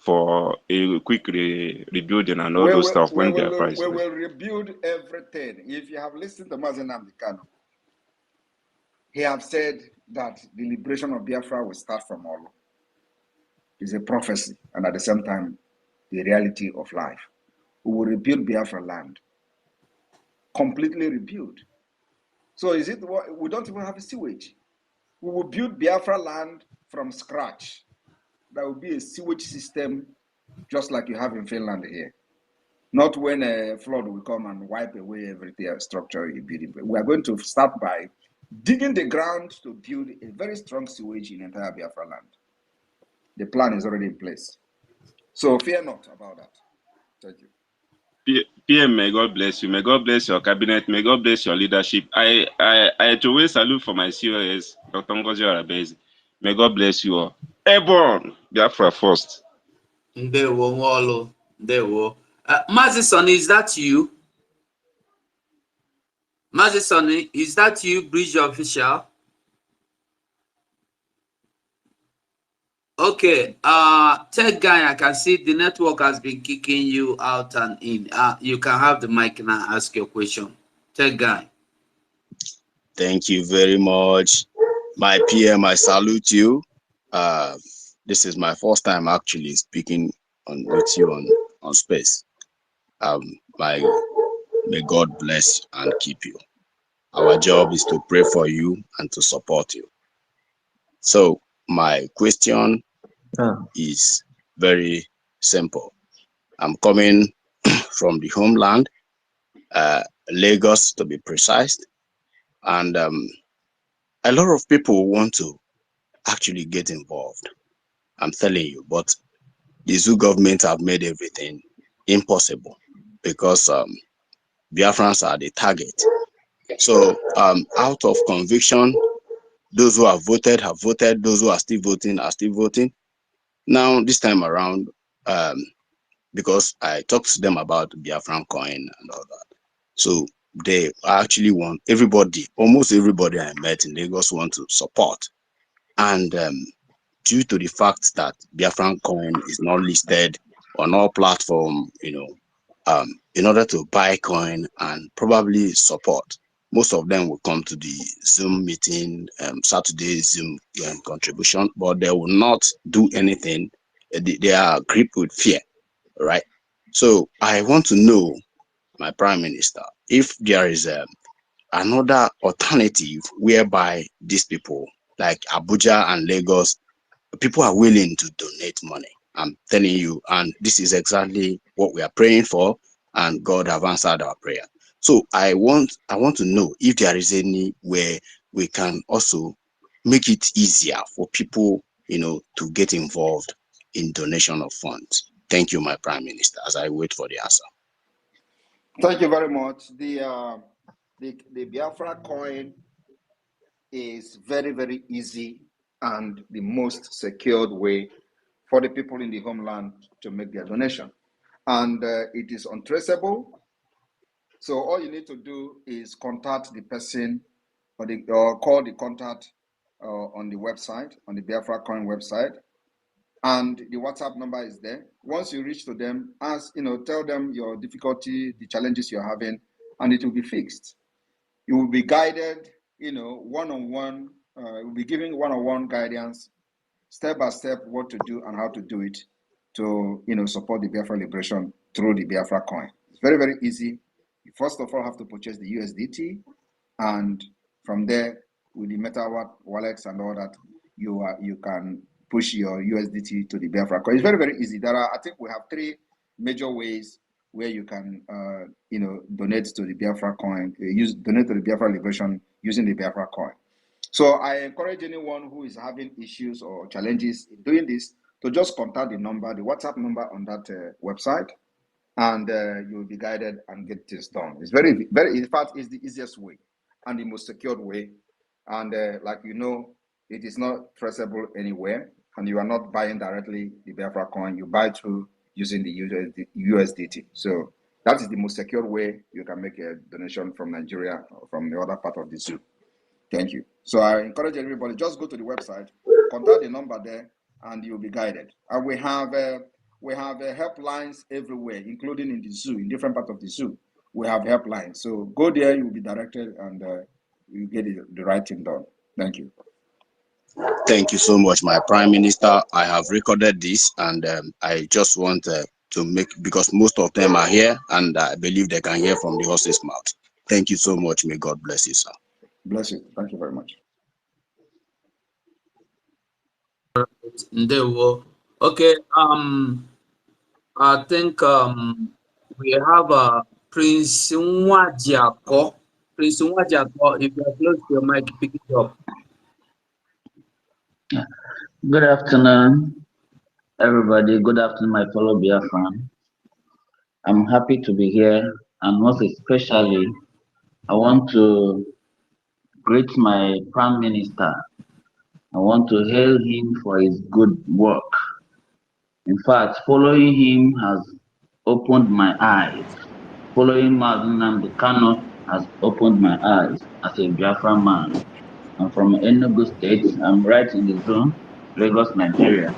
for a quick rebuilding and all those stuff when Biafra is we ready? will rebuild everything. If you have listened to Mazen Namdekano, he have said that the liberation of Biafra will start from Olo. It's a prophecy, and at the same time, the reality of life. We will rebuild Biafra land, completely rebuild. So is it what we don't even have a sewage? We will build Biafra land from scratch. There will be a sewage system just like you have in Finland here. Not when a flood will come and wipe away everything structure you're building. We are going to start by digging the ground to build a very strong sewage in entire Biafra land. The plan is already in place. So fear not about that. Thank you. PM, may God bless you. May God bless your cabinet. May God bless your leadership. I always salute for my COS, Dr. Ngozi Arabezi. May God bless you all. Airborne, Biafra first. Ndewo Nwolo. Ndewo. Mazi Sonny, is that you? Mazi Sonny, is that you, Bridge official? Okay, tech guy, I can see the network has been kicking you out and in. You can have the mic now, ask your question. Tech guy. Thank you very much. My PM, I salute you. This is my first time actually speaking with you on space. May God bless and keep you. Our job is to pray for you and to support you. So my question is very simple. I'm coming from the homeland, Lagos to be precise, and a lot of people want to actually get involved. I'm telling you, but the zoo government have made everything impossible because Biafrans are the target. So out of conviction, those who have voted, those who are still voting are still voting. Now, this time around, because I talked to them about Biafran coin and all that. So they actually want everybody, almost everybody I met in Lagos want to support. And due to the fact that Biafran coin is not listed on all platforms, in order to buy coin and probably support, most of them will come to the Zoom meeting, Saturday Zoom contribution, but they will not do anything. They are gripped with fear, right? So I want to know, my Prime Minister, if there is another alternative whereby these people, like Abuja and Lagos, people are willing to donate money. I'm telling you, and this is exactly what we are praying for, and God have answered our prayer. So I want to know if there is any way we can also make it easier for people, to get involved in donation of funds. Thank you, my Prime Minister, as I wait for the answer. Thank you very much. The Biafra coin is very, very easy and the most secured way for the people in the homeland to make their donation. And it is untraceable. So all you need to do is contact the person or call the contact on the website, on the Biafra coin website. And the WhatsApp number is there. Once you reach to them, tell them your difficulty, the challenges you're having, and it will be fixed. You will be guided, one-on-one. We'll be giving one-on-one guidance, step by step, what to do and how to do it to, support the Biafra liberation through the Biafra coin. It's very, very easy. You first of all have to purchase the USDT, and from there, with the Meta wallets and all that, you can push your USDT to the Biafra coin. It's very, very easy. I think we have 3 major ways where you can, donate to the Biafra coin, donate to the Biafra liberation using the Biafra coin. So I encourage anyone who is having issues or challenges in doing this to just contact the WhatsApp number on that website, and you will be guided and get this done. It's very, very, in fact, it's the easiest way and the most secured way. And it is not traceable anywhere, and you are not buying directly the Biafra coin. You buy through using the USDT. So that is the most secure way you can make a donation from Nigeria or from the other part of the zoo. Thank you. So I encourage everybody, just go to the website, contact the number there, and you'll be guided. And we have we have helplines everywhere, including in the zoo, in different parts of the zoo. We have helplines. So go there, you'll be directed, and you get the right thing done. Thank you. Thank you so much, my Prime Minister. I have recorded this, and I just want to make, because most of them are here, and I believe they can hear from the horse's mouth. Thank you so much. May God bless you, sir. Bless you. Thank you very much. Okay. I think we have Prince Nwadiako. Prince Nwadiako, if you are close to your mic, pick it up. Good afternoon, everybody. Good afternoon, my fellow Biafran. I'm happy to be here, and most especially, I want to greet my Prime Minister. I want to hail him for his good work. In fact, following him has opened my eyes. Following Mazen Kano has opened my eyes as a Biafran man. I'm from Enugu State. I'm right in the zone, Lagos, Nigeria.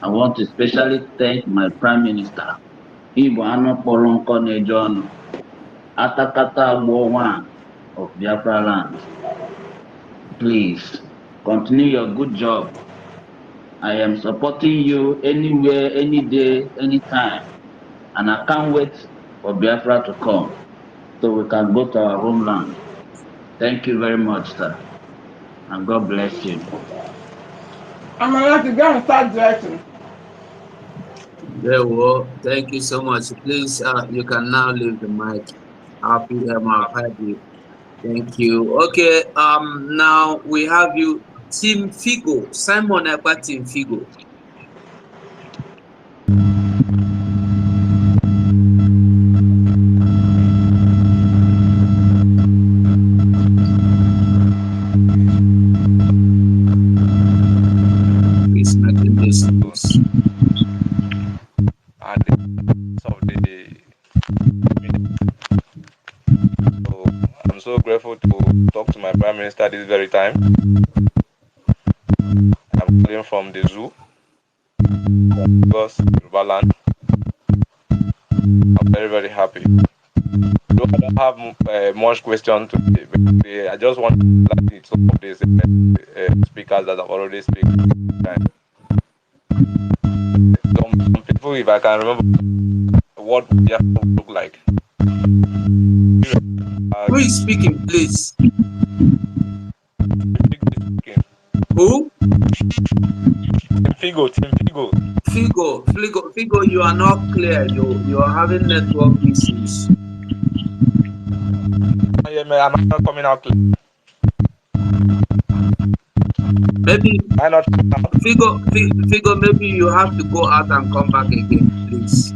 I want to especially thank my Prime Minister, Igbo Ano Kpọrọ Nejono, Atakata Agbo One of Biafra land. Please, continue your good job. I am supporting you anywhere, any day, anytime. And I can't wait for Biafra to come so we can go to our homeland. Thank you very much, sir. And God bless you. I'm allowed to go and start directing. Thank you so much. Please, you can now leave the mic. Happy happy. Thank you. Okay. Now we have you, Team Figo. Simon Ekpa, Team Figo. Please make this. So I'm so grateful to talk to my Prime Minister this very time. I'm calling from the zoo, Lagos, Land. I'm very, very happy. So I don't have much question today. I just want to like some of these speakers that have already spoken. Some people, if I can remember what Biafra would look like. Who is speaking, please? Who? Figo. Figo, you are not clear. You are having network issues. Am I not coming out clear? Maybe am I not coming out? Figo, maybe you have to go out and come back again, please.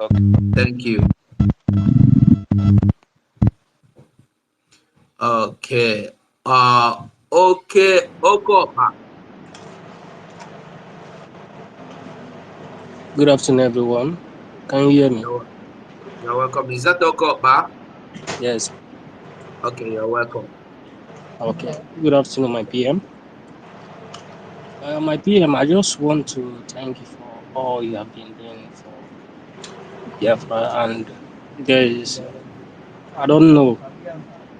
Okay. Thank you. Okay. Okay. Okopa. Good afternoon, everyone. Can you hear me? You're welcome. Is that Okopa? Yes. Okay, you're welcome. Okay. Good afternoon, my PM. My PM, I just want to thank you for all you have been doing for Biafra. And there is, I don't know,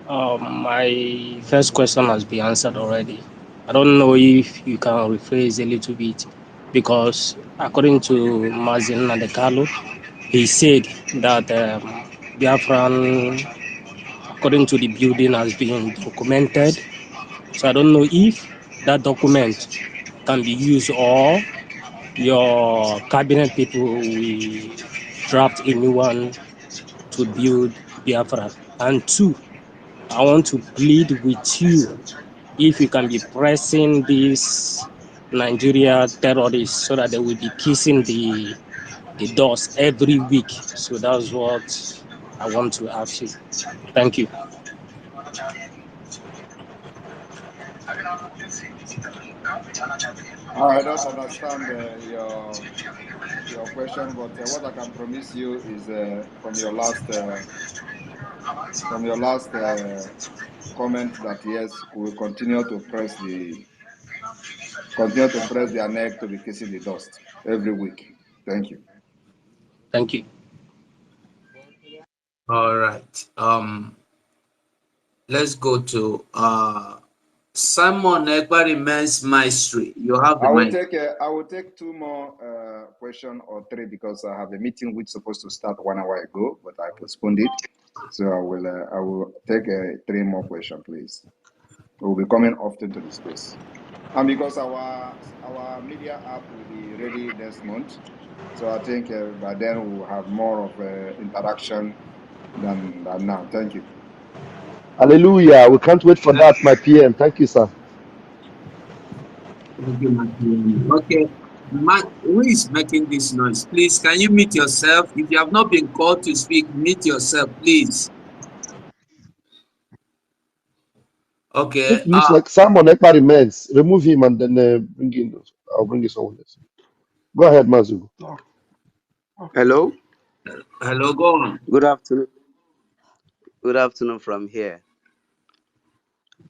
my first question has been answered already. I don't know if you can rephrase a little bit, because according to Mazen Nadekalo, he said that Biafran, according to the building, has been documented. So I don't know if that document can be used, or your cabinet people will draft a new one to build Biafra. And two, I want to plead with you, if you can be pressing these Nigeria terrorists so that they will be kissing the doors every week. So that's what I want to ask you. Thank you. I don't understand your question, but what I can promise you is from your last comment that yes, we will continue to press their neck to be kissing the dust every week. Thank you. Thank you. All right. Let's go to Simon Ekpa remains maestri. You have the mic. I will take two more question or three because I have a meeting which is supposed to start 1 hour ago, but I postponed it. So I will take three more question, please. We will be coming often to the space, and because our media app will be ready next month, so I think by then we will have more of interaction than now. Thank you. Hallelujah. We can't wait for that, my PM. Thank you, sir. Thank you, Matthew. Okay. Who is making this noise? Please, can you mute yourself? If you have not been called to speak, mute yourself, please. Okay. If it looks like Simon Ekpa remains, remove him and then I'll bring in someone else. Go ahead, Mazu. Hello. Hello, go on. Good afternoon. Good afternoon from here.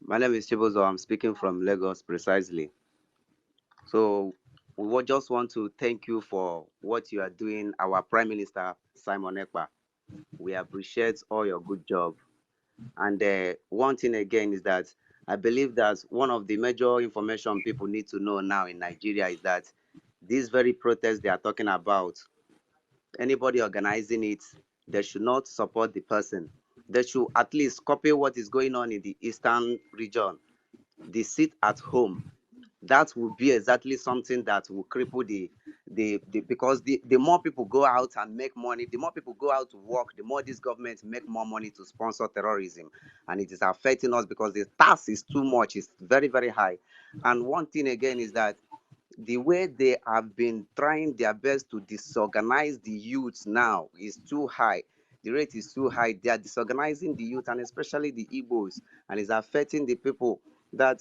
My name is Chibozo. I'm speaking from Lagos precisely. So we just want to thank you for what you are doing, our Prime Minister, Simon Ekpa. We appreciate all your good job. And one thing again is that I believe that one of the major information people need to know now in Nigeria is that this very protest they are talking about, anybody organizing it, they should not support the person. They should at least copy what is going on in the eastern region. They sit at home. That would be exactly something that will cripple because the more people go out and make money, the more people go out to work, the more this government make more money to sponsor terrorism. And it is affecting us because the tax is too much, it's very, very high. And one thing again is that the way they have been trying their best to disorganize the youth now is too high. The rate is too high. They are disorganizing the youth and especially the Igbos, and it's affecting the people that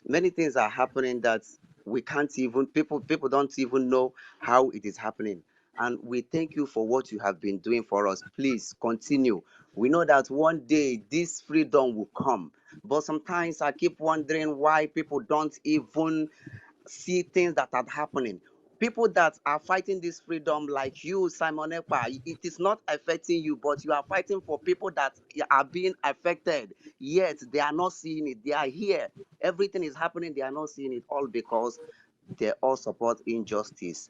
many things are happening that we can't even people don't even know how it is happening. And we thank you for what you have been doing for us. Please continue. We know that one day this freedom will come, but sometimes I keep wondering why people don't even see things that are happening. People that are fighting this freedom, like you, Simon Ekpa, it is not affecting you, but you are fighting for people that are being affected. Yet they are not seeing it. They are here. Everything is happening. They are not seeing it, all because they all support injustice.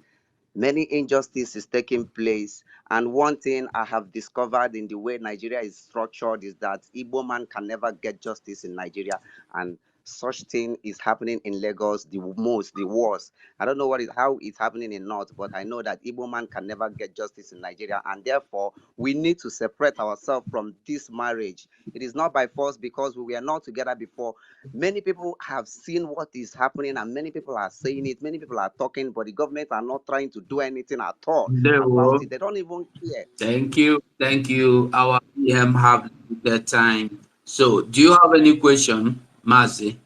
Many injustices taking place. And one thing I have discovered in the way Nigeria is structured is that Igbo man can never get justice in Nigeria. And such thing is happening in Lagos the worst. I don't know how it's happening in North, but I know that Igbo man can never get justice in Nigeria. And therefore, we need to separate ourselves from this marriage. It is not by force because we were not together before. Many people have seen what is happening and many people are saying it. Many people are talking, but the government are not trying to do anything at all about it. They don't even care. Thank you. Thank you. Our PM have limited time. So do you have any question, Mazi?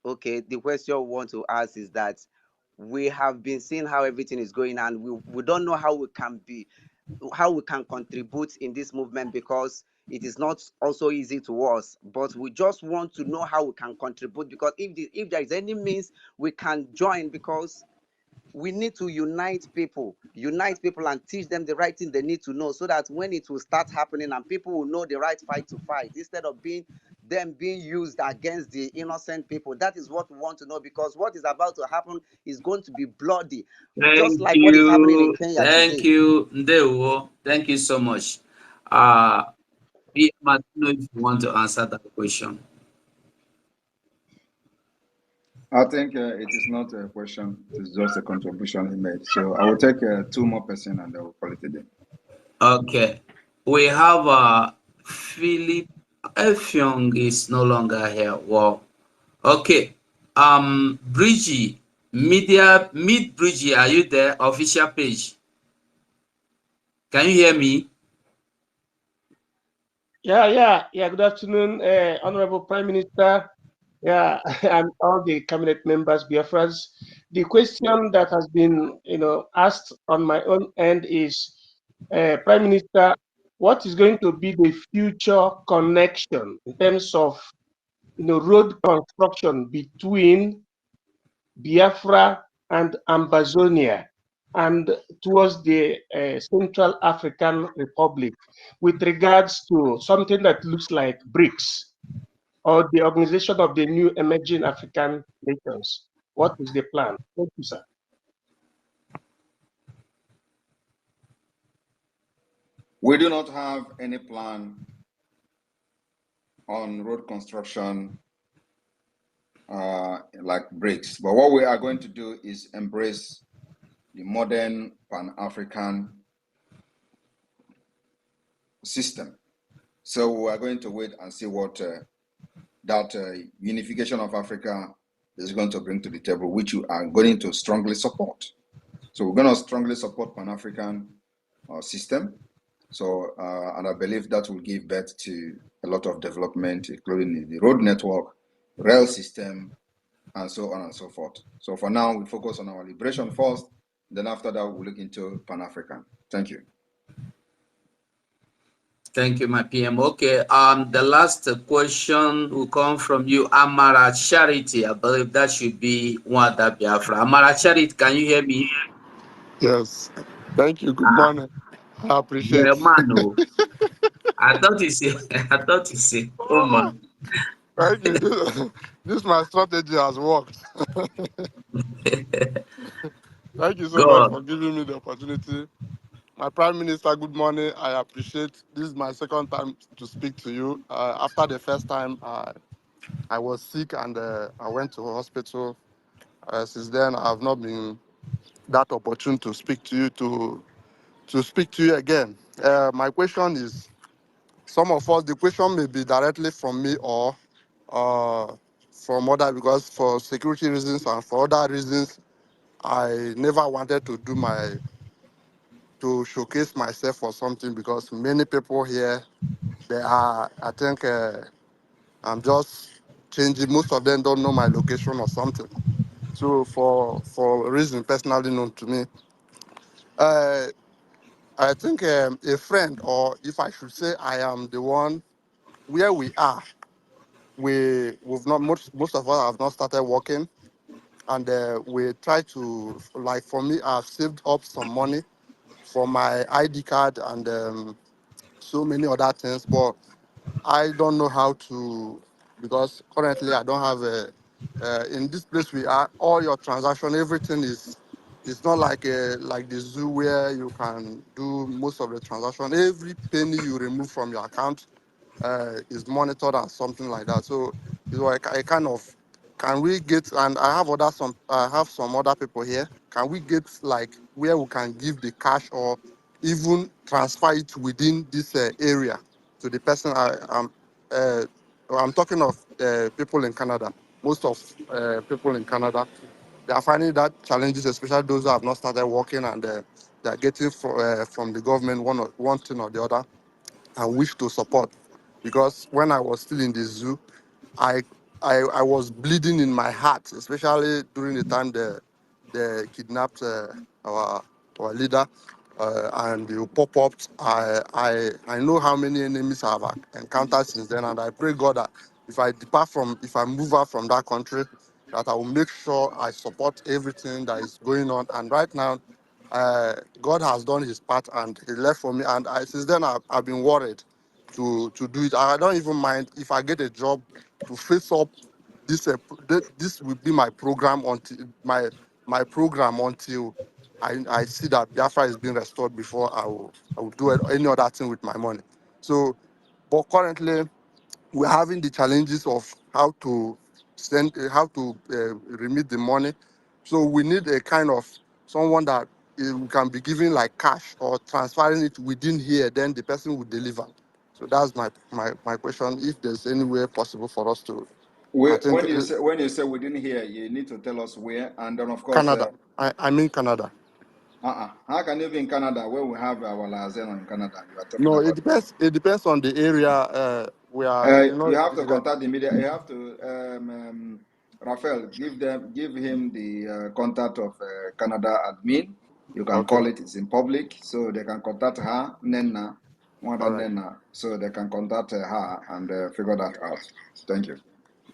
Okay, the question we want to ask is that we have been seeing how everything is going and we don't know how we can contribute in this movement because it is not also easy to us, but we just want to know how we can contribute because if there is any means we can join, because we need to unite people and teach them the right thing they need to know so that when it will start happening and people will know the right fight to fight instead of being used against the innocent people. That is what we want to know, because what is about to happen is going to be bloody, just like what is happening in Kenya today. Thank you, Ndewo. Thank you so much. PM, I don't know if you want to answer that question. I think it is not a question, it is just a contribution he made. So I will take two more person and I will call it a day. Okay. We have Philip Efyong is no longer here. Well, okay. BRGIE, meet BRGIE, are you there? Official page. Can you hear me? Yeah. Good afternoon, Honorable Prime Minister. Yeah, and all the cabinet members, Biafras. The question that has been, asked on my own end is, Prime Minister, what is going to be the future connection in terms of, road construction between Biafra and Ambazonia? and towards the Central African Republic with regards to something that looks like BRICS, or the Organization of the New Emerging African Nations? What is the plan? Thank you, sir. We do not have any plan on road construction like BRICS, but what we are going to do is embrace the modern Pan-African system. So we are going to wait and see what that unification of Africa is going to bring to the table, which you are going to strongly support. So we're going to strongly support Pan-African system. So, and I believe that will give birth to a lot of development, including the road network, rail system, and so on and so forth. So for now, we focus on our liberation first. Then after that, we'll look into Pan-African. Thank you. Thank you, my PM. Okay, the last question will come from you, Amara Charity. I believe that should be Wanda Biafra. Amara Charity, can you hear me? Yes. Thank you. Good morning. I You're appreciate. a man, oh. I thought you said, I thought you said, oh man. Thank you. This my strategy has worked. Thank you so much God. for giving me the opportunity. My Prime Minister, good morning. I appreciate. This is my second time to speak to you. After the first time, I was sick and I went to hospital. Since then, I have not been that opportune to speak to you to speak to you again. My question is, some of us, the question may be directly from me or from other, because for security reasons and for other reasons, I never wanted to showcase myself or something, because many people here, they are, I think, I'm just changing. Most of them don't know my location or something. So for reason personally known to me, uh, I think a friend, or if I should say I am the one, where we are, we've not, most of us have not started working, and we try to, like, for me, I've saved up some money for my ID card and so many other things, but I don't know how to, because currently I don't have in this place we are, all your transaction, everything is, it's not like like the zoo where you can do most of the transaction. Every penny you remove from your account is monitored and something like that. So it's like I kind of, can we get, and I have some other people here. Can we get like where we can give the cash or even transfer it within this area to the person uh, I'm talking of people in Canada. Most of people in Canada, they are finding that challenges, especially those who have not started working, and they are getting from the government one thing or the other, and wish to support. Because when I was still in the zoo, I I was bleeding in my heart, especially during the time they kidnapped our leader, and they pop up. I know how many enemies I have encountered since then, and I pray God that if I move out from that country, that I will make sure I support everything that is going on. And right now, God has done His part, and He left for me. And since then, I've been worried to do it. I don't even mind if I get a job to face up. This will be my program until my program until I see that Biafra is being restored before I will do any other thing with my money. So, but currently we're having the challenges of how to remit the money. So we need a kind of someone that can be giving like cash or transferring it within here, then the person will deliver. So that's my question. If there's any way possible for us to, I think When you say we didn't hear, you need to tell us where, and then of course. Canada. I mean Canada. How can you be in Canada where we have our Lazeno in Canada? You are talking No, it about. depends. It depends on the area. We are, You have to contact the media. You have to, Raphael, give him the contact of Canada admin. You can Okay. call it. It's in public, so they can contact her, Nena, more All than right. Nena, so they can contact her and figure that out. Thank you.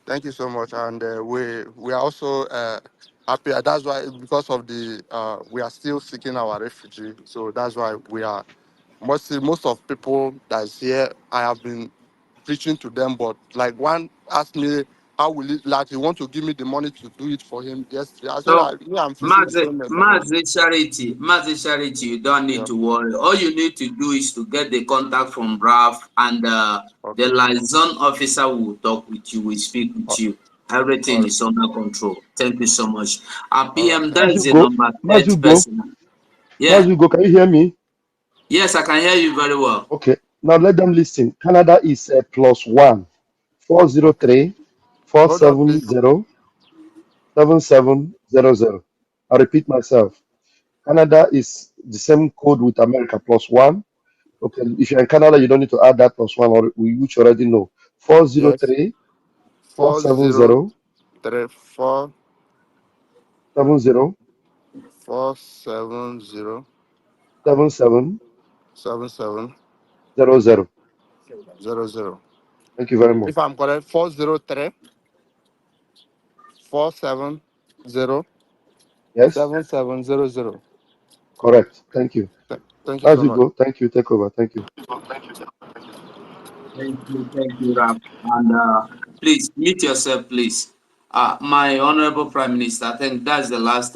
Thank you so much. And we are also happy. That's why, because of the, we are still seeking our refugee. So that's why we are, most of people that's here, I have been preaching to them, but like one asked me, how will it, like he want to give me the money to do it for him yesterday. I said, So, I'm facing the same information. Mazi Charity, you don't need Yeah. to worry. All you need to do is to get the contact from Ralph, and the Okay. liaison officer will talk with you, will speak with you. All Everything right. is under control. Thank you so much. All right. PM, that is the Mazugo, number third Mazugo, person. Yeah. Mazugo, can you hear me? Yes, I can hear you very well. Okay. Now let them listen. Canada is +1 Okay. 403 Hold on, please. 470 7700. I repeat myself. Canada is the same code with America +1. Okay. If you're in Canada, you don't need to add that +1, or which you already know. Yes. 403 403 470 70 470 7700. 00. Thank you very much. If I'm correct, 403 470 Yes, 7700. correct. Thank you. Thank you As so you much. go. Thank you. Take over. Thank you. Thank you, Ralph. And please mute yourself, please. My honorable Prime Minister, I think that's the last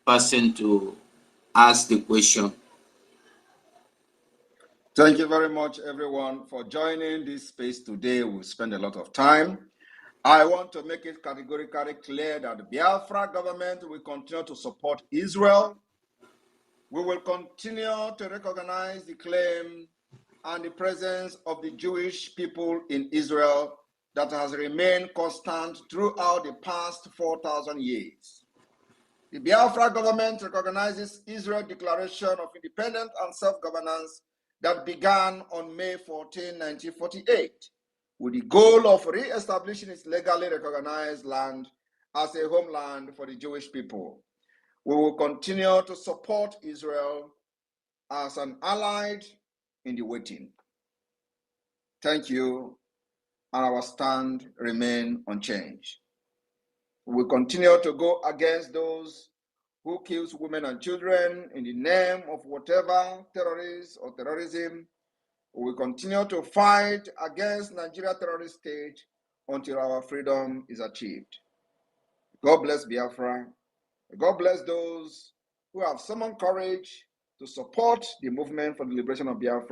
person to ask the question. Thank you very much, everyone, for joining this space today. We'll spend a lot of time. I want to make it categorically clear that the Biafra government will continue to support Israel. We will continue to recognize the claim and the presence of the Jewish people in Israel that has remained constant throughout the past 4,000 years. The Biafra government recognizes Israel's declaration of independence and self-governance that began on May 14, 1948, with the goal of re-establishing its legally recognized land as a homeland for the Jewish people. We will continue to support Israel as an ally in the waiting. Thank you, and our stand remain unchanged. We will continue to go against those who kills women and children in the name of whatever terrorists or terrorism. We will continue to fight against Nigeria terrorist state until our freedom is achieved. God bless Biafra. God bless those who have summoned courage to support the movement for the liberation of Biafra.